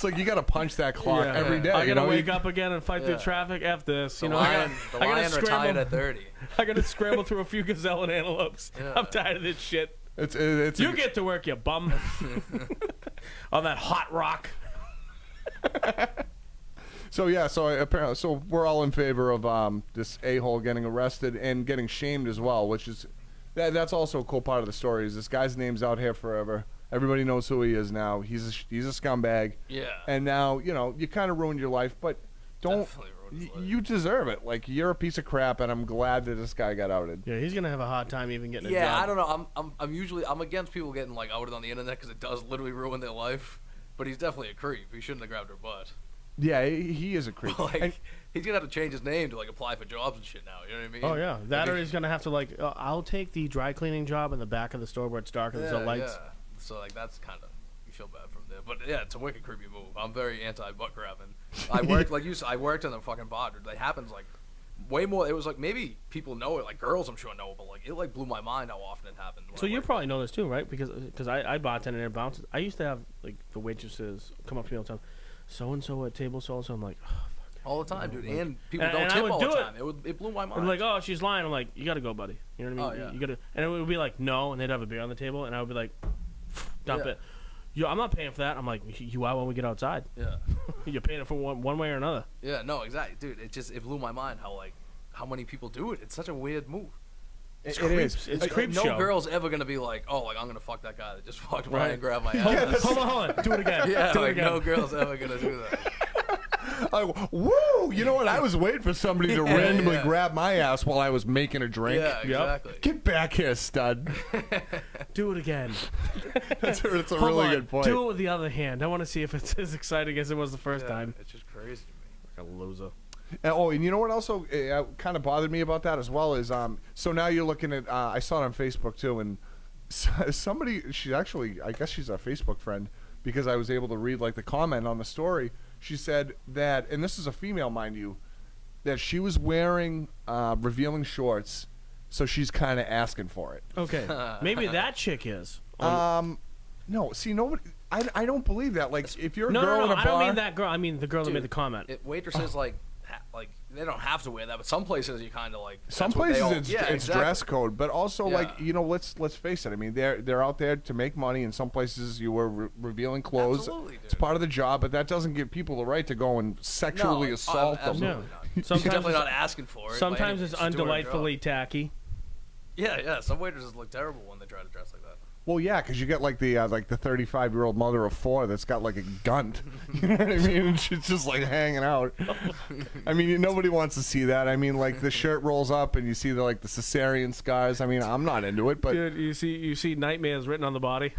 like you got to punch that clock every day. I gotta wake You- up again and fight through Yeah. traffic. F this. The I lion, gotta, the I gotta lion retired scramble. at 30. I gotta scramble through a few gazelle and antelopes. Yeah. I'm tired of this shit. It's You get to work, you bum. On that hot rock. So apparently, we're all in favor of this a-hole getting arrested and getting shamed as well, which is that's also a cool part of the story. Is this guy's name's out here forever? Everybody knows who he is now. He's a scumbag. Yeah. And now you kind of ruined your life, but don't. Definitely ruined his life. You deserve it. Like you're a piece of crap, and I'm glad that this guy got outed. Yeah, he's gonna have a hard time even getting a Yeah, job. I don't know. I'm usually against people getting like outed on the internet because it does literally ruin their life. But he's definitely a creep. He shouldn't have grabbed her butt. Yeah, he is a creep. Like And- he's gonna have to change his name to like apply for jobs and shit now. You know what I mean? Oh yeah, that Like, or he's gonna have to I'll take the dry cleaning job in the back of the store where it's dark and there's no lights. Yeah. so like that's kind of you feel bad from there. But yeah, it's a wicked creepy move. I'm very anti butt grabbing. I worked like you said, I worked in the fucking bar, dude. It happens like way more. It was like maybe people know it, like girls I'm sure know, but like it like blew my mind how often it happened. when So I you worked probably know this too, right? Because I bartended and bounced. I used to have like the waitresses come up to me all the time. So and so at table so and so. I'm like, oh, fuck. all the time, dude. And people And- don't and I tip would all do the it. time. It blew my mind. I'm like, oh, she's lying. I'm like, you gotta go, buddy. You know what I mean? Oh, yeah. You gotta. And it would be like, no, and they'd have a beer on the table, and I would be like, dump Yeah. it. Yo, I'm not paying for that. I'm like, you are when we get outside. Yeah. You're paying it for one way or another. Yeah, no, exactly, dude. It blew my mind how many people do it. It's such a weird move. It's It is. creeps. It's Like, creep no show. girl's ever gonna be like, oh, like I'm gonna fuck that guy that just walked by Right. and grabbed my ass. Hold on. Do it again. Yeah, Do it like again. no girl's ever gonna do that. Woo! You know what? I was waiting for somebody to randomly grab my ass while I was making a drink. Yeah, exactly. Get back here, stud. Do it again. That's a Hold really on. good point. Do it with the other hand. I want to see if it's as exciting as it was the first time. It's just crazy to me. Like a loser. And you know what also kind of bothered me about that as well is so now you're looking at I saw it on Facebook too, and somebody, she's actually, I guess she's a Facebook friend, because I was able to read like the comment on the story. She said that, and this is a female, mind you, that she was wearing revealing shorts, so she's kind of asking for it. Okay, maybe that chick is. No, see, nobody. I don't believe that. Like, if you're a No, girl in a bar, I don't mean that girl. I mean the girl that Dude, made the comment. Waitresses like they don't have to wear that, but some places you kind of like. some that's what they places all- it's, yeah, it's exactly. dress code, but also Yeah. like let's face it. I mean, they're out there to make money. In some places, you were revealing clothes. Absolutely, dude. It's part of the job, but that doesn't give people the right to go and sexually No, assault them. absolutely No. not. You're Sometimes definitely it's- not asking for it. by Sometimes any it's means, just doing her job. undelightfully tacky. Yeah. Some waitresses look terrible when they try to dress like that. Well, yeah, because you get like the 35-year-old mother of four that's got like a gun. You know what I mean? And she's just like hanging out. I mean, nobody wants to see that. I mean, like the shirt rolls up and you see the cesarean scars. I mean, I'm not into it, but Dude, you see nightmares written on the body.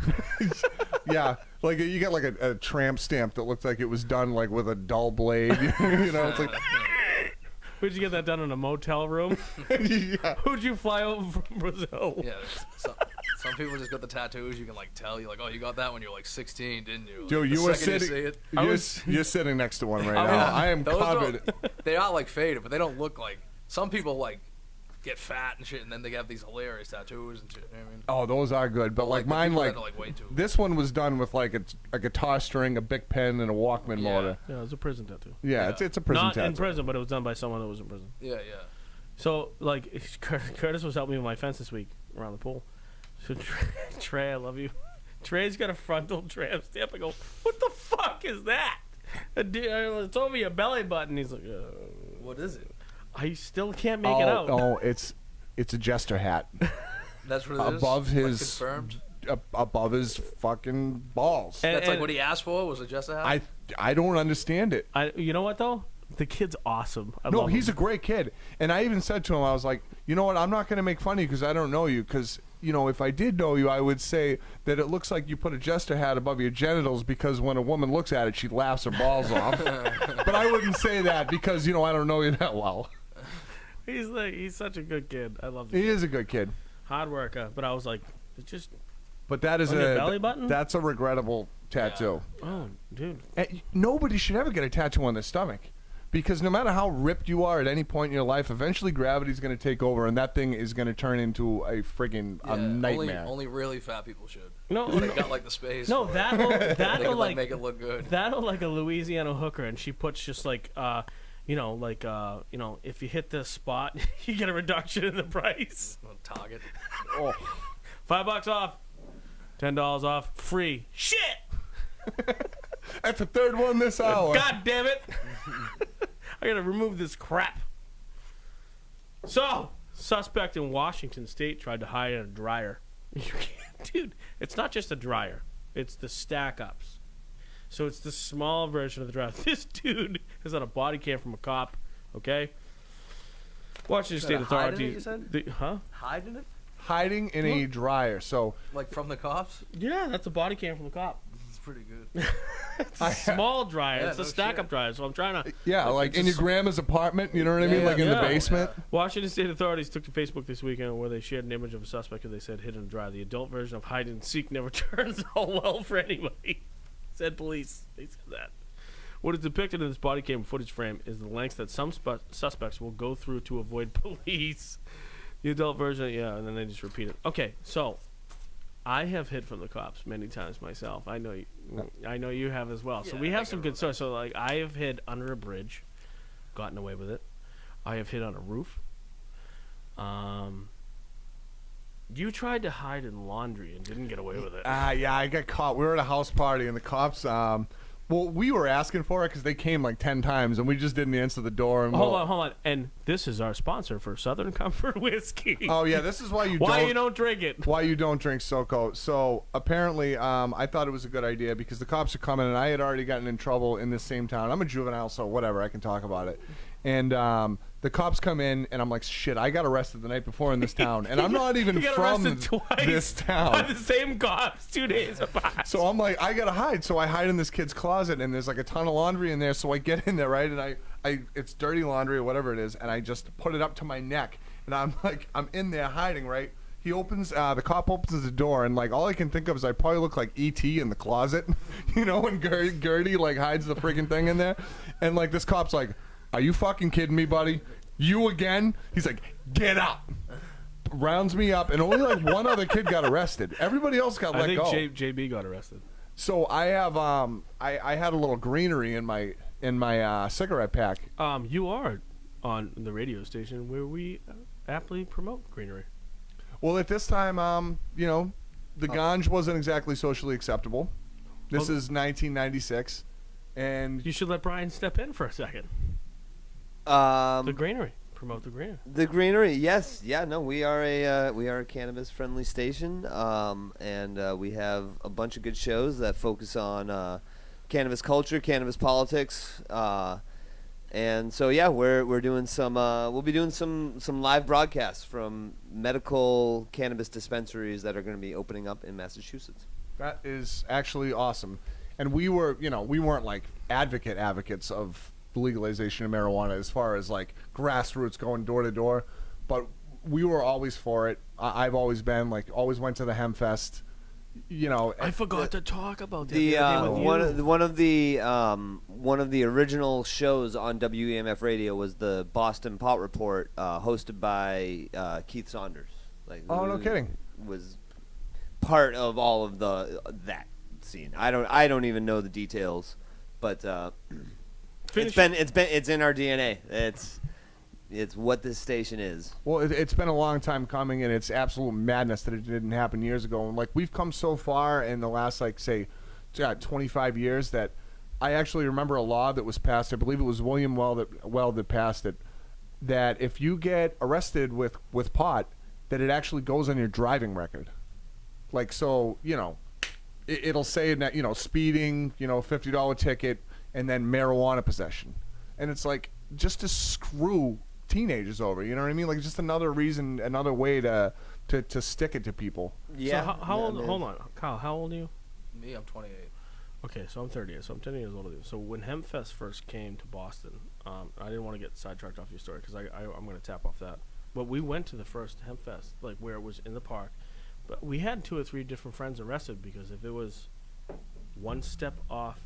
yeah, like you get like a tramp stamp that looked like it was done like with a dull blade. You know, it's like Where'd you get that done in a motel room? yeah. Who'd you fly over from Brazil? Yeah. Some people just got the tattoos. You can like tell. You're like, oh, you got that when you were like 16, didn't you? Like, Dude, the you were second sitting. You see it, You're sitting next to one right I mean, now. I am those covered. They are like faded, but they don't look like. Some people like get fat and shit, and then they have these hilarious tattoos and shit. You know what I mean? Oh, those are good, but like the mine, people like that are, like, way too. this one was done with like a guitar string, a Bic pen, and a Walkman motor. Yeah, it was a prison tattoo. Yeah, Yeah. it's a prison Not tattoo. in prison, but it was done by someone that was in prison. Yeah. So, like, Curtis was helping me with my fence this week around the pool. So, Trey, I love you. Trey's got a frontal tramp stamp. I go, what the fuck is that? It's over your belly button. He's like, What is it? I still can't make it out. Oh, it's a jester hat That's what it is. above Like, his confirmed. above his fucking balls. And- That's like what he asked for. Was it just a hat? I don't understand it. You know what, though? The kid's awesome. I No, love he's him. a great kid. And I even said to him, I was like, you know what? I'm not going to make fun of you because I don't know you. Because, you know, if I did know you, I would say that it looks like you put a jester hat above your genitals because when a woman looks at it, she laughs her balls off. But I wouldn't say that because, you know, I don't know you that well. He's such a good kid. I love him. He is a good kid. Hard worker. But I was like, it's just, But that is On your belly button? That's a regrettable tattoo. oh, dude. And nobody should ever get a tattoo on their stomach. Because no matter how ripped you are at any point in your life, eventually gravity's going to take over, and that thing is going to turn into a friggin' a nightmare. Only really fat people should. No, They got like the space. No, for it. that'll They could, like make it look good. that'll like a Louisiana hooker, and she puts just like if you hit this spot, you get a reduction in the price. Target. Oh. $5 off, $10 off, free. Shit! That's the third one this hour. God damn it! I gotta remove this crap. So, suspect in Washington State tried to hide a dryer. Dude, it's not just a dryer; it's the stack ups. So it's the small version of the dryer. This dude is on a body cam from a cop. Okay. Washington State hiding it, authorities. you said? Huh? Hiding it? Hiding in a dryer. So Like from the cops? Yeah, that's a body cam from the cop. It's pretty good. It's a small dryer. Yeah, It's a no stack-up dryer. So I'm trying to. Yeah, like it's in a your grandma's apartment, you know what I mean? Like in the basement. Washington State authorities took to Facebook this weekend where they shared an image of a suspect who they said hid in a dryer. The adult version of hide and seek never turns out well for anybody, said police. They said that. What is depicted in this body cam footage frame is the lengths that some suspects will go through to avoid police. The adult version, yeah, and then they just repeat it. Okay, so I have hid from the cops many times myself. I know you have as well. So we have some good stories. So like I have hid under a bridge, gotten away with it. I have hid on a roof. You tried to hide in laundry and didn't get away with it. Yeah, I got caught. We were at a house party and the cops. Well, we were asking for it because they came like 10 times and we just didn't answer the door. And hold on. And this is our sponsor for Southern Comfort Whiskey. Oh yeah, this is why you don't drink it. Why you don't drink SoCo. So apparently, I thought it was a good idea because the cops are coming and I had already gotten in trouble in this same town. I'm a juvenile, so whatever, I can talk about it. And the cops come in and I'm like, shit, I got arrested the night before in this town, and I'm not even from this town. By the same cops 2 days apart. So I'm like, I gotta hide. So I hide in this kid's closet, and there's like a ton of laundry in there. So I get in there, right, and I it's dirty laundry or whatever it is, and I just put it up to my neck, and I'm like, I'm in there hiding, right. He opens, the cop opens the door, and like all I can think of is I probably look like E.T. in the closet, you know, when Gertie like hides the freaking thing in there, and like this cop's like, are you fucking kidding me, buddy? You again? He's like, get up. Rounds me up, and only like one other kid got arrested. Everybody else got let go. I think JB got arrested. So I have I had a little greenery in my cigarette pack. You are on the radio station where we aptly promote greenery. Well, at this time, you know, the ganj wasn't exactly socially acceptable. This is 1996, and you should let Brian step in for a second. The greenery. Promote the greenery. The greenery, yes, yeah, no, we are a cannabis-friendly station, and we have a bunch of good shows that focus on cannabis culture, cannabis politics, and so yeah, we're doing some. We'll be doing some live broadcasts from medical cannabis dispensaries that are going to be opening up in Massachusetts. That is actually awesome, and we weren't like advocates of legalization of marijuana as far as like grassroots going door to door, but we were always for it. I've always been like, always went to the Hempfest, you know. I forgot to talk about that. The one of the original shows on WEMF radio was the Boston Pot Report, hosted by Keith Saunders. Like, oh, no kidding. Was part of all of that scene. I don't even know the details, but it's in our DNA. It's what this station is. Well, it's been a long time coming, and it's absolute madness that it didn't happen years ago. And like, we've come so far in the last, like, say, 25 years that I actually remember a law that was passed. I believe it was William Weld that passed it. That if you get arrested with pot, that it actually goes on your driving record. Like, so, you know, it'll say that, you know, speeding, you know, $50 ticket, and then marijuana possession. And it's like, just to screw teenagers over, you know what I mean? Like, just another reason, another way to stick it to people. Yeah. So how old, hold on, Kyle, how old are you? Me, I'm 28. Okay, so I'm 38, so I'm 10 years older than you. So when Hempfest first came to Boston, I didn't want to get sidetracked off your story because I'm going to tap off that. But we went to the first Hempfest, like where it was in the park. But we had 2 or 3 different friends arrested because if it was one step off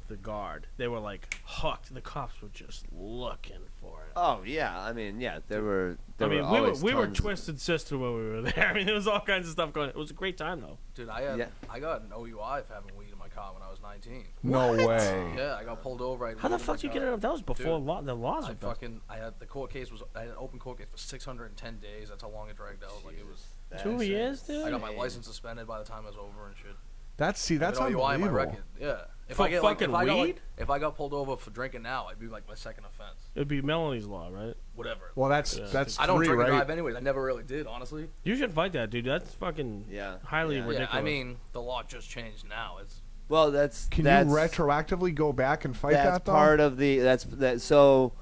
the guard, they were like hooked. The cops were just looking for it. Oh yeah, I mean, yeah, there were. We were Twisted Sister when we were there. I mean, there was all kinds of stuff going on. It was a great time though. Dude, I got an OUI for having weed in my car when I was 19. No way. Yeah, I got pulled over. How the fuck did you get it up? That was before the laws. I had the court case I had an open court case for 610 days. That's how long it dragged out. Like, it was 2 years, dude. I got my license suspended by the time it was over and shit. That's unbelievable. On my record. Yeah. If for I get fucking weed? If I got pulled over for drinking now, it'd be like my second offense. It'd be Melanie's law, right? Whatever. Well, that's I don't 3, drink right? and drive anyways. I never really did, honestly. You should fight that, dude. That's fucking highly ridiculous. Yeah, I mean, the law just changed now. It's Can you retroactively go back and fight that? That's part of the so.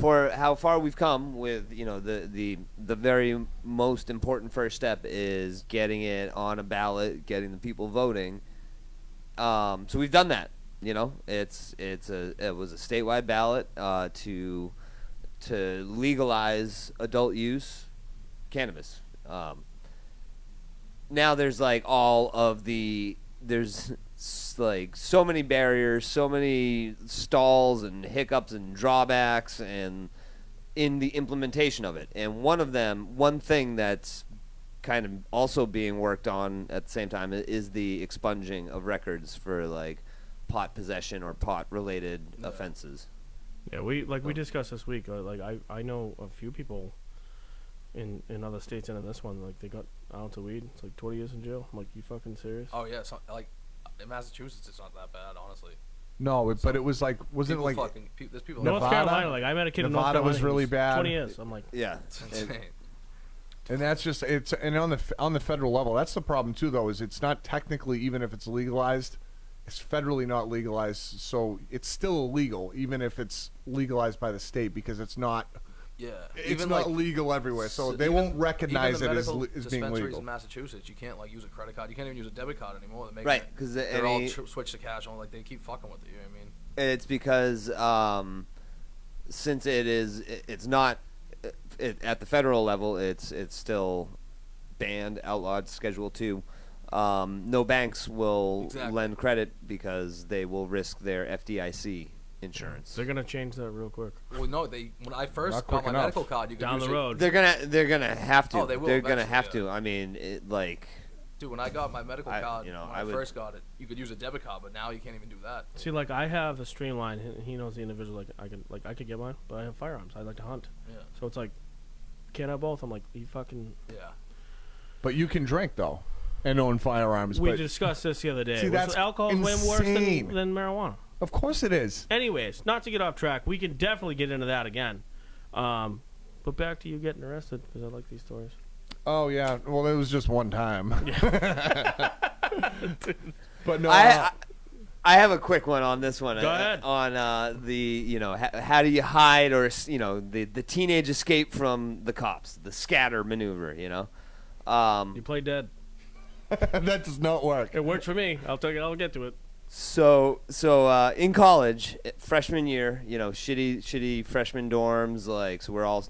For how far we've come with, you know, the very most important first step is getting it on a ballot, getting the people voting. So we've done that. You know, it was a statewide ballot to legalize adult use cannabis. Now there's like like so many barriers, so many stalls and hiccups and drawbacks and in the implementation of it. And one thing that's kind of also being worked on at the same time is the expunging of records for like pot possession or pot related offenses. Yeah, we discussed this week. Like I know a few people in other states and in this one, like they got an ounce of weed. It's like 20 years in jail. I'm like, you fucking serious? Oh yeah, so, like in Massachusetts, it's not that bad, honestly. No, but it was like, wasn't it like there's people North Nevada? Carolina? Like I met a kid in North Nevada Carolina. was really bad. 20 years. I'm like, yeah, it's insane. And that's just and on the federal level, that's the problem too. Though, is it's not technically, even if it's legalized, it's federally not legalized, so it's still illegal, even if it's legalized by the state, because it's not. Yeah, it's even not like, legal everywhere, so they won't recognize it as being dispensaries legal. in Massachusetts, you can't like use a credit card. You can't even use a debit card anymore. Right, because they're all switch to cash on. Like they keep fucking with it. You know what I mean? It's because since it's not at the federal level, it's still banned, outlawed, Schedule 2. No banks will lend credit because they will risk their FDIC insurance. They're gonna change that real quick. Well, no, when I first got my medical card, you could down use the road. They're gonna have to. Oh, they will. They're gonna have eventually, to. I mean, dude, when I got my medical card, when I would- first got it, you could use a debit card, but now you can't even do that. See, like I have a streamline. He knows the individual. Like I could get mine, but I have firearms. I like to hunt. Yeah. So it's like, can't have both. I'm like, you fucking. Yeah. But you can drink though, and own firearms. We but discussed this the other day. See, that's alcohol is way worse insane. than marijuana. Of course it is. Anyways, not to get off track, we can definitely get into that again. But back to you getting arrested, because I like these stories. Oh yeah, well it was just one time. But no, I have a quick one on this one. Go ahead. On the how do you hide or the teenage escape from the cops, the scatter maneuver. You play dead. that does not work. It worked for me. I'll get to it. So in college, freshman year, shitty freshman dorms, like, so we're all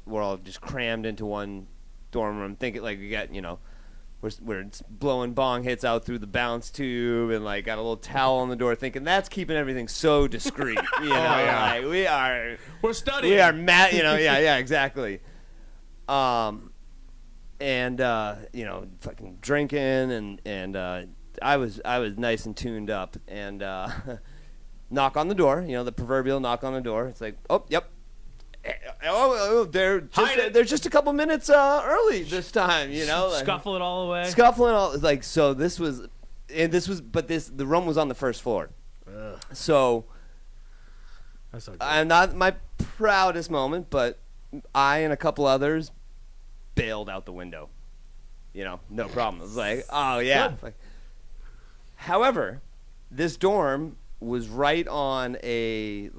just crammed into one dorm room, thinking like we got, we're blowing bong hits out through the bounce tube and like got a little towel on the door, thinking that's keeping everything so discreet, like we're studying, we are mad, yeah, exactly. And fucking drinking and I was nice and tuned up, and knock on the door, the proverbial knock on the door. It's like, oh, yep. They're just a couple minutes early this time, like, Scuffle it all away. Scuffling all, like, so the room was on the first floor. Ugh. So That's not good. I'm not my proudest moment, but I and a couple others bailed out the window. No problem. It was like, oh yeah. However, this dorm was right on a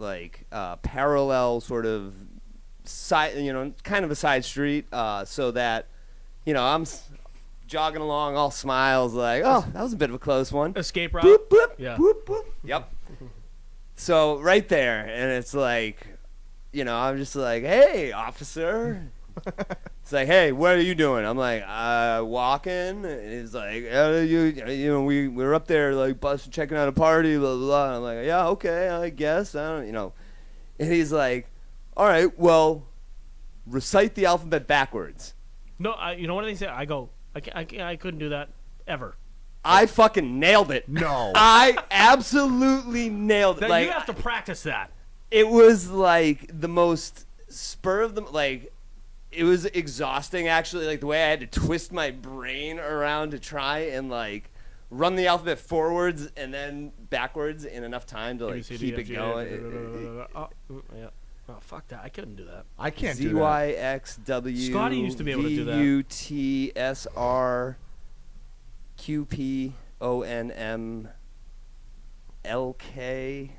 parallel sort of side, kind of a side street, so that, I'm jogging along, all smiles, like, oh, that was a bit of a close one. Escape route. Boop, boop, Yeah. boop, boop. Yep. So right there, and it's like, I'm just like, hey, officer. It's like, hey, what are you doing? I'm like, walking. And he's like, we were up there, like, checking out a party, blah, blah, blah. And I'm like, yeah, okay, I guess. I don't. And he's like, all right, well, recite the alphabet backwards. No, you know what they say? I go, I couldn't do that ever. I fucking nailed it. No. I absolutely nailed it. Then Like, you have to practice that. it was like the most spur of the, like, it was exhausting, actually, like the way I had to twist my brain around to try and like run the alphabet forwards and then backwards in enough time to like keep it going. Yeah. Oh, fuck that. I couldn't do that. I can't do that. ZYXW Scotty used to be able to do that. VUTSRQPONMLK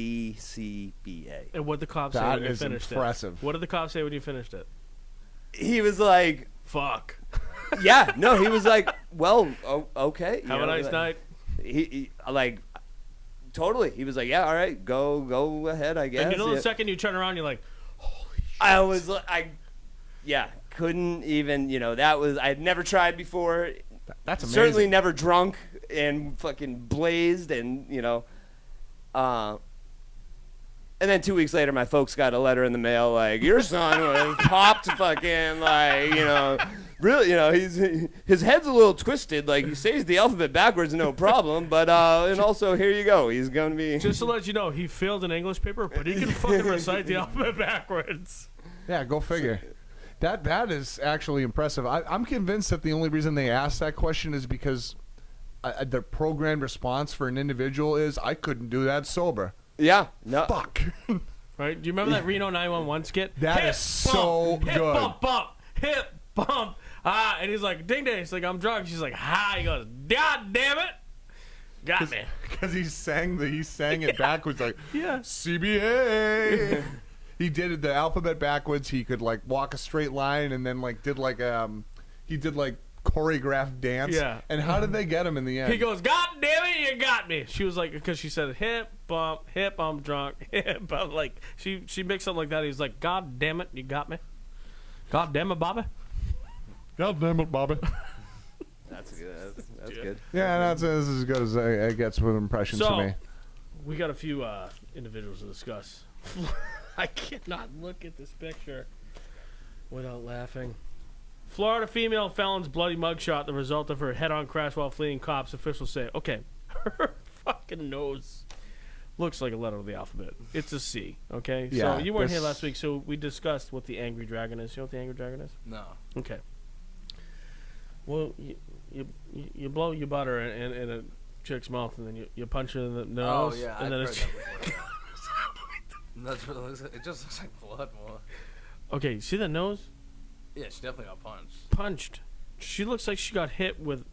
JIHGFEDCBA. And what the cops say That when you is finished impressive. it? What did the cops say when you finished it? He was like, Fuck. Yeah, no, he was like, well, okay. Have a nice night. He like, totally. He was like, yeah, all right, go ahead, I guess. And you know, the Yeah. second you turn around, you're like, I was like, couldn't even, that was, I had never tried before. That's amazing. Certainly never drunk and fucking blazed and, and then 2 weeks later, my folks got a letter in the mail like, your son was popped fucking, like, really, his head's a little twisted. Like, he says the alphabet backwards, no problem. But, and also, here you go. He's going to be... just to let you know, he failed an English paper, but he can fucking recite the alphabet backwards. Yeah, go figure. That is actually impressive. I'm convinced that the only reason they asked that question is because the programmed response for an individual is, I couldn't do that sober. Yeah. No. Fuck. Right? Do you remember that Reno 911 skit? That Hip, is so bump, hip, good. Bump, bump, hip, bump. And he's like, ding, ding. He's like, I'm drunk. She's like, ha. He goes, God damn it. Got me. Because he sang it backwards like, Yeah. CBA. He did the alphabet backwards. He could like walk a straight line and then like did like choreographed dance. Yeah. And how did they get him in the end? He goes, God damn it, you got me. She was like, because she said hip, bump, hip, I'm drunk, hip. I'm like, she mixed something like that. He was like, God damn it, you got me. God damn it, Bobby. God damn it, Bobby. That's good. That's good. Yeah, that's as good as it gets with impressions So, for me. we got a few individuals to discuss. I cannot look at this picture without laughing. Florida female felon's bloody mugshot, the result of her head-on crash while fleeing cops, officials say. Okay, her fucking nose looks like a letter of the alphabet. It's a C, okay? Yeah, so you weren't here last week, so we discussed what the angry dragon is. You know what the angry dragon is? No. Okay. Well, you blow your butter in a chick's mouth, and then you punch her in the nose. Oh, yeah, and I've then heard it's that before. That's what it looks like. It just looks like blood more. Okay, you see the nose? Yeah, she definitely got punched. Punched. She looks like she got hit with.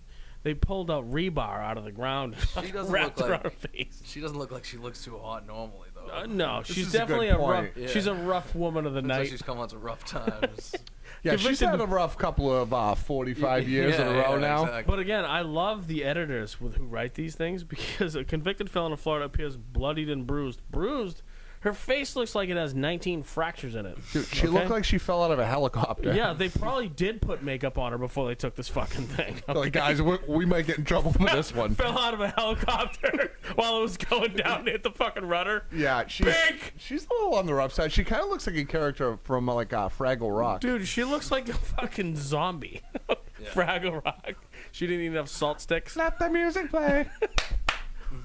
They pulled out rebar out of the ground. She doesn't wrapped look around like her face. She doesn't look like she looks too hot normally though. No, This she's is a good definitely a rough. point. Yeah. She's a rough woman of the Looks like night. she's come on some rough times. Yeah, she's Convicted- had a rough couple of 45 years in a row now. Exactly. But again, I love the editors who write these things because a convicted felon in Florida appears bloodied and bruised. Bruised? Her face looks like it has 19 fractures in it. Dude, she looked like she fell out of a helicopter. Yeah, they probably did put makeup on her before they took this fucking thing. They're like, guys, we might get in trouble for this one. Fell out of a helicopter while it was going down and hit the fucking rudder. Yeah, she's a little on the rough side. She kind of looks like a character from like Fraggle Rock. Dude, she looks like a fucking zombie. Fraggle Rock. She didn't even have salt sticks. Let the music play.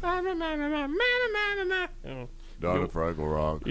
Oh. Not a Fraggle Rock.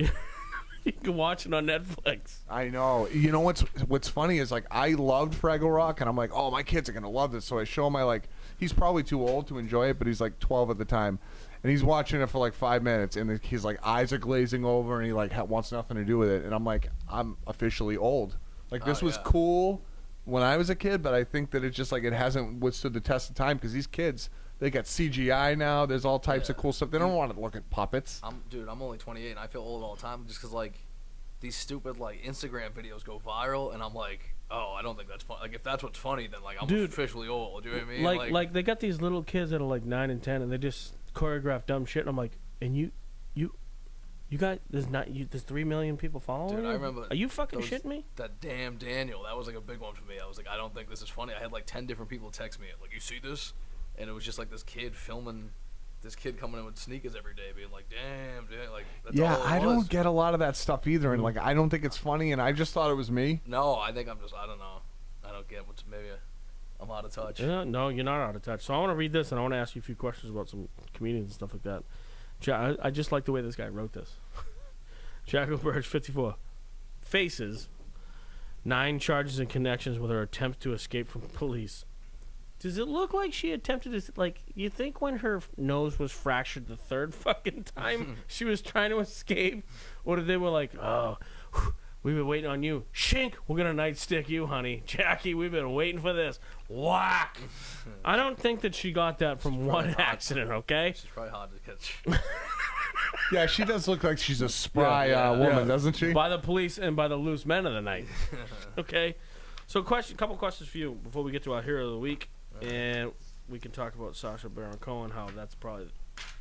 You can watch it on Netflix. I know. You know what's funny is like I loved Fraggle Rock, and I'm like, oh, my kids are gonna love this. So I show him he's probably too old to enjoy it, but he's like 12 at the time, and he's watching it for like 5 minutes, and his like eyes are glazing over, and he like wants nothing to do with it, and I'm like, I'm officially old. Like this was cool when I was a kid, but I think that it's just like it hasn't withstood the test of time because these kids. They got CGI now. There's all types of cool stuff. They don't want to look at puppets. I'm only 28 and I feel old all the time just because like these stupid like Instagram videos go viral and I'm like, oh, I don't think that's funny. Like if that's what's funny, then like I'm officially old. Do you know what I mean? Like they got these little kids that are like 9 and 10, and they just choreograph dumb shit. And I'm like, and you got there's 3 million people following Dude, you? I remember. Are you fucking shitting me? That damn Daniel. That was like a big one for me. I was like, I don't think this is funny. I had like 10 different people text me like, you see this? And it was just like this kid filming this kid coming in with sneakers every day, being like, damn, dude. Like, that's all it I was. don't get a lot of that stuff either, and like I don't think it's funny, and I just thought it was me. No, I think I don't know. I don't get what's maybe I'm out of touch. Yeah, no, you're not out of touch. So I want to read this, and I want to ask you a few questions about some comedians and stuff like that. I just like the way this guy wrote this. Jackal Birch, 54. Faces 9 charges and connections with her attempt to escape from police. Does it look like she attempted to, like, you think when her nose was fractured the third fucking time she was trying to escape? Or did they were like, oh, we've been waiting on you. Shink, we're going to nightstick you, honey. Jackie, we've been waiting for this. Whack. I don't think that she got that from one accident, okay? She's probably hard to catch. Yeah, she does look like she's a spry woman, doesn't she? By the police and by the loose men of the night. Okay? So, couple questions for you before we get to our hero of the week, and we can talk about Sacha Baron Cohen. How that's probably.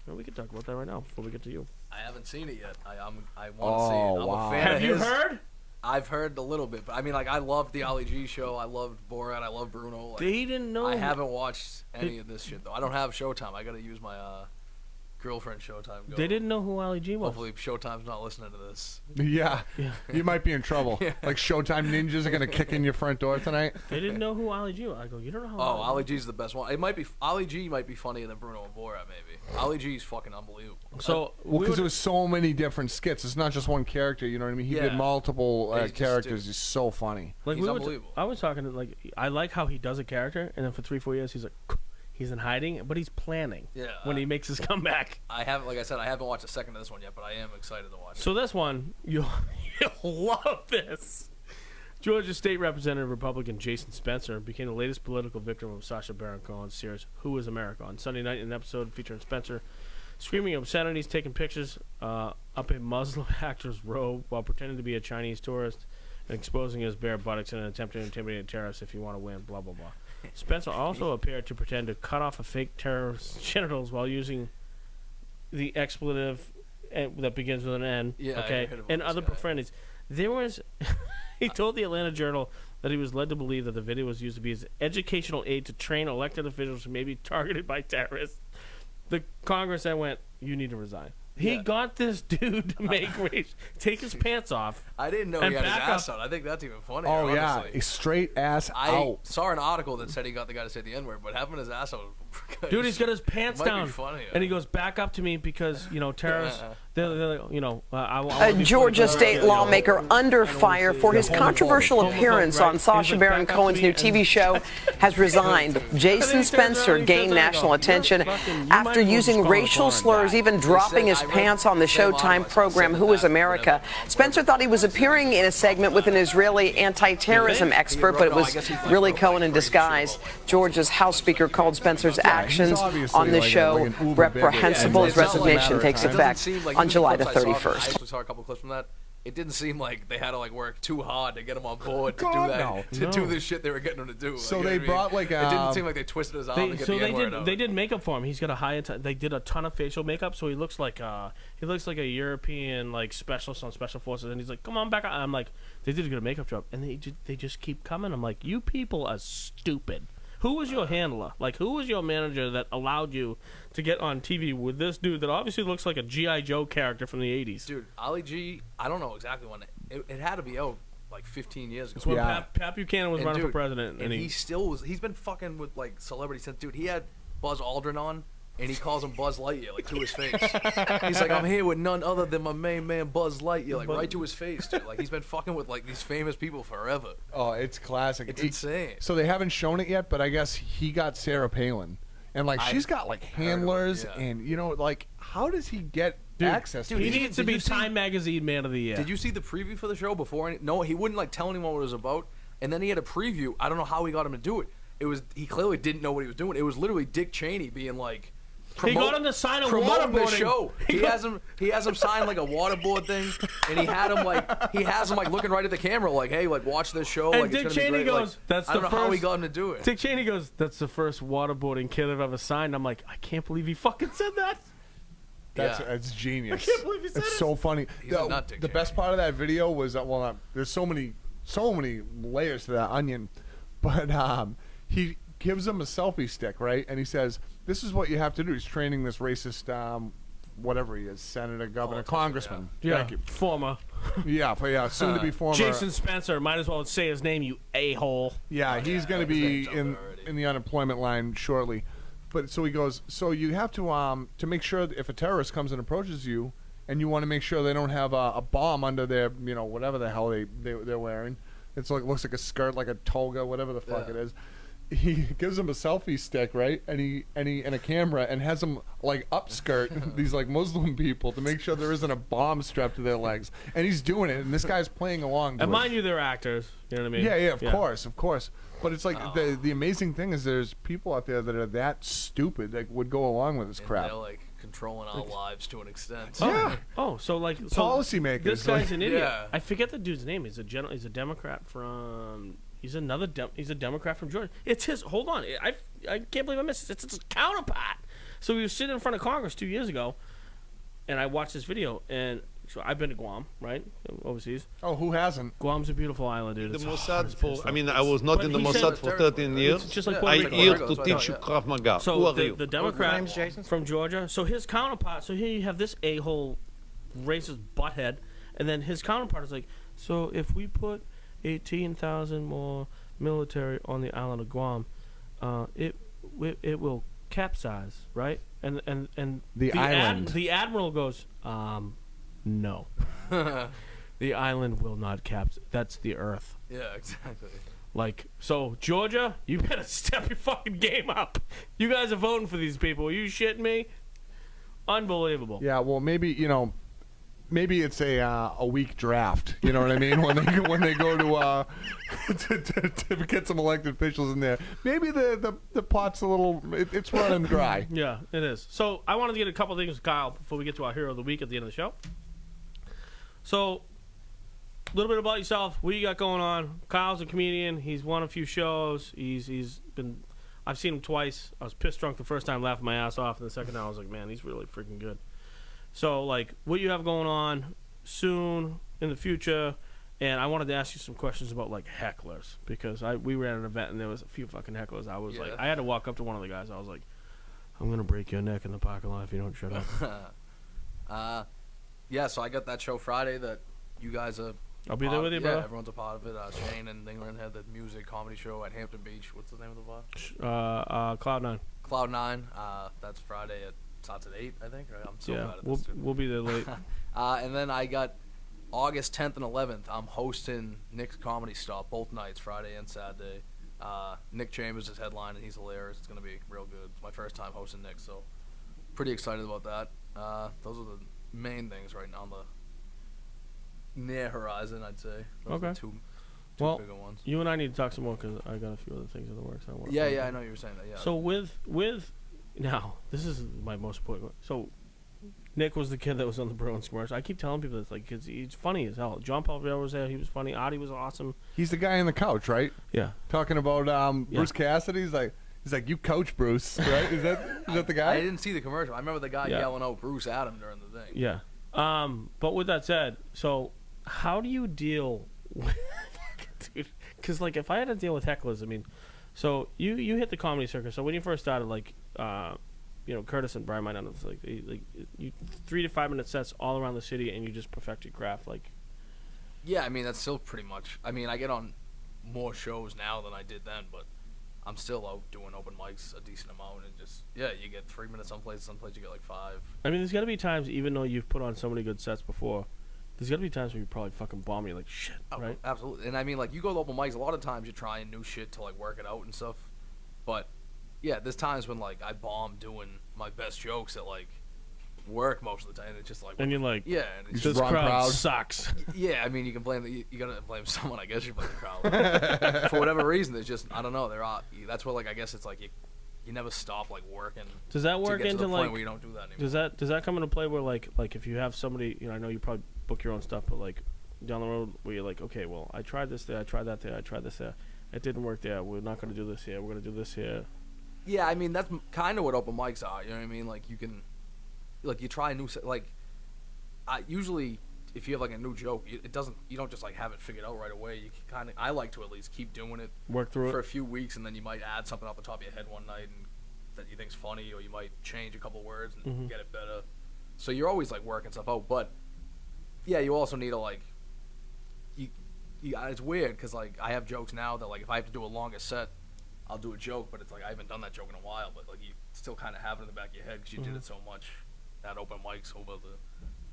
We can talk about that right now before we get to you. I haven't seen it yet. I want to see it. I'm a fan Have of you his. heard? I've heard a little bit, but I mean, like, I loved the Ali G show. I loved Borat. I love Bruno. Like, They didn't know. I haven't watched any of this shit though. I don't have Showtime. I gotta use my girlfriend Showtime. They didn't know who Ali G was. Hopefully, Showtime's not listening to this. Yeah. You might be in trouble. Like Showtime ninjas are gonna kick in your front door tonight. They didn't know who Ali G was. I go, you don't know who Oh, Ali G's the best one. It might be Ali G might be funnier than Bruno and Borat maybe. Ali G's fucking unbelievable. So because there was so many different skits. It's not just one character. You know what I mean? He did Yeah. multiple Yeah, he's just characters. stupid. He's so funny. Like He's we were unbelievable. I was talking to I like how he does a character, and then for 3-4 years he's like, he's in hiding, but he's planning. Yeah, when he makes his comeback. I haven't, like I said, I haven't watched a second of this one yet, but I am excited to watch it. So this one, you'll love this. Georgia State Representative Republican Jason Spencer became the latest political victim of Sacha Baron Cohen's series Who is America? On Sunday night, an episode featuring Spencer screaming obscenities, taking pictures up a Muslim actor's robe while pretending to be a Chinese tourist, and exposing his bare buttocks in an attempt to intimidate terrorists if you want to win, blah, blah, blah. Spencer also appeared to pretend to cut off a fake terrorist's genitals while using the expletive that begins with an N, Yeah, I okay, heard about and this other guy. profanities. There was... He told the Atlanta Journal that he was led to believe that the video was used to be his educational aid to train elected officials who may be targeted by terrorists. The Congress then went, you need to resign. He got this dude to take his pants off. I didn't know he and had his back ass up. out. I think that's even funnier. Oh yeah, honestly. a straight ass I out. saw an article that said he got the guy to say the N-word, but having his ass out, Dude, he's got his pants might down, Be funnier. and he goes, "Back up to me because terrorists." They're like, I A wanna be Georgia political. state lawmaker under fire for his controversial appearance on Sacha Baron Cohen's new TV show has resigned. Jason Spencer gained national attention after using racial slurs, even dropping his pants on the Showtime program Who is America. Spencer thought he was appearing in a segment with an Israeli anti-terrorism expert, but it was really Cohen in disguise. Georgia's House Speaker called Spencer's actions on the show reprehensible. His resignation takes effect on July the 31st. I actually saw a couple clips from that. It didn't seem like they had to work too hard to get him on board to do that, to do this shit they were getting him to do. So you know they what I mean? brought It didn't seem like they twisted his arm to get the N-word out. They did makeup for him. He's got they did a ton of facial makeup, so he looks like a European specialist on special forces. And he's like, "Come on back!" I'm like, they did a good makeup job, and they just keep coming. I'm like, you people are stupid. Who was your handler? Who was your manager that allowed you to get on TV with this dude that obviously looks like a G.I. Joe character from the 80s? Dude, Ali G, I don't know exactly when. It had to be out 15 years ago. It's when Pat Buchanan was running for president. And he still was. He's been fucking with celebrities since. Dude, he had Buzz Aldrin on, and he calls him Buzz Lightyear to his face. He's like, I'm here with none other than my main man Buzz Lightyear, right to his face, dude. He's been fucking with these famous people forever. Oh, it's classic. It's insane. So they haven't shown it yet, but I guess he got Sarah Palin, and she's got handlers, and how does he get access? Dude, he needs to be Time Magazine Man of the Year. Did you see the preview for the show before? No, he wouldn't tell anyone what it was about, and then he had a preview. I don't know how he got him to do it. He clearly didn't know what he was doing. It was literally Dick Cheney being like. He got him to sign a promoting the waterboarding. show. He has him sign a waterboard thing, and he has him looking right at the camera, hey, watch this show. And it's Dick gonna Cheney be great. goes, "That's I don't the know how he first-" got him to do it. Dick Cheney goes, "That's the first waterboarding kid I've ever signed." I'm like, I can't believe he fucking said that. That's genius. I can't believe he said It's it. so funny. He's a nut, Dick The best part of that video was there's so many layers to that onion, but he gives him a selfie stick, right? And he says, "This is what you have to do." He's training this racist, whatever he is, senator, governor, congressman. Yeah, Thank you. former. Yeah, soon to be former. Jason Spencer. Might as well say his name, you a-hole. Yeah, he's going to be in the unemployment line shortly. But so he goes, so you have to make sure that if a terrorist comes and approaches you, and you want to make sure they don't have a bomb under their, whatever the hell they're wearing. It's looks like a skirt, like a toga, whatever the fuck it is. He gives him a selfie stick, right? And he and a camera, and has them upskirt these Muslim people to make sure there isn't a bomb strapped to their legs. And he's doing it, and this guy's playing along. And mind you, they're actors. You know what I mean? Yeah, of course. But it's the amazing thing is there's people out there that are that stupid that would go along with this crap. They're controlling our lives to an extent. Yeah. Policymakers. This This guy's an idiot. Yeah. I forget the dude's name. He's a Democrat from He's another he's a Democrat from Georgia. It's his. Hold on, I can't believe I missed this. It's his counterpart. So he was sitting in front of Congress 2 years ago, and I watched this video. And so I've been to Guam, right, overseas. Oh, who hasn't? Guam's a beautiful island, dude. The It's Mossad it's for. pissed I mean, off. I was not But in the he said- Mossad for 13 years. It's just like I Puerto here Rico. to teach you Krav Maga. Who So are the, you? the Democrat from Georgia. So his counterpart. So here you have this a-hole racist butthead, and then his counterpart is like, so if we put 18,000 more military on the island of Guam, it will capsize, right? And The island. the admiral goes, no, the island will not capsize. That's the Earth. Yeah, exactly. Like, so Georgia, you better step your fucking game up. You guys are voting for these people. Are you shitting me? Unbelievable. Yeah, well, maybe maybe it's a weak draft. You know what I mean? when they go to get some elected officials in there, maybe the pot's a little it's running dry. Yeah, it is. So I wanted to get a couple things with Kyle before we get to our hero of the week at the end of the show. So, a little bit about yourself. What you got going on? Kyle's a comedian. He's won a few shows. He's been. I've seen him twice. I was pissed drunk the first time, laughing my ass off, and the second time I was like, man, he's really freaking good. So, like, what you have going on soon in the future, and I wanted to ask you some questions about like hecklers because we were at an event and there was a few fucking hecklers. I was like, I had to walk up to one of the guys. I was like, I'm gonna break your neck in the parking lot if you don't shut up. Yeah, so I got that show Friday that you guys are. I'll be there with you, yeah, brother. everyone's a part of it. Shane and England had the music comedy show at Hampton Beach. What's the name of the bar? Cloud9. Cloud9. That's Friday. It starts at 8, I think. Right? I'm so bad at this. We'll be there late. And then I got August 10th and 11th. I'm hosting Nick's Comedy Stop both nights, Friday and Saturday. Nick Chambers is headline, and he's hilarious. It's going to be real good. It's my first time hosting Nick, so pretty excited about that. Those are the main things right now on the near horizon, I'd say. Those are two bigger ones. You and I need to talk some more because I got a few other things in the works. Yeah, I know you were saying that. Yeah. So with now, this is my most important one. So Nick was the kid that was on the Bruins commercial. I keep telling people this, like, because he's funny as hell. John Paul Vale was there. He was funny. Adi was awesome. He's the guy on the couch, right? Yeah. Talking about Bruce Cassidy. He's like, you coach Bruce, right? Is that the guy? I didn't see the commercial. I remember the guy yelling out Bruce Adam during the thing. Yeah. But with that said, so how do you deal with, dude? Because, like, if I had to deal with hecklers, I mean, so you hit the comedy circuit. So when you first started, like, Curtis and Brian might not know this, like you 3 to 5 minute sets all around the city, and you just perfect your craft, like. Yeah, I mean that's still pretty much. I mean, I get on more shows now than I did then, but I'm still out doing open mics a decent amount, and just you get 3 minutes some places you get like 5. I mean, there's got to be times, even though you've put on so many good sets before, there's got to be times where you probably fucking bomb. You're like, shit, right? Absolutely. And I mean, like, you go to open mics, a lot of times you're trying new shit to like work it out and stuff, but. Yeah, there's times when like I bomb doing my best jokes at like work most of the time. And it's just like, and you're like, yeah, and it's this crowd sucks. Yeah, I mean, you can blame you gotta blame someone. I guess you blame the crowd for whatever reason. There's just I don't know. That's where like I guess it's like you never stop like working. Does that work into the like? Point where you don't do that anymore. Does that come into play where like if you have somebody, I know you probably book your own stuff, but like down the road where you're like, okay, well I tried this there, I tried that there, I tried this there, it didn't work there. We're not gonna do this here. We're gonna do this here. Yeah, I mean that's kind of what open mics are. You know what I mean? Like you can, like you try a new usually if you have like a new joke, you don't just like have it figured out right away. You can kind of, I like to at least keep doing it, work through for it a few weeks, and then you might add something off the top of your head one night and that you think's funny, or you might change a couple words and get it better. So you're always like working stuff out, but yeah, you also need to like, it's weird because like I have jokes now that like if I have to do a longer set, I'll do a joke, but it's like I haven't done that joke in a while, but like you still kind of have it in the back of your head because you did it so much at open mics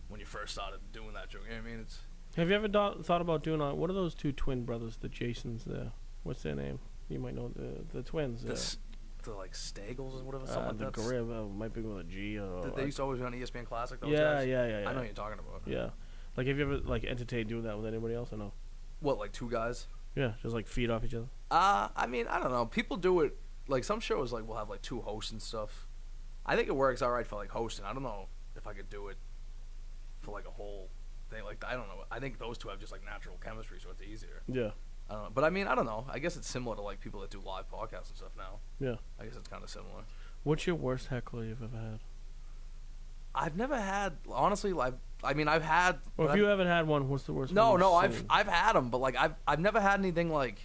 when you first started doing that joke. You know what I mean? Have you ever thought about doing what are those two twin brothers, the Jasons there? What's their name? You might know the twins. The like Stagels or whatever. Something the like Gorilla might be with a G. Or they used to always be on ESPN Classic. Those yeah. I know what you're talking about. Yeah. Like, have you ever like entertained doing that with anybody else or no? What, like two guys? Yeah, just like feed off each other. I mean, I don't know. People do it. Like some shows, like we'll have like two hosts and stuff. I think it works all right for like hosting. I don't know if I could do it for like a whole thing. Like I don't know. I think those two have just like natural chemistry, so it's easier. Yeah. I don't know. But I mean, I don't know. I guess it's similar to like people that do live podcasts and stuff now. Yeah. I guess it's kind of similar. What's your worst heckler you've ever had? I've never had, honestly, I've had. Or if you haven't had one, what's the worst one? No, you've no, seen? I've had them, but like I've never had anything like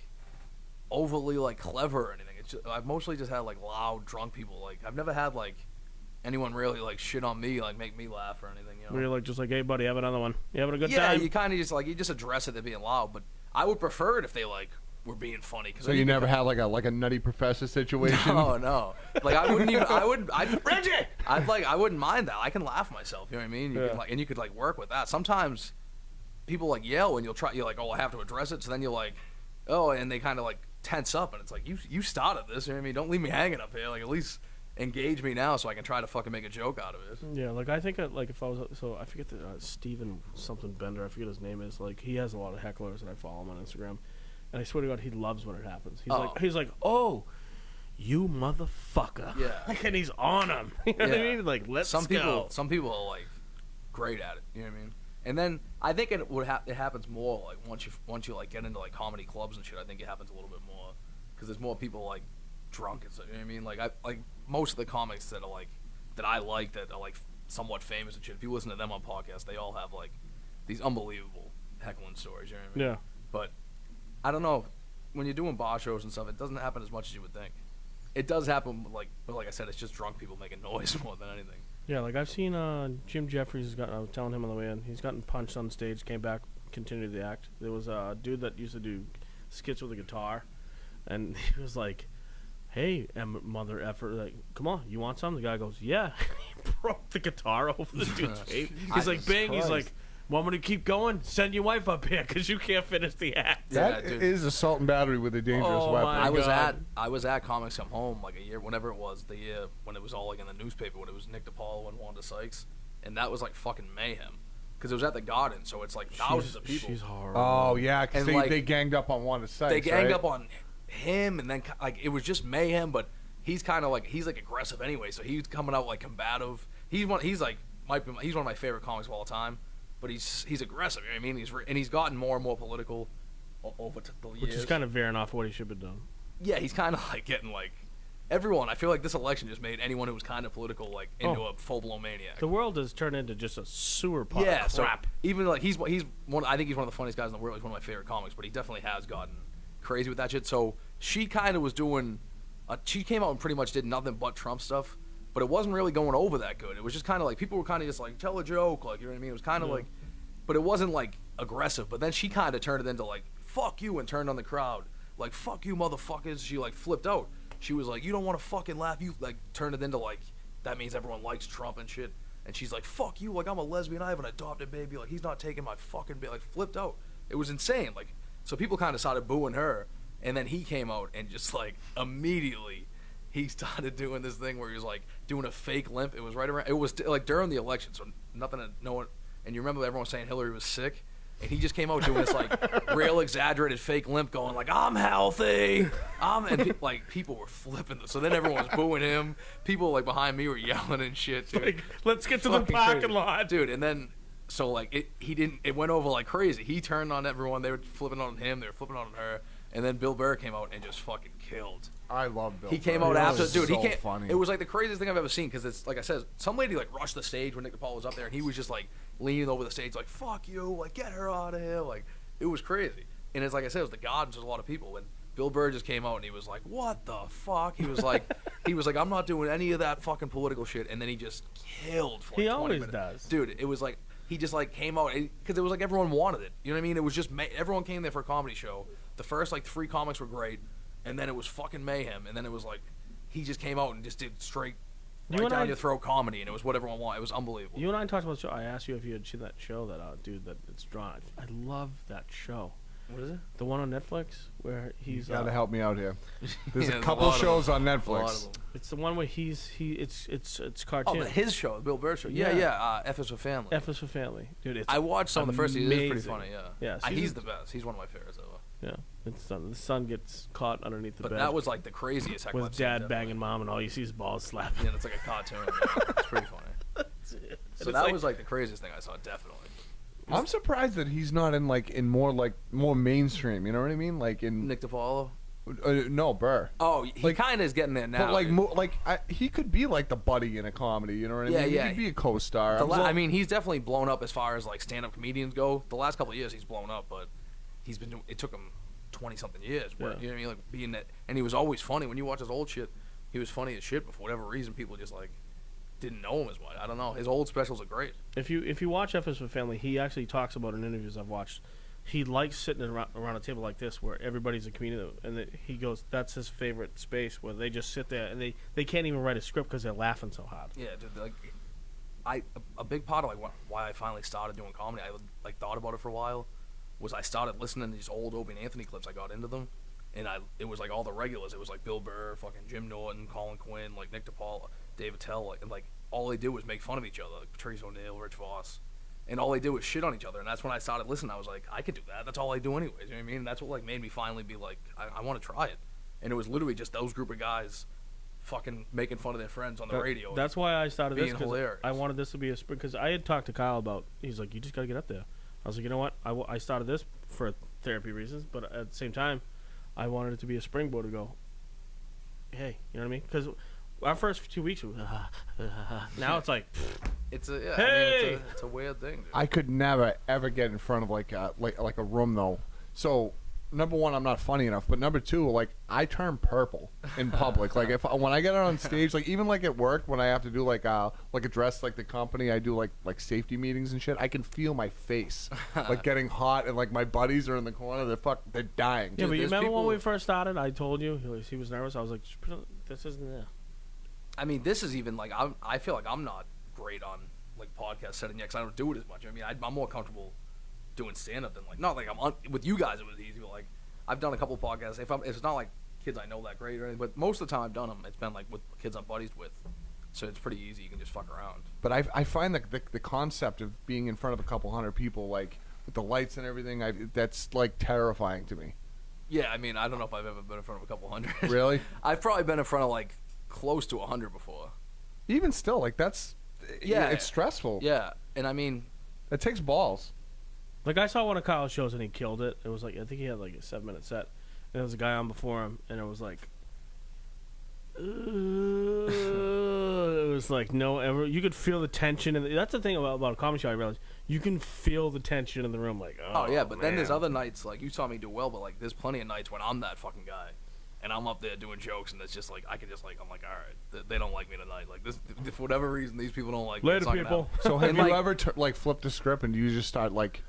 overly like clever or anything. It's just, I've mostly just had like loud drunk people. Like I've never had like anyone really like shit on me, like make me laugh or anything. You know? Where you're like, just like, hey buddy, have another one. You having a good yeah, time? you kind of just like you just address it, they're being loud. But I would prefer it if they like were being funny. Cause So you never had like a Nutty Professor situation? No. Like I wouldn't even. Reggie. I wouldn't mind that. I can laugh myself. You know what I mean? You can, like, and you could like work with that. Sometimes people like yell and you're like, oh, I have to address it. So then you're like, oh, and they kind of like tense up and it's like you started this. You know what I mean? Don't leave me hanging up here. Like at least engage me now so I can try to fucking make a joke out of it. Yeah, like I think like if I was I forget the Steven something Bender, I forget his name is. Like he has a lot of hecklers and I follow him on Instagram, and I swear to God he loves when it happens. He's like oh, you motherfucker. Yeah. Like, and he's on him. You know what I mean? Like let's go. Some people are like great at it. You know what I mean? And then I think it happens more like once you like get into like comedy clubs and shit. I think it happens a little bit more because there's more people like drunk and stuff. You know what I mean? Like most of the comics that are like that I like that are like somewhat famous and shit. If you listen to them on podcasts, they all have like these unbelievable heckling stories. You know what I mean? Yeah. But I don't know, when you're doing bar shows and stuff, it doesn't happen as much as you would think. It does happen, but like I said, it's just drunk people making noise more than anything. Yeah, like I've seen Jim Jeffries I was telling him on the way in, he's gotten punched on stage, came back, continued the act. There was a dude that used to do skits with a guitar, and he was like, hey, mother effer, like, come on, you want some? The guy goes, yeah. He broke the guitar over the dude's face. He's like, bang, he's like, want me to keep going? Send your wife up here because you can't finish the act. That is assault and battery with a dangerous weapon. I was at Comics Come Home like a year, whenever it was, the year when it was all like in the newspaper, when it was Nick DiPaolo and Wanda Sykes, and that was like fucking mayhem. Because it was at the Garden, so it's like thousands of people. She's horrible. Oh, yeah, because like, they ganged up on Wanda Sykes, They ganged right? up on him, and then like it was just mayhem, but he's kind of like, he's like aggressive anyway, so he's coming out like combative. He's one of my favorite comics of all time. But he's aggressive. You know what I mean? He's gotten more and more political over the years. Which is kind of veering off what he should have done. Yeah, he's kind of like getting like everyone. I feel like this election just made anyone who was kind of political like into a full blown maniac. The world has turned into just a sewer pot Yeah, of crap. so even like he's one. I think he's one of the funniest guys in the world. He's one of my favorite comics. But he definitely has gotten crazy with that shit. So she kind of was doing. She came out and pretty much did nothing but Trump stuff. But it wasn't really going over that good. It was just kind of like people were kind of just like tell a joke, like, you know what I mean? It was kind of like, but it wasn't like aggressive. But then she kind of turned it into like fuck you and turned on the crowd, like fuck you motherfuckers. She like flipped out. She was like, you don't want to fucking laugh. You like turned it into like that means everyone likes Trump and shit. And she's like fuck you, like I'm a lesbian. I have an adopted baby. Like he's not taking my fucking baby. Like flipped out. It was insane. Like so people kind of started booing her, and then he came out and just like immediately. He started doing this thing where he was like doing a fake limp. It was right around. It was like during the election, so nothing to no one. And you remember everyone saying Hillary was sick, and he just came out doing this like real exaggerated fake limp, going like I'm healthy. And like people were flipping. So then everyone was booing him. People like behind me were yelling and shit. Dude. Like, let's get to the parking lot, dude. And then so like it went over like crazy. He turned on everyone. They were flipping on him. They were flipping on her. And then Bill Burr came out and just fucking killed. I love Bill. He came out after, dude. So He came. funny. It was like the craziest thing I've ever seen because it's like I said, some lady like rushed the stage when Nick DiPaolo was up there, and he was just like leaning over the stage, like "fuck you," like "get her out of here." Like it was crazy. And it's like I said, it was the Gardens. There's a lot of people, and Bill Burr just came out and he was like, "What the fuck?" He was like, "I'm not doing any of that fucking political shit." And then he just killed. For like He 20 always minutes. does, dude. It was like he just like came out because it was like everyone wanted it. You know what I mean? It was just everyone came there for a comedy show. The first like 3 comics were great, and then it was fucking mayhem, and then it was like he just came out and just did straight down your throat comedy, and it was what everyone wanted. It was unbelievable. You and I talked about the show. I asked you if you had seen that show that dude that it's drawn. I love that show. What is it? The one on Netflix where he's You gotta help me out here. There's Yeah, a couple shows on A lot Netflix. of them. It's the one where it's Oh, cartoon. but his show, the Bill Burr show. Yeah. F is for Family. F is for Family, dude. It's I watched some of the first season. It's pretty amazing. funny. Yeah. Yeah. He's the best. He's one of my favorites ever. Yeah. The son gets caught underneath the But bed. that was like the craziest heckle with I've seen, dad definitely. banging mom, and all you see is balls slapping. Yeah, it's like a cartoon. Yeah. It's pretty funny. So that was like the craziest thing I saw, definitely. I'm surprised that he's not in more mainstream. You know what I mean? Like in Nick DiPaolo. No, Burr. Oh, he kind of is getting there now. But he could be like the buddy in a comedy. You know what I mean? Yeah. He could be a co-star. I mean, he's definitely blown up as far as like stand-up comedians go. The last couple of years, he's blown up, but he's been. It took him 20-something years. Where, you know what I mean? Like being that, and he was always funny. When you watch his old shit, he was funny as shit. But for whatever reason, people just like didn't know him as much. I don't know. His old specials are great. If you watch F is for Family, he actually talks about in interviews I've watched. He likes sitting around a table like this where everybody's a comedian, and he goes, that's his favorite space where they just sit there and they can't even write a script because they're laughing so hard. Yeah, dude. Like, a big part of like why I finally started doing comedy, I like thought about it for a while, was I started listening to these old Opie and Anthony clips. I got into them, and it was like all the regulars. It was like Bill Burr, fucking Jim Norton, Colin Quinn, like Nick DiPaolo, Dave Attell, and like all they did was make fun of each other, like Patrice O'Neal, Rich Voss. And all they did was shit on each other, and that's when I started listening. I was like, I could do that. That's all I do anyways. You know what I mean? And that's what like made me finally be like, I want to try it. And it was literally just those group of guys, fucking making fun of their friends on the radio. That's why I started being this. Hilarious. I wanted this to be a because I had talked to Kyle about. He's like, you just got to get up there. I was like, you know what? I started this for therapy reasons, but at the same time, I wanted it to be a springboard to go. Hey, you know what I mean? Because our first 2 weeks, now it's like. It's a hey! I mean, it's a weird thing. Dude. I could never ever get in front of like a room though. So number one, I'm not funny enough. But number two, like I turn purple in public. Like when I get out on stage, like even like at work when I have to do like address like the company, I do like safety meetings and shit. I can feel my face like getting hot, and like my buddies are in the corner. They're dying. Yeah, but you remember when we first started? I told you he was nervous. I was like, this isn't there. I mean, this is even like I feel like I'm not great on like podcast setting yet because I don't do it as much. I mean, I'm more comfortable doing stand up than like not like with you guys. It was easy. But, like I've done a couple of podcasts. It's not like kids I know that great or anything, but most of the time I've done them, it's been like with kids I'm buddies with, so it's pretty easy. You can just fuck around. But I find that the concept of being in front of a couple hundred people, like with the lights and everything, that's like terrifying to me. Yeah, I mean, I don't know if I've ever been in front of a couple hundred. Really? I've probably been in front of like close to 100 before. Even still, like that's. Yeah, it's stressful. Yeah, and I mean, it takes balls. Like I saw one of Kyle's shows and he killed it. It was like I think he had like a 7-minute set, and there was a guy on before him, and it was like, it was like you could feel the tension, and that's the thing about a comedy show. I realized you can feel the tension in the room. Like, oh yeah, but then there's other nights like you saw me do well, but like there's plenty of nights when I'm that fucking guy. And I'm up there doing jokes, and it's just like I can just like I'm like, all right, they don't like me tonight. Like this, for whatever reason, these people don't like me. Later, people. So have you ever like flipped a script and you just start like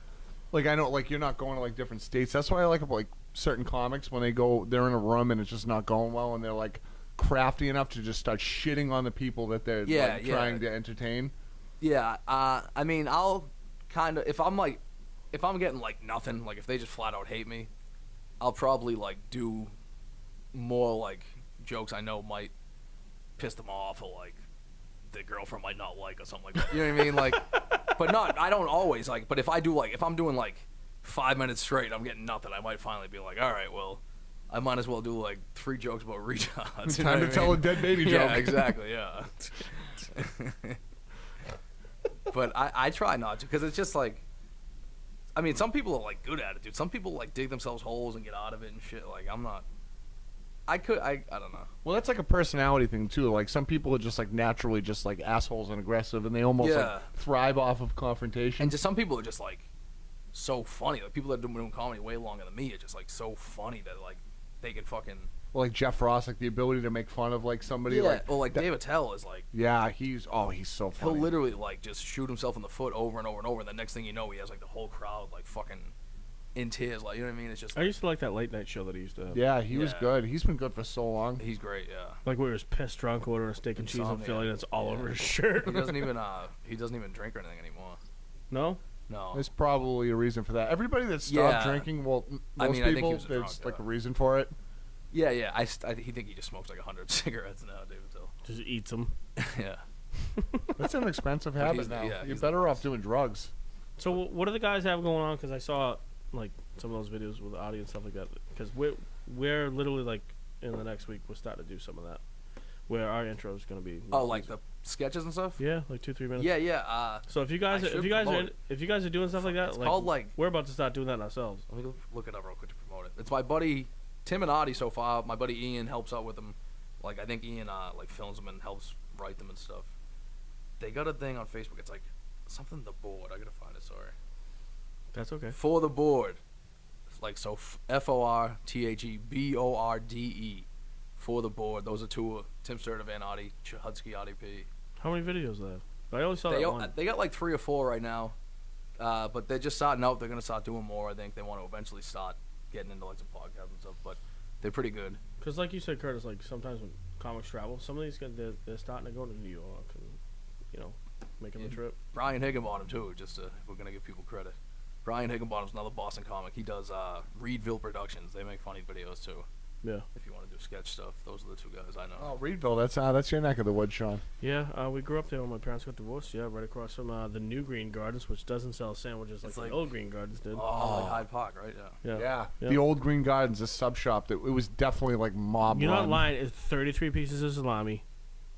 I know like you're not going to like different states. That's why I like about like certain comics when they're in a room and it's just not going well, and they're like crafty enough to just start shitting on the people that they're trying to entertain. Yeah, I mean, I'll kind of if I'm getting like nothing, like if they just flat out hate me, I'll probably like do more like jokes I know might piss them off, or like the girlfriend might not like, or something like that. You know what I mean? Like, but not. I don't always like. But if I do like, if I'm doing like 5 minutes straight, I'm getting nothing. I might finally be like, all right, well, I might as well do like 3 jokes about retards. Time to tell a dead baby joke. Yeah, exactly. Yeah. But I try not to, because it's just like, I mean, some people are like good at it, dude. Some people like dig themselves holes and get out of it and shit. Like I'm not. I don't know. Well, that's like a personality thing too. Like some people are just like naturally just like assholes and aggressive, and they almost like thrive off of confrontation. And just some people are just like so funny. Like people that have been doing comedy way longer than me are just like so funny that like they can fucking. Well, like Jeff Ross, like the ability to make fun of like somebody. Yeah. Like, well, like Dave Attell is like. Yeah, he's so funny. He'll literally like just shoot himself in the foot over and over and over, and the next thing you know, he has like the whole crowd like fucking in tears. Like, you know what I mean? It's just. I used to like that late night show that he used to have. Yeah, he was good. He's been good for so long. He's great. Yeah. Like where he was pissed drunk, ordering a steak and cheese in Philly, and it's all over his shirt. He doesn't even drink or anything anymore. No. No. There's probably a reason for that. Everybody that stopped drinking, well, most people, there's like a reason for it. Yeah. I think he just smokes like 100 cigarettes now, David Till. Just eats them. Yeah. That's an expensive habit now. Yeah, you're better off doing drugs. So what do the guys have going on? Because I saw like some of those videos with the audio and stuff like that. Because we're literally like in the next week we're starting to do some of that, where our intro is going to be. Oh, like sketches and stuff. Yeah, like 2-3 minutes. Yeah. So if you guys are doing stuff like that, It's called, like- we're about to start doing that ourselves. Let me look it up real quick to promote it. It's my buddy Tim and Adi so far. My buddy Ian helps out with them. Like I think Ian like films them and helps write them and stuff. They got a thing on Facebook. It's like something the board. I gotta find it. Sorry. That's okay. For the board. It's like so FORTHEBORDE. For the board. Those are two. Tim Sturdivant, Adi Chudsky, Adi P. How many videos do they have? I only saw They, that one. they got like 3 or 4 right now, but they're just starting out. They're gonna start doing more. I think they want to eventually start getting into like some podcasts and stuff. But they're pretty good. Because like you said, Curtis, like sometimes when comics travel, some of these guys they're starting to go to New York and making the trip. Brian Higginbottom too. Just if we're gonna give people credit. Brian Higginbottom's another Boston comic. He does Reedville Productions. They make funny videos too. Yeah. If you want to do sketch stuff, those are the 2 guys I know. Oh, Reedville, that's your neck of the woods, Sean. Yeah, we grew up there when my parents got divorced. Yeah, right across from the New Green Gardens, which doesn't sell sandwiches like the old Green Gardens did. Like Hyde Park, right? Yeah. The old Green Gardens, this sub shop, it was definitely like mob. You're not run. lying. It's 33 pieces of salami,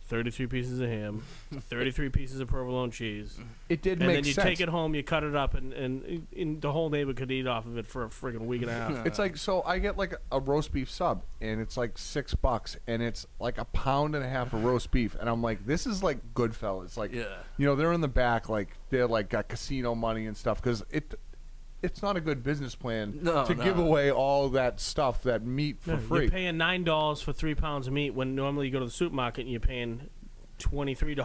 33 pieces of ham, 33 pieces of provolone cheese. It did and make then you sense. take it home, you cut it up, and the whole neighborhood could eat off of it for a friggin' week and a half. It's like, so I get like a roast beef sub, and it's like $6, and it's like a pound and a half of roast beef, and I'm like, this is like Goodfellas. Like, they're in the back, like they're like got casino money and stuff, because it's not a good business plan to give away all that stuff, that meat for free. You're paying $9 for 3 pounds of meat when normally you go to the supermarket and you're paying $23 for 3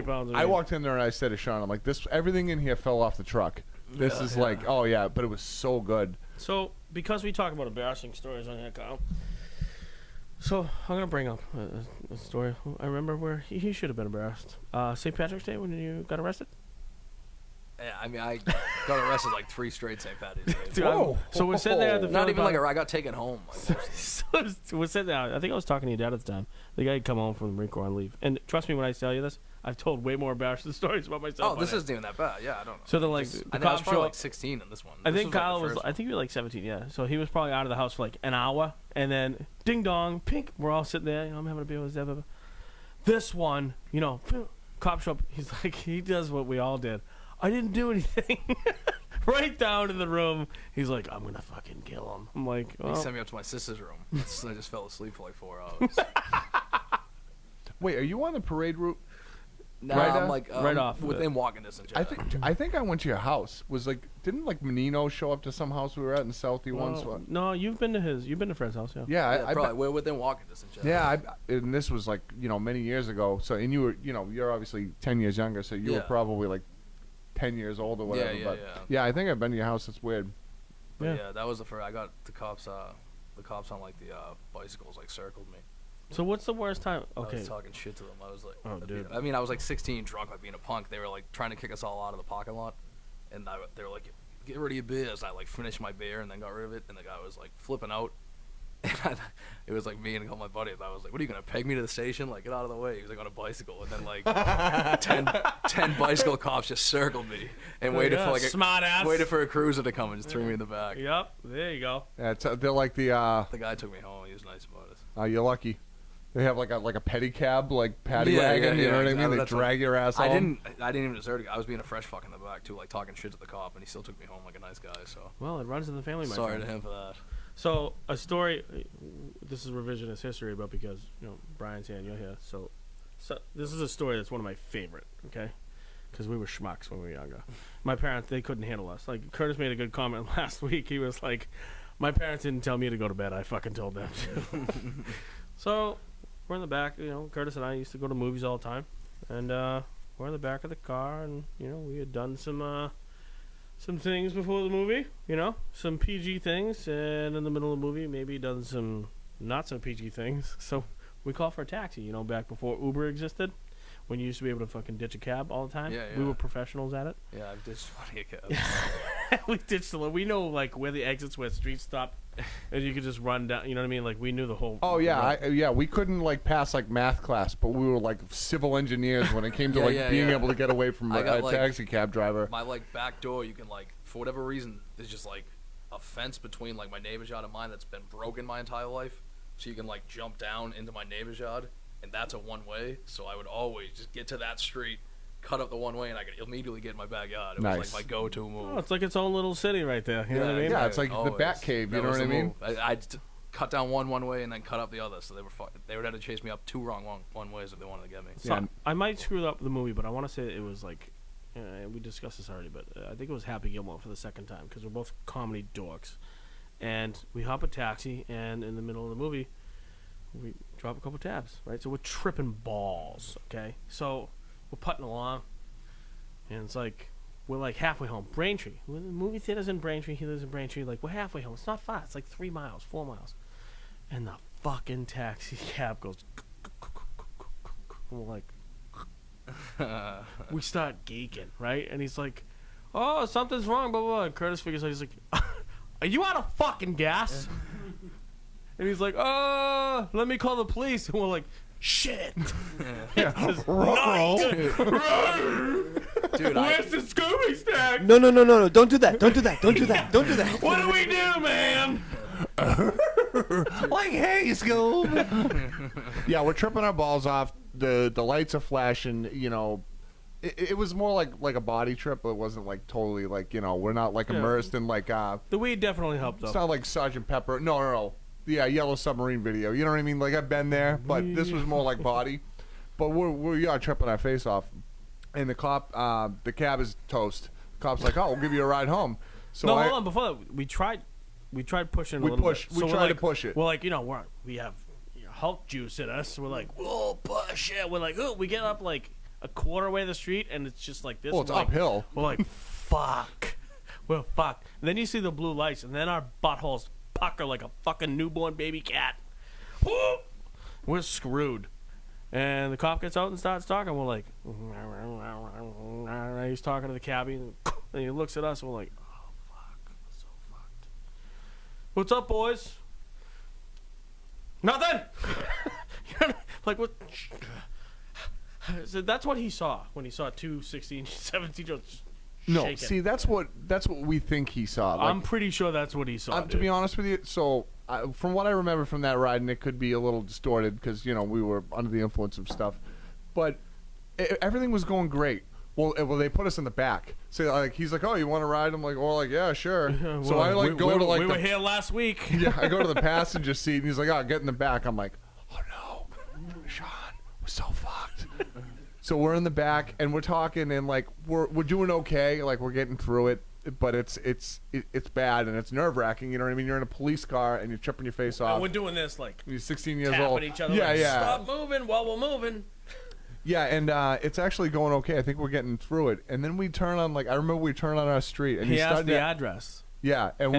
pounds of meat. I walked in there and I said to Sean, I'm like, everything in here fell off the truck. This is like, oh yeah, but it was so good. So, because we talk about embarrassing stories on here, Kyle, so I'm going to bring up a story. I remember where he should have been embarrassed. St. Patrick's Day when you got arrested? Yeah, I mean, I got arrested like 3 straight St. Patty's Days. Dude, so we're sitting there at the Not even like I got taken home. So we're sitting there. I think I was talking to your dad at the time. The guy had come home from the Marine Corps and leave. And trust me when I tell you this, I've told way more embarrassing stories about myself. Oh, this isn't even that bad. Yeah, I don't know. So they're like, I was probably like 16 in this one. I This think was, like, Kyle the was. first I think you were like 17. Yeah. So he was probably out of the house for like an hour, and then ding dong, pink. We're all sitting there. I'm having a beer with Deb. This one, cop show up. He's like, he does what we all did. I didn't do anything. Right down in the room. He's like, I'm gonna fucking kill him. I'm like, He sent me up to my sister's room. So I just fell asleep for like 4 hours. Wait, are you on the parade route? No, I'm like right off within walking distance. Yeah. I think I went to your house. Didn't like Menino show up to some house we were at in Southie once? No, you've been to Fred's house, yeah. Yeah, probably. We're within walking distance. And this was like many years ago. So and you were you're obviously 10 years younger, so you were probably like 10 years old or whatever. Yeah, I think I've been to your house. It's weird. But yeah, that was the first. I got the cops. The cops on like the bicycles like circled me. So what's the worst time? Okay. I was talking shit to them. I was like, oh, dude. I mean, I was like 16, drunk, like being a punk. They were like trying to kick us all out of the parking lot, and they were like, "Get rid of your beers." I like finished my beer and then got rid of it, and the guy was like flipping out. And it was like me and a couple of my buddies. I was like, "What are you gonna peg me to the station? Like, get out of the way!" He was like on a bicycle, and then like 10 bicycle cops just circled me and waited for like waited for a cruiser to come and just threw me in the back. Yep, there you go. Yeah, they're like the guy took me home. He was nice about it. Oh, you're lucky. They have like a pedicab, like paddy wagon. You know what I mean? They drag your ass home. I didn't even desert it. I was being a fresh fuck in the back too, like talking shit to the cop, and he still took me home like a nice guy. So well, it runs in the family. My Sorry friend. to him for that. So a story. This is revisionist history, but because Brian's here and you're here, so this is a story that's one of my favorite. Okay, because we were schmucks when we were younger. My parents, they couldn't handle us. Like Curtis made a good comment last week. He was like, "My parents didn't tell me to go to bed. I fucking told them to." So we're in the back. Curtis and I used to go to movies all the time, and we're in the back of the car, and we had done some things before the movie, some PG things, and in the middle of the movie, maybe done some not so PG things. So we called for a taxi, back before Uber existed, when you used to be able to fucking ditch a cab all the time. Yeah. We were professionals at it. Yeah, I've ditched plenty of cabs. We ditched we know like where the exits, where streets stop, and you could just run down. You know what I mean? Like we knew the whole. Oh yeah, we couldn't like pass like math class, but we were like civil engineers when it came to being able to get away from a taxi cab driver. My like back door, you can like for whatever reason, there's just like a fence between like my neighbor's yard and mine that's been broken my entire life, so you can like jump down into my neighbor's yard and that's a one-way. So I would always just get to that street, cut up the one-way, and I could immediately get in my backyard. It was Nice. like my go-to move. Oh, it's like its own little city right there. You know what I mean? Yeah, it's like the Always. Bat Cave. You That know was what I the mean? move. I'd cut down one way and then cut up the other. So they would have to chase me up two wrong one ways if they wanted to get me. So I might screw up the movie, but I want to say it was like, we discussed this already, but I think it was Happy Gilmore for the second time because we're both comedy dorks. And we hop a taxi, and in the middle of the movie, we drop a couple tabs, right? So we're tripping balls, okay? So we're putting along, and it's like, we're like halfway home. Braintree. The movie theater's in Braintree. He lives in Braintree. Like, we're halfway home. It's not far. It's like 3 miles, 4 miles. And the fucking taxi cab goes, and we're like, we start geeking, right? And he's like, oh, something's wrong, blah, blah, blah. And Curtis figures out, he's like, are you out of fucking gas? And he's like, let me call the police. And we're like, shit. This is not good. Dude, where's the Scooby snack? No, don't do that. Don't do that. Don't do that. Don't do that. What do we do, man? Like, hey, Scoob. Yeah, we're tripping our balls off. The lights are flashing. You know, it was more like a body trip. But it wasn't like totally like, you know, we're not like immersed in like the weed definitely helped though. It's not like Sgt. Pepper. No. Yeah, Yellow Submarine video. You know what I mean? Like, I've been there, but this was more like body. But we are tripping our face off. And the cop, the cab is toast. The cop's like, oh, we'll give you a ride home. So no, hold on. Before that, we tried pushing a little bit. We tried to push it. We're like, you know, we have Hulk juice in us. We're like, we'll push it. We're like, oh, we get up like a quarter way of the street, and it's just like this. Well, it's we're like, uphill. We're like, fuck. We're fucked. And then you see the blue lights, and then our buttholes pucker like a fucking newborn baby cat. Woo! We're screwed. And the cop gets out and starts talking. We're like, he's talking to the cabbie, and he looks at us, and we're like, oh, fuck. We're so fucked. What's up, boys? Nothing! Like, what? So that's what he saw when he saw two 16, 17-year-olds No, shaking. see, that's what we think he saw. Like, I'm pretty sure that's what he saw. to be honest with you, so from what I remember from that ride, and it could be a little distorted because, you know, we were under the influence of stuff, but everything was going great. Well, they put us in the back. So like, he's like, "Oh, you want to ride?" I'm like, "Oh, like, yeah, sure." So I like go to like we were here last week. Yeah, I go to the passenger seat, and he's like, "Oh, get in the back." I'm like, "Oh no, Sean, we're so fucked." So we're in the back, and we're talking, and like we're doing okay, like we're getting through it, but it's bad, and it's nerve wracking. You know what I mean? You're in a police car, and you're tripping your face off. And we're doing this like you're 16 years tapping old. each other. Yeah, like, yeah. Stop moving while we're moving. Yeah, and it's actually going okay. I think we're getting through it. And then we turn on, like, I remember we turned on our street, and He he asked started the to- address. Yeah, and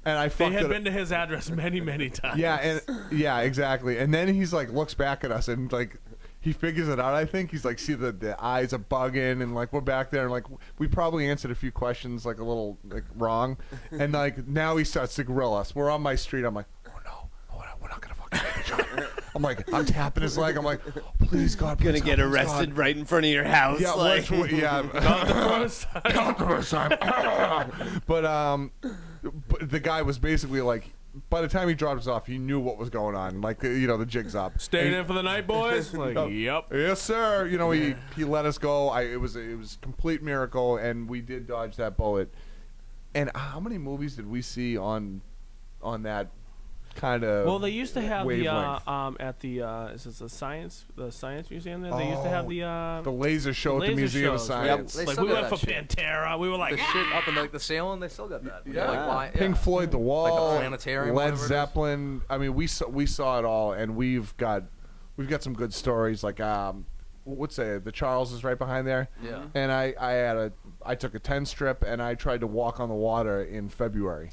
I they fucked had it. been to his address many, many times. Yeah, exactly. And then he's like looks back at us and like he figures it out. I think he's like, see the eyes are bugging, and like we're back there, and like we probably answered a few questions like a little like wrong, and like now he starts to grill us. We're on my street. I'm like, oh no, we're not gonna fucking make it, John. I'm like, I'm tapping his leg. I'm like, oh, please God, please, Gonna God, get please, arrested God. right in front of your house. Yeah, like. yeah. Not the first time. Not the first time. But the guy was basically like, by the time he dropped us off, he knew what was going on. Like, you know, the jig's up. Staying in for the night, boys? Like, yep. Yes, sir. You know, he let us go. It was a complete miracle, and we did dodge that bullet. And how many movies did we see on that kind of? Well, they used to have wavelength? at the is it the science museum there? They used to have the laser show at the Museum of shows, Science. right? Like we went for Pantera. We were like, the shit up in like the Salem, they still got that. Yeah. Pink Floyd, The Wall, like the planetarium, Led whatever it is. Zeppelin. I mean, we saw it all, and we've got some good stories. Like what's the Charles is right behind there. Yeah. And I took a 10 strip, and I tried to walk on the water in February.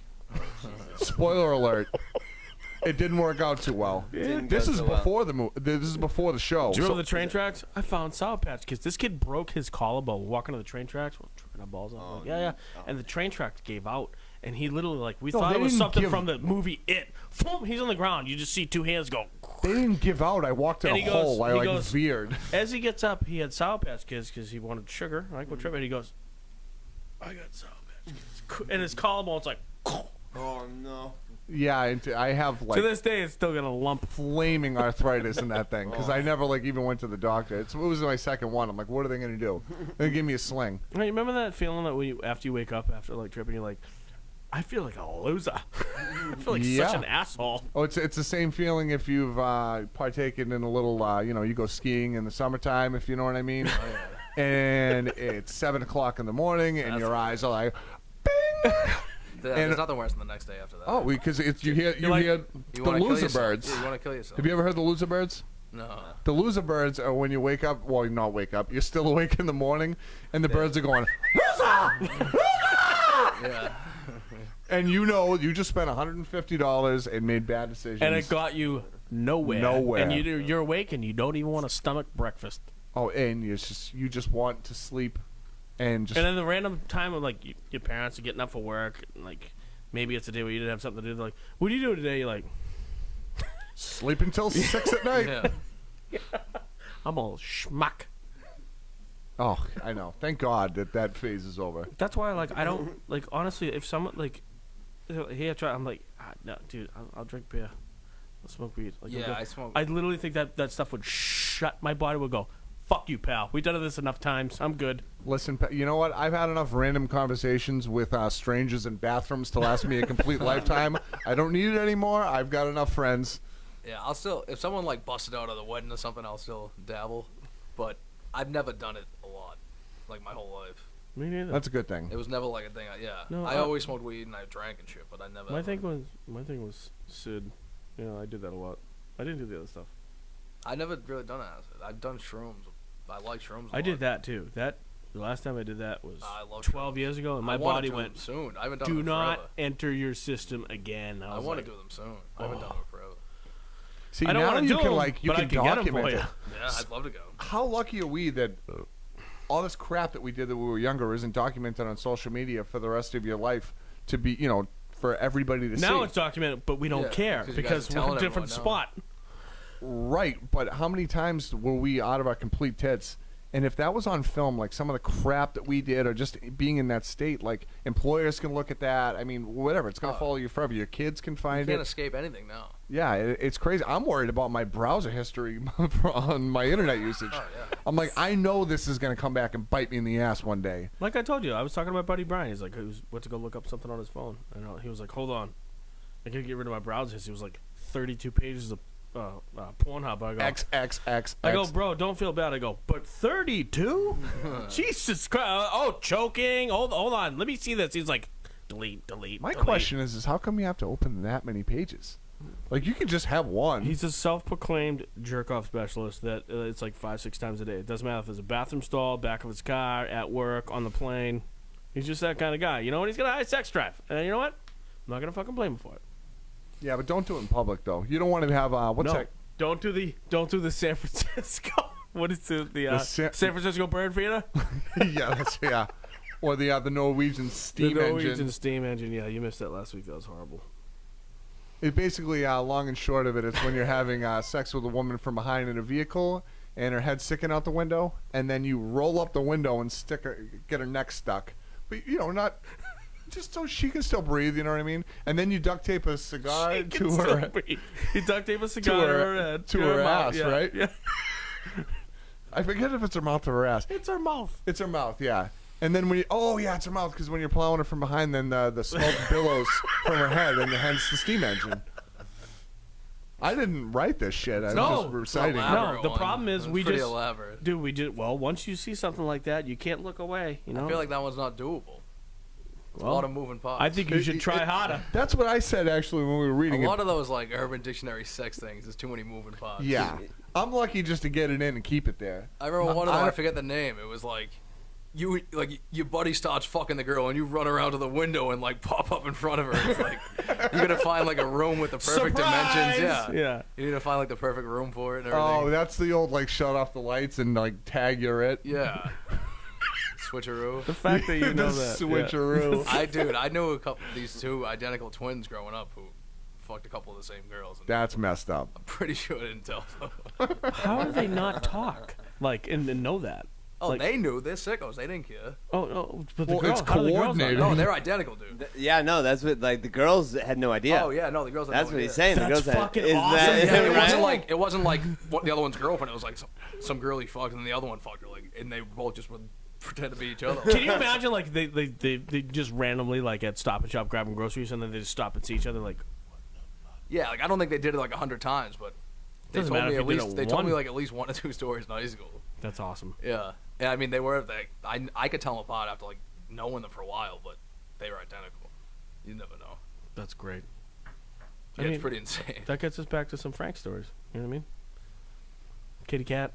Spoiler alert. It didn't work out too well. This is before the movie. This is before the show. do you remember the train tracks? I found Sour Patch Kids. This kid broke his collarbone walking to the train tracks. We're tripping our balls out. Like, yeah. And the train tracks gave out. And he literally, like, we thought they it was didn't something give- from the movie It. Boom, he's on the ground. You just see two hands go. They didn't give out. I walked in And a he goes- hole. I he like goes- veered. As he gets up, he had Sour Patch Kids because he wanted sugar. Like, we're tripping. He goes, I got Sour Patch Kids. And his collarbone's like, Oh no. Yeah, I have like to this day, it's still got a lump. Flaming arthritis in that thing because I never like even went to the doctor. It was my second one. I'm like, what are they gonna do? They give me a sling. Hey, you remember that feeling that after you wake up after like tripping, you're like, I feel like a loser. I feel like such an asshole. Oh, it's the same feeling if you've partaken in a little, you go skiing in the summertime, if you know what I mean. And it's 7 o'clock in the morning, and your eyes are like, bing. There's nothing worse than the next day after that. Oh, because you hear the loser birds. Yeah, you want to kill yourself. Have you ever heard the loser birds? No. The loser birds are when you wake up. Well, you not wake up. You're still awake in the morning, and the birds are going, loser, loser. Yeah. And you just spent $150 and made bad decisions. And it got you nowhere. Nowhere. And you're awake and you don't even want to stomach breakfast. Oh, and you just want to sleep. And then the random time of like your parents are getting up for work, and like maybe it's a day where you didn't have something to do. They're like, what do you do today? You're like, sleep until 6 at night. Yeah. I'm all schmuck. Oh, I know. Thank God that phase is over. That's why I don't like honestly. If someone like here try, I'm like, no, dude, I'll drink beer, I'll smoke weed. Like, yeah, I smoke. I literally think that stuff would shut my body. Would go. Fuck you, pal. We've done this enough times. I'm good. Listen, you know what? I've had enough random conversations with strangers in bathrooms to last me a complete lifetime. I don't need it anymore. I've got enough friends. Yeah, I'll still, if someone like busted out of the wedding or something, I'll still dabble. But I've never done it a lot, like my whole life. Me neither. That's a good thing. It was never like a thing. No, I always smoked weed and I drank and shit, but I never. My thing was Sid. You know, I did that a lot. I didn't do the other stuff. I never really done acid. I've done shrooms. I like shrooms. I did that too. The last time I did that was I love 12 years ago, and my body went. Soon. I haven't done do them not forever. enter your system again. I want to do them soon. I haven't done them forever. See, I don't now want to you do can them, like you but can I can get them document for you. it. Yeah, I'd love to go. How lucky are we that all this crap that we did that we were younger isn't documented on social media for the rest of your life to be, for everybody to see? Now it's documented, but we don't care because we're in a different spot. Right, but how many times were we out of our complete tits? And if that was on film, like some of the crap that we did or just being in that state, like employers can look at that. I mean, whatever. It's going to follow you forever. Your kids can find You it. can't escape anything now. Yeah, it's crazy. I'm worried about my browser history on my internet usage. Oh, yeah. I'm like, I know this is going to come back and bite me in the ass one day. Like I told you, I was talking to my buddy Brian. He's like, he went to go look up something on his phone. And he was like, hold on. I gotta get rid of my browser history. It was like 32 pages of Pornhub. I go, XXX. I go, bro, don't feel bad. I go, but 32? Jesus Christ. Oh, choking. Hold on. Let me see this. He's like, delete. My question is how come you have to open that many pages? Like, you can just have one. He's a self-proclaimed jerk-off specialist that it's like 5-6 times a day. It doesn't matter if there's a bathroom stall, back of his car, at work, on the plane. He's just that kind of guy. You know what? He's got a high sex drive. And you know what? I'm not going to fucking blame him for it. Yeah, but don't do it in public, though. You don't want to have, what's that? Don't do the San Francisco. What is the San Francisco Bird Feeder? yeah. Or the Norwegian steam the engine. Norwegian steam engine. Yeah, you missed that last week. That was horrible. It basically, long and short of it, it's when you're having sex with a woman from behind in a vehicle and her head's sticking out the window, and then you roll up the window and get her neck stuck. But, not... just so she can still breathe, you know what I mean? And then you duct tape a cigar to her. You duct tape a cigar to her head. To her ass, yeah, right? Yeah. I forget if it's her mouth or her ass. It's her mouth. It's her mouth, yeah. And then it's her mouth, because when you're plowing her from behind, then the smoke billows from her head, and hence the steam engine. I didn't write this shit. I was just reciting. No, the problem is we pretty just elaborate. Dude, we did well. Once you see something like that, you can't look away. You know. I feel like that one's not doable. It's a lot of moving parts. I think you should try harder. That's what I said actually when we were reading a lot of those like Urban Dictionary sex things. There's too many moving parts. Yeah, I'm lucky just to get it in and keep it there. I remember one of them. I forget the name. It was like your buddy starts fucking the girl and you run around to the window and like pop up in front of her. It's like you gotta find like a room with the perfect Surprise! dimensions. Yeah. You need to find like the perfect room for it and everything. Oh, that's the old like shut off the lights and like tag you're it. Yeah. Switcheroo. The fact that you know that. Switcheroo. I knew these two identical twins growing up who fucked a couple of the same girls. And That's messed up. I'm pretty sure I didn't tell them. How do they not talk? Like, and know that? Oh, Like- they knew. They're sickos. They didn't care. Oh, but the Well, girls, it's how do the girls not coordinated. know? No, they're identical, dude. Yeah, no, that's what like the girls had no idea. Oh yeah, no, the girls. Had That's no what idea. he's saying. The That's girls fucking had, is awesome. That, Yeah, it right? wasn't like what the other one's girlfriend. It was like some girl he fucked and the other one fucked her. Like, and they both just would pretend to be each other. Can you imagine like they just randomly like at Stop and Shop grabbing groceries and then they just stop and see each other like Yeah, like I don't think they did it like 100 times, but they Doesn't told matter me if at you did least it they told me one. like at least 1 or 2 stories in high school. that's awesome. Yeah, I mean they were like I could tell them apart after like knowing them for a while, but they were identical. You never know. That's great. Yeah, it's pretty insane. That gets us back to some Frank stories. You know what I mean? Kitty cat,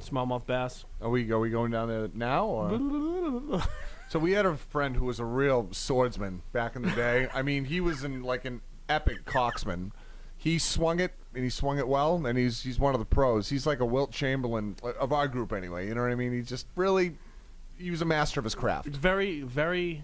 smallmouth bass. Are we going down there now? Or? So we had a friend who was a real swordsman back in the day. I mean, he was like an epic coxman. He swung it, and he swung it well, and he's one of the pros. He's like a Wilt Chamberlain of our group anyway. You know what I mean? He just really, he was a master of his craft. Very, very,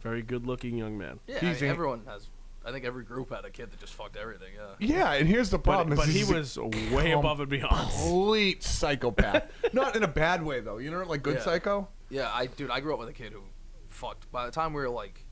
very good-looking young man. Yeah, He's I mean, everyone has. I think every group had a kid that just fucked everything. Yeah. Yeah, and here's the problem: But is he he's a was way above and beyond. complete psychopath. Not in a bad way though. You know, like good Yeah. psycho. Yeah, I grew up with a kid who fucked. By the time we were like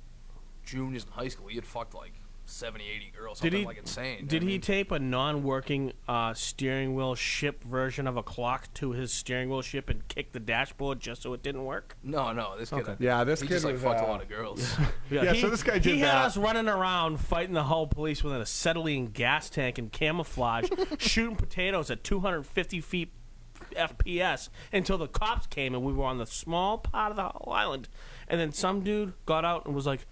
juniors in high school, he had fucked like 70, 80 girls. Something like insane. Did I he mean, tape a non-working steering wheel ship version of a clock to his steering wheel ship and kick the dashboard just so it didn't work? No, this kid. Okay. Yeah, this he kid just like was, fucked a lot of girls. Yeah, so this guy did He had that. us running around fighting the whole police with an acetylene gas tank and camouflage, shooting potatoes at 250 feet FPS until the cops came and we were on the small part of the whole island. And then some dude got out and was like,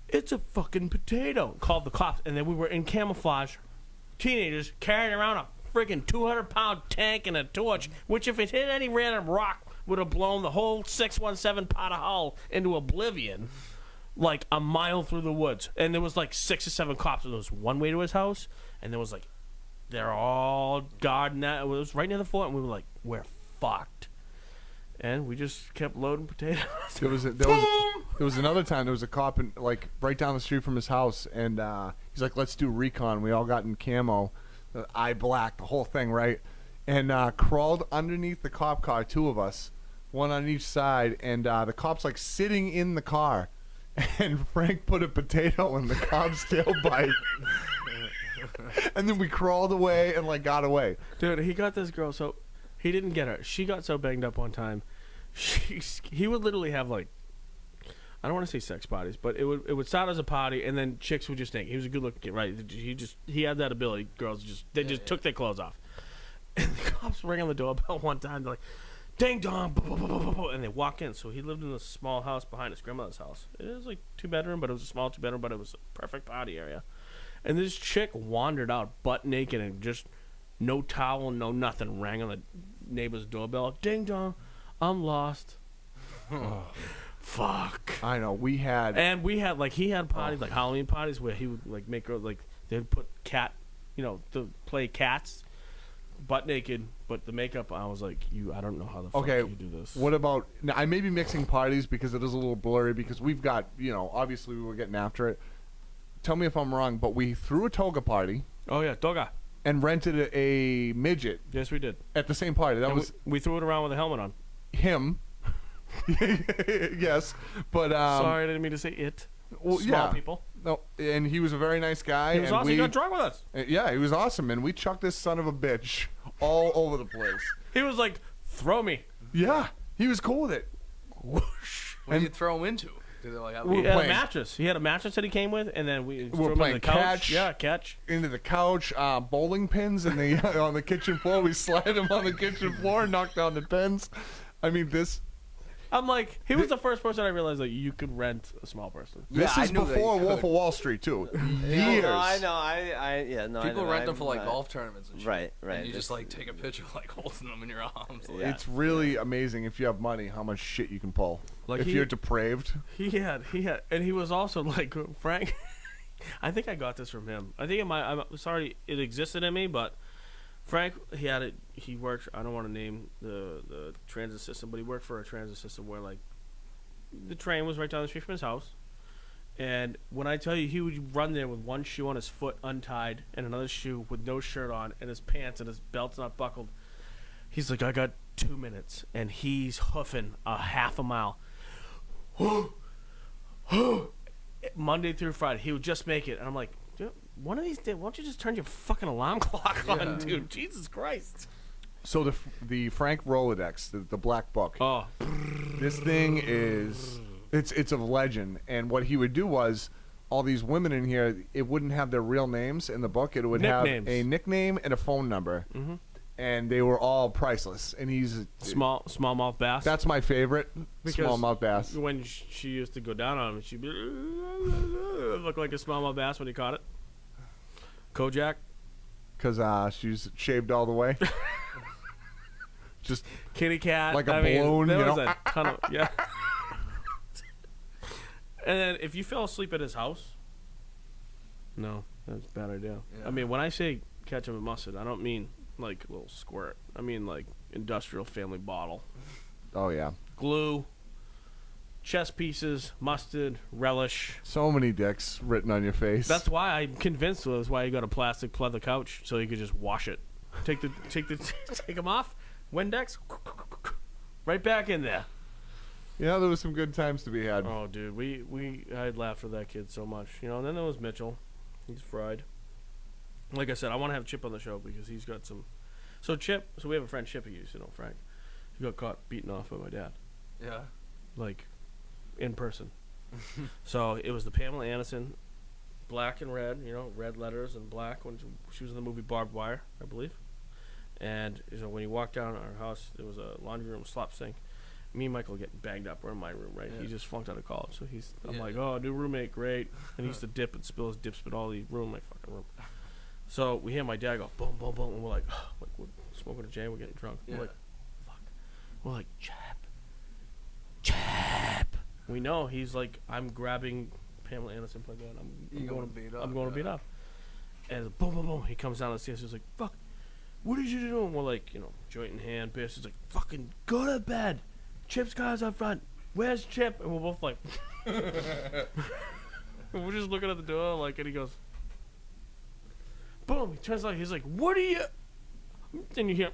"It's a fucking potato," called the cops. And then we were in camouflage, teenagers carrying around a friggin' 200-pound tank and a torch, which if it hit any random rock would have blown the whole 617 Potter Hull into oblivion, like a mile through the woods. And there was like 6 or 7 cops. And there was one way to his house, and there was like, they're all guarding that. It was right near the fort, and we were like, we're fucked. And we just kept loading potatoes. There was another time there was a cop like right down the street from his house, and he's like, "Let's do recon." We all got in camo, eye black, the whole thing, right? And crawled underneath the cop car, 2 of us, one on each side, and the cop's like sitting in the car, and Frank put a potato in the cop's tailpipe. And then we crawled away and like got away. Dude, he got this girl, so he didn't get her. She got so banged up one time. He would literally have like, I don't want to say sex parties, but it would start as a party, and then chicks would just think he was a good looking kid, right? He had that ability. Girls just took their clothes off, and the cops rang on the doorbell one time. They're like, "Ding dong," and they walk in. So he lived in a small house behind his grandmother's house. It was like 2-bedroom, but it was a small 2-bedroom, but it was a perfect party area. And this chick wandered out butt naked and just no towel, no nothing, rang on the neighbor's doorbell. "Ding dong, I'm lost." Oh, fuck. I know. We had like he had parties, like Halloween parties, where he would like make girls like they'd put cat, to play cats, butt naked, but the makeup. I was like, I don't know how the fuck you do this. What about? Now, I may be mixing parties because it is a little blurry because we've got obviously we were getting after it. Tell me if I'm wrong, but we threw a toga party. Oh yeah, toga. And rented a midget. Yes, we did. At the same party. That And was we threw it around with a helmet on. him. Yes, but Sorry, I didn't mean to say it. Well, Small yeah. people. No, and he was a very nice guy. He was and awesome. He got drunk with us. Yeah, he was awesome, and we chucked this son of a bitch all over the place. He was like, "Throw me." Yeah, he was cool with it. Whoosh. What did you throw him into? Did they like have He had a playing- mattress. He had a mattress that he came with, and then we threw We're him playing into the couch. catch. Yeah, catch. Into the couch, bowling pins in the on the kitchen floor. We slide him on the kitchen floor, knock down the pins. I mean, I'm like, he was the first person I realized that you could rent a small person. This is before Wolf of Wall Street too. Years. No, I know. Yeah, no. People I know, rent them for like I'm, golf tournaments and shit. Right. And you just like take a picture like holding them in your arms. Like, It's really amazing if you have money how much shit you can pull. Like if you're depraved. He had, and he was also like Frank. I think I got this from him. I think I'm sorry it existed in me, but Frank, he had it. He worked. I don't want to name the transit system, but he worked for a transit system where like the train was right down the street from his house. And when I tell you, he would run there with one shoe on his foot untied and another shoe with no shirt on and his pants and his belt's not buckled. He's like, I got 2 minutes, and he's hoofing a half a mile. Monday through Friday, he would just make it, and I'm like, dude, one of these days, why don't you just turn your fucking alarm clock on, dude? Jesus Christ. So the Frank Rolodex, the black book. Oh, this thing is it's a legend. And what he would do was, all these women in here, it wouldn't have their real names in the book. It would Nicknames. have a nickname and a phone number, and they were all priceless. And he's smallmouth bass. That's my favorite. Because Smallmouth bass. When she used to go down on him, she'd be look like a smallmouth bass when he caught it. Kojak. Because she's shaved all the way. Just kitty cat, like a balloon. balloon. There you was know? a ton of And then if you fell asleep at his house, no, that's a bad idea. Yeah. I mean, when I say ketchup and mustard, I don't mean like a little squirt. I mean like industrial family bottle. Oh yeah. Glue, chess pieces, mustard, relish. So many dicks written on your face. That's why I'm convinced that's why you got a plastic pleather couch so you could just wash it. Take them off. Windex, right back in there. Yeah, there was some good times to be had. Oh, dude, I'd laughed with that kid so much, you know. And then there was Mitchell. He's fried. Like I said, I want to have Chip on the show because he's got some. So we have a friend Chip who used to know Frank. He got caught beaten off by my dad. Yeah. Like, in person. So it was the Pamela Anderson, black and red, you know, red letters and black when she was in the movie Barbed Wire, I believe. And when you walk down our house, there was a laundry room, slop sink. Me and Michael getting banged up. We're in my room, right? Yeah. He just flunked out of college, so I'm like, oh, new roommate, great. And he used to dip and spill his dip spit all the room, my fucking room. So we hear my dad go boom, boom, boom, and we're like we're smoking a J, we're getting drunk. Yeah. We're like, fuck. We're like, Chip. We know he's like, I'm grabbing Pamela Anderson plug in. I'm going to beat up. And boom, boom, boom. He comes down the stairs. He's like, fuck. What did you do? And we're like, joint in hand, bitch. He's like, fucking go to bed. Chip's car's up front. Where's Chip? And we're both like, we're just looking at the door, like, and he goes, boom. He turns like, he's like, what are you? And you hear,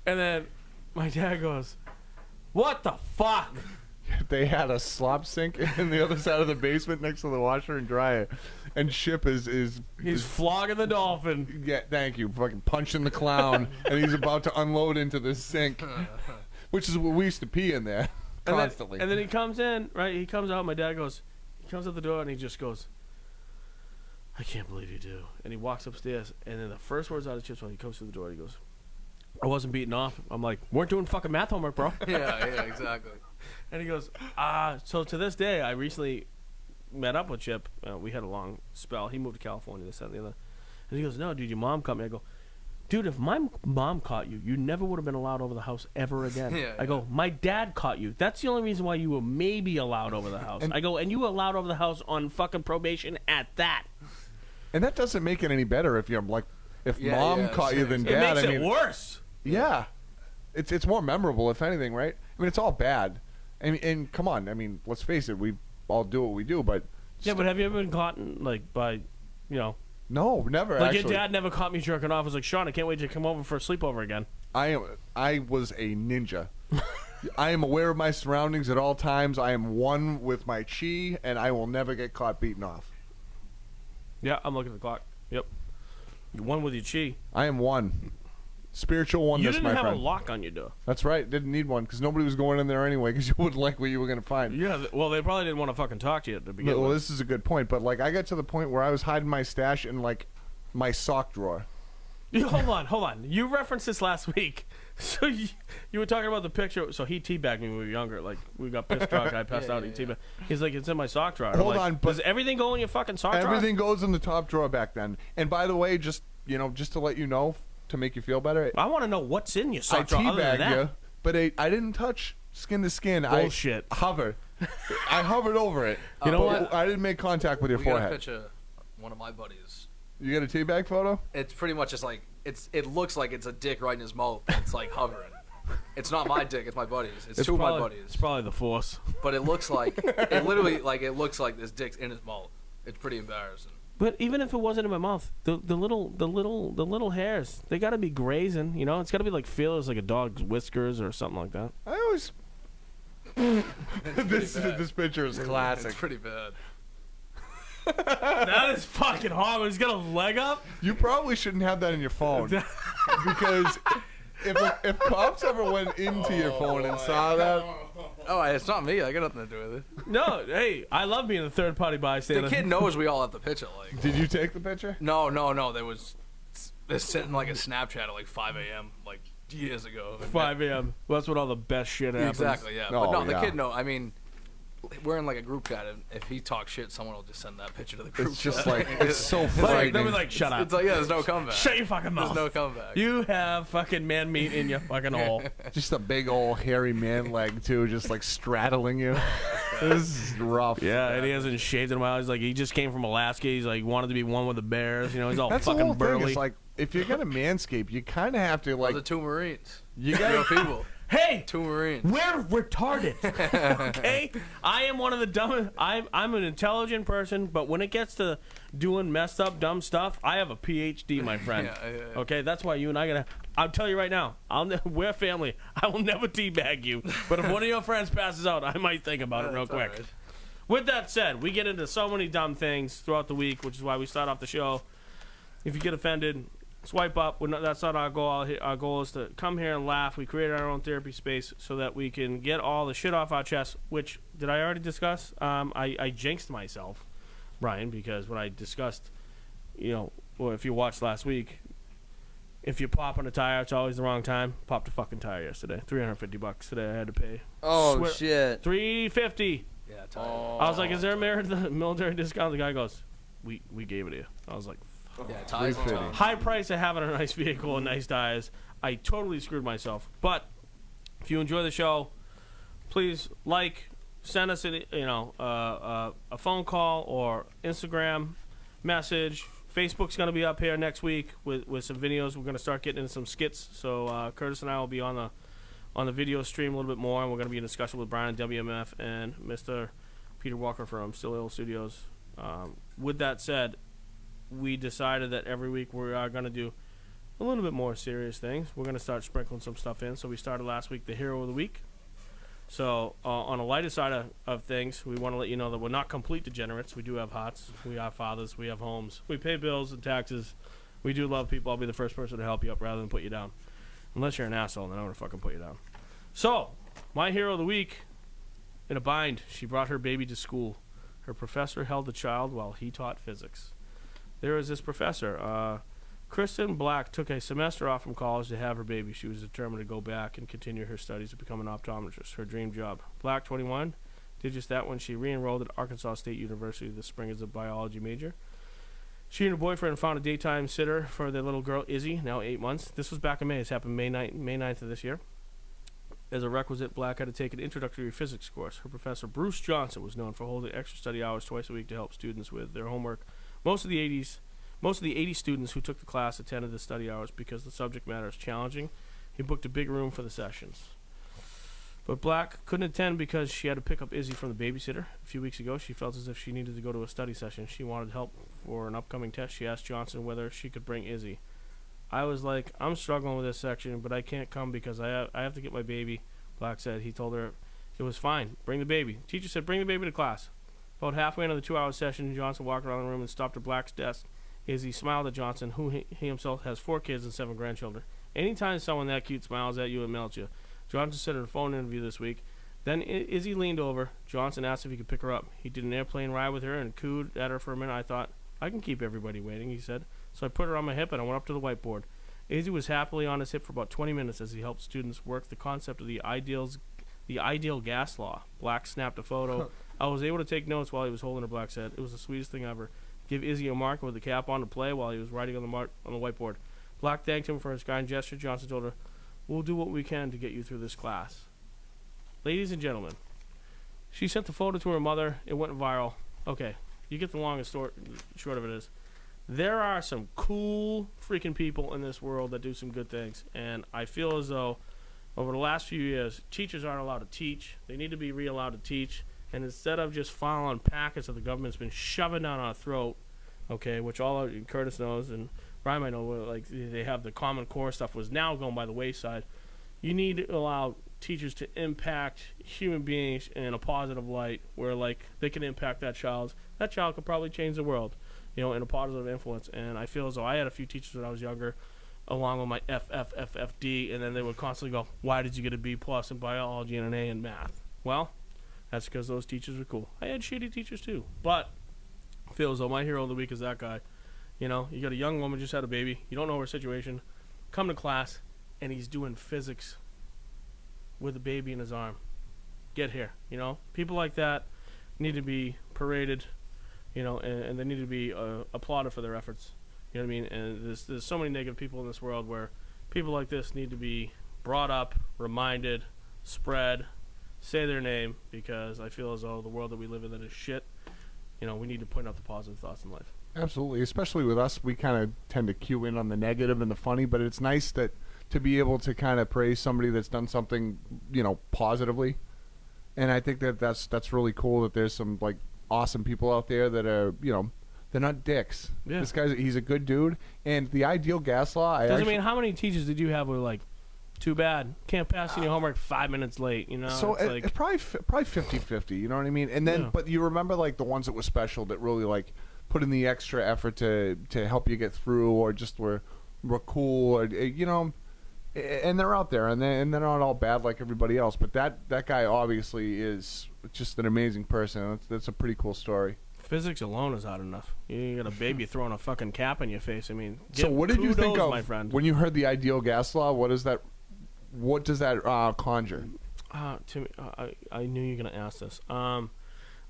and then my dad goes, what the fuck? They had a slop sink in the other side of the basement next to the washer and dryer, and Chip is he's flogging the dolphin. Yeah, thank you. Fucking punching the clown, and he's about to unload into the sink, which is what we used to pee in there constantly. And then he comes in, right? He comes out. My dad goes, he comes out the door and he just goes, I can't believe you do. And he walks upstairs, and then the first words out of Chip's when he comes through the door, he goes, I wasn't beaten off. I'm like, weren't doing fucking math homework, bro. Yeah, exactly. And he goes, so to this day, I recently met up with Chip. We had a long spell. He moved to California, this, that, and the other. And he goes, no, dude, your mom caught me. I go, dude, if my mom caught you, you never would have been allowed over the house ever again. I go, my dad caught you. That's the only reason why you were maybe allowed over the house. I go, and you were allowed over the house on fucking probation at that. And that doesn't make it any better if you're like, if mom caught you than dad. It makes it worse. Yeah, it's more memorable if anything, right? I mean, it's all bad. And come on, I mean, let's face it, we all do what we do, but yeah, but have you ever been caught by, No, never. Like actually. your dad never caught me jerking off. I was like, Sean, I can't wait to come over for a sleepover again. I was a ninja. I am aware of my surroundings at all times. I am one with my chi, and I will never get caught beaten off. Yeah, I'm looking at the clock. Yep, you're one with your chi. I am one. Spiritual oneness, You didn't my have friend. a lock on your door. That's right. Didn't need one because nobody was going in there anyway because you wouldn't like what you were going to find. Yeah, well, they probably didn't want to fucking talk to you to begin Well, with. this is a good point, but like I got to the point where I was hiding my stash in like my sock drawer. Hold on. You referenced this last week. So you were talking about the picture. So he teabagged me when we were younger. Like, we got pissed drunk. I passed out. He teabagged. He's like, it's in my sock drawer. Hold I'm like, on, but does everything go in your fucking sock drawer? Everything goes in the top drawer back then. And by the way, just to let you know, to make you feel better, I want to know what's in your I sock drawer. Other than teabagged that. you, but I didn't touch skin to skin. Bullshit. I hovered. I hovered over it. You know but what? I didn't make contact with your We got a forehead. picture of one of my buddies. You got a teabag photo? It's pretty much just like it looks like it's a dick right in his mouth. But it's like hovering. It's not my dick. It's my buddy's. It's two of my buddies. It's probably the force. But it looks like it literally like it looks like this dick's in his mouth. It's pretty embarrassing. But even if it wasn't in my mouth, the little hairs, they got to be grazing. You know, it's got to be like feelers, like a dog's whiskers or something like that. I always. this picture is classic. It's pretty bad. That is fucking horrible. He's got a leg up. You probably shouldn't have that in your phone because if cops ever went into your phone and saw that. Oh, it's not me. I got nothing to do with it. No, hey, I love being a third party bystander. The kid knows we all have the picture. Like, did you take the picture? No. They're sitting like a Snapchat at like 5 a.m. like years ago. 5 a.m. Well, that's when all the best shit happens. Exactly. Yeah. Oh, But no, yeah. the kid know. I mean, we're in like a group chat, and if he talks shit, someone will just send that picture to the group. It's just chat. like it's so Like, frightening. they'll be like, shut up. It's like, yeah, there's no comeback. Shut your fucking mouth. There's no comeback. You have fucking man meat in your fucking hole. Just a big old hairy man leg too, just like straddling you. This is rough. Yeah, and he hasn't shaved in a while. He's like, he just came from Alaska. He's like, wanted to be one with the bears. You know, he's all That's the fucking whole burly. thing. It's like if you're gonna manscape, you kind of have to like. The two Marines. You got people. Hey, two Marines. We're retarded. Okay, I am one of the dumbest. I'm an intelligent person, but when it gets to doing messed up, dumb stuff, I have a PhD, my friend. Yeah. Okay, that's why you and I gotta. I'll tell you right now, we're family. I will never teabag you. But if one of your friends passes out, I might think about it real quick. Right. With that said, we get into so many dumb things throughout the week, which is why we start off the show. If you get offended, swipe up. That's not our goal. Our goal is to come here and laugh. We create our own therapy space so that we can get all the shit off our chest, which, did I already discuss? I jinxed myself, Brian, because when I discussed, or if you watched last week, if you pop on a tire, it's always the wrong time. Popped a fucking tire yesterday. $350 today I had to pay. Oh, shit. $350. Yeah, tire. I was like, is there a military discount? The guy goes, we gave it to you. I was like, Yeah, tires. high price of having a nice vehicle and nice tires. I totally screwed myself. But if you enjoy the show, please send us a phone call or Instagram message. Facebook's going to be up here next week with some videos. We're going to start getting into some skits. So Curtis and I will be on the video stream a little bit more, and we're going to be in discussion with Brian WMF and Mr. Peter Walker from Still Ill Studios. With that said, we decided that every week we are going to do a little bit more serious things. We're going to start sprinkling some stuff in. So we started last week the Hero of the Week. So on the lighter side of things, we want to let you know that we're not complete degenerates. We do have hearts. We are fathers. We have homes. We pay bills and taxes. We do love people. I'll be the first person to help you up rather than put you down. Unless you're an asshole, then I'm going to fucking put you down. So, my Hero of the Week, in a bind, she brought her baby to school. Her professor held the child while he taught physics. There is this professor. Kristen Black took a semester off from college to have her baby. She was determined to go back and continue her studies to become an optometrist, her dream job. Black, 21, did just that when she re-enrolled at Arkansas State University this spring as a biology major. She and her boyfriend found a daytime sitter for their little girl, Izzy, now 8 months. This was back in May. This happened May 9th of this year. As a requisite, Black had to take an introductory physics course. Her professor, Bruce Johnson, was known for holding extra study hours twice a week to help students with their homework. Most of the 80 students who took the class attended the study hours because the subject matter is challenging. He booked a big room for the sessions. But Black couldn't attend because she had to pick up Izzy from the babysitter. A few weeks ago, she felt as if she needed to go to a study session. She wanted help for an upcoming test. She asked Johnson whether she could bring Izzy. I was like, I'm struggling with this section, but I can't come because I have to get my baby. Black said. He told her it was fine. Bring the baby. Teacher said, bring the baby to class. About halfway into the 2-hour session, Johnson walked around the room and stopped at Black's desk. Izzy smiled at Johnson, who he himself has 4 kids and 7 grandchildren. Anytime someone that cute smiles at you, it melts you. Johnson said in a phone interview this week. Then Izzy leaned over. Johnson asked if he could pick her up. He did an airplane ride with her and cooed at her for a minute. I thought, I can keep everybody waiting, he said. So I put her on my hip and I went up to the whiteboard. Izzy was happily on his hip for about 20 minutes as he helped students work the concept of the ideal gas law. Black snapped a photo. I was able to take notes while he was holding her. Black said, it was the sweetest thing ever. Give Izzy a marker with the cap on to play while he was writing on the whiteboard. Black thanked him for his kind gesture. Johnson told her, we'll do what we can to get you through this class. Ladies and gentlemen, she sent the photo to her mother. It went viral. Okay, you get the longest short of it is, there are some cool freaking people in this world that do some good things. And I feel as though over the last few years, teachers aren't allowed to teach. They need to be re-allowed to teach. And instead of just following packets that the government's been shoving down our throat, okay, which all Curtis knows and Brian might know, like they have the Common Core stuff was now going by the wayside. You need to allow teachers to impact human beings in a positive light, where like they can impact that child. That child could probably change the world, in a positive influence. And I feel as though I had a few teachers when I was younger, along with my FFFFD, and then they would constantly go, "Why did you get a B+ in biology and an A in math?" Well, that's because those teachers were cool. I had shitty teachers too, but I feel as though my hero of the week is that guy. You got a young woman just had a baby. You don't know her situation. Come to class, and he's doing physics with a baby in his arm. Get here. People like that need to be paraded, and they need to be applauded for their efforts. You know what I mean? And there's so many negative people in this world where people like this need to be brought up, reminded, spread, say their name, because I feel as though the world that we live in that is shit, we need to point out the positive thoughts in life. Absolutely, especially with us, we kind of tend to cue in on the negative and the funny, but it's nice that to be able to kind of praise somebody that's done something, positively. And I think that's really cool that there's some like awesome people out there that are, they're not dicks. Yeah. This he's a good dude. And the ideal gas law, How many teachers did you have who were like, too bad, can't pass your homework 5 minutes late, So it's probably 50-50, you know what I mean? And then, but you remember like the ones that were special that really like put in the extra effort to help you get through, or just were cool, or, and they're out there, and they're not all bad like everybody else. But that guy obviously is just an amazing person. That's a pretty cool story. Physics alone is hard enough. You got a baby throwing a fucking cap in your face. I mean, So what did you think of my friend? when you heard the ideal gas law? What does that conjure? To me, I knew you were gonna ask this.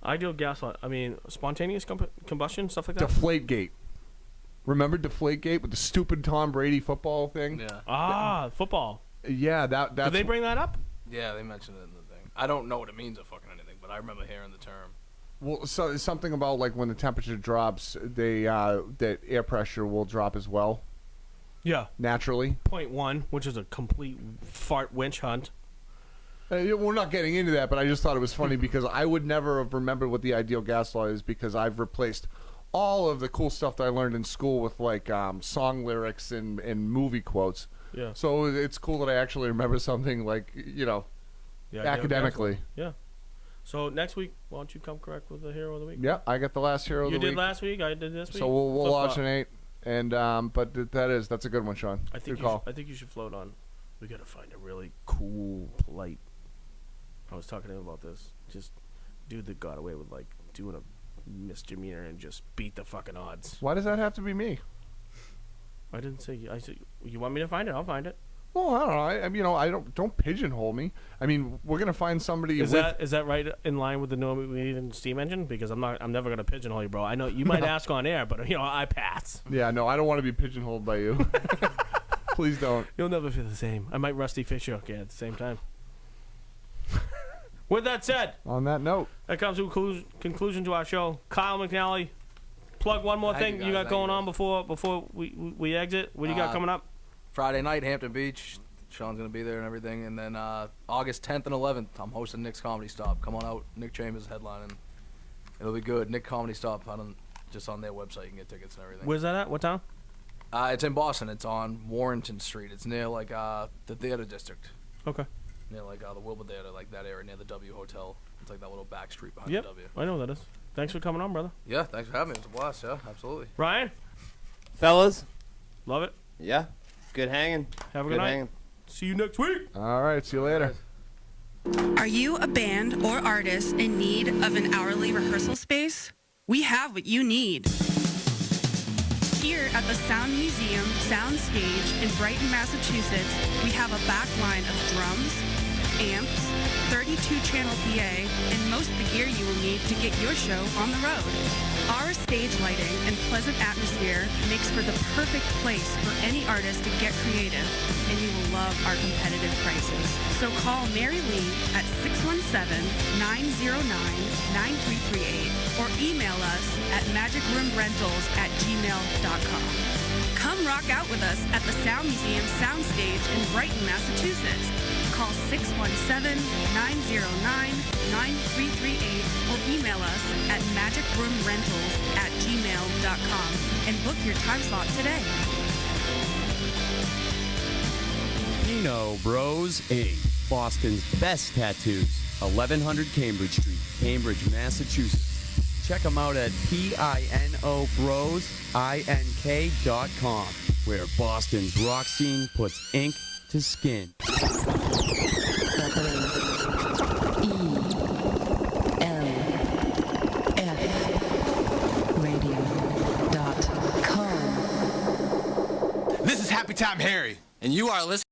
Ideal gas law. I mean, spontaneous combustion, stuff like that. Deflategate. Remember Deflategate with the stupid Tom Brady football thing? Yeah. Football. Yeah, that's. Did they bring that up? Yeah, they mentioned it in the thing. I don't know what it means or fucking anything, but I remember hearing the term. Well, so it's something about like when the temperature drops, that air pressure will drop as well. Yeah. Naturally. 0.1, which is a complete fart winch hunt. We're not getting into that, but I just thought it was funny because I would never have remembered what the ideal gas law is, because I've replaced all of the cool stuff that I learned in school with like song lyrics and movie quotes. Yeah. So it's cool that I actually remember something like, academically. Yeah. So next week, why don't you come correct with the hero of the week? Yeah, I got the last hero of the week. You did last week, I did this week. So we'll Flip-flop. alternate. And but that's a good one, Sean. I think you should float on. We gotta find a really cool, polite. I was talking to him about this. Just dude that got away with like doing a misdemeanor and just beat the fucking odds. Why does that have to be me? I didn't say. I said you want me to find it. I'll find it. Well, I don't know. I don't pigeonhole me. I mean, we're gonna find somebody. Is that right in line with the no even steam engine? Because I'm never gonna pigeonhole you, bro. I know you might ask on air, but I pass. Yeah, no, I don't want to be pigeonholed by you. Please don't. You'll never feel the same. I might Rusty Fish you again at the same time. With that said, on that note, that comes to a conclusion to our show. Kyle McNally, plug one more thing you got going on before we exit. What do you got coming up? Friday night, Hampton Beach. Sean's going to be there and everything. And then August 10th and 11th, I'm hosting Nick's Comedy Stop. Come on out. Nick Chambers headlining. It'll be good. Nick Comedy Stop. Just on their website, you can get tickets and everything. Where's that at? What town? It's in Boston. It's on Warrenton Street. It's near like the theater district. Okay. Near like the Wilbur Theater, like that area near the W Hotel. It's like that little back street behind Yep. the W. I know what that is. Thanks for coming on, brother. Yeah, thanks for having me. It was a blast. Yeah, absolutely. Ryan? Fellas? Love it. Yeah. Good hanging. Have a good night. hanging. See you next week. All right. See you later. Are you a band or artist in need of an hourly rehearsal space? We have what you need. Here at the Sound Museum Soundstage in Brighton, Massachusetts, we have a back line of drums, amps, 32-channel PA, and most of the gear you will need to get your show on the road. Our stage lighting and pleasant atmosphere makes for the perfect place for any artist to get creative, and you will love our competitive prices. So call Mary Lee at 617-909-9338 or email us at magicroomrentals@gmail.com. Come rock out with us at the Sound Museum Soundstage in Brighton, Massachusetts. Call Call 617-909-9338 or email us at magicroomrentals@gmail.com and book your time slot today. Pino Bros Inc., Boston's best tattoos, 1100 Cambridge Street, Cambridge, Massachusetts. Check them out at PINOBrosINK.com, where Boston's rock scene puts ink to skin. This is Happy Time Harry, and you are listening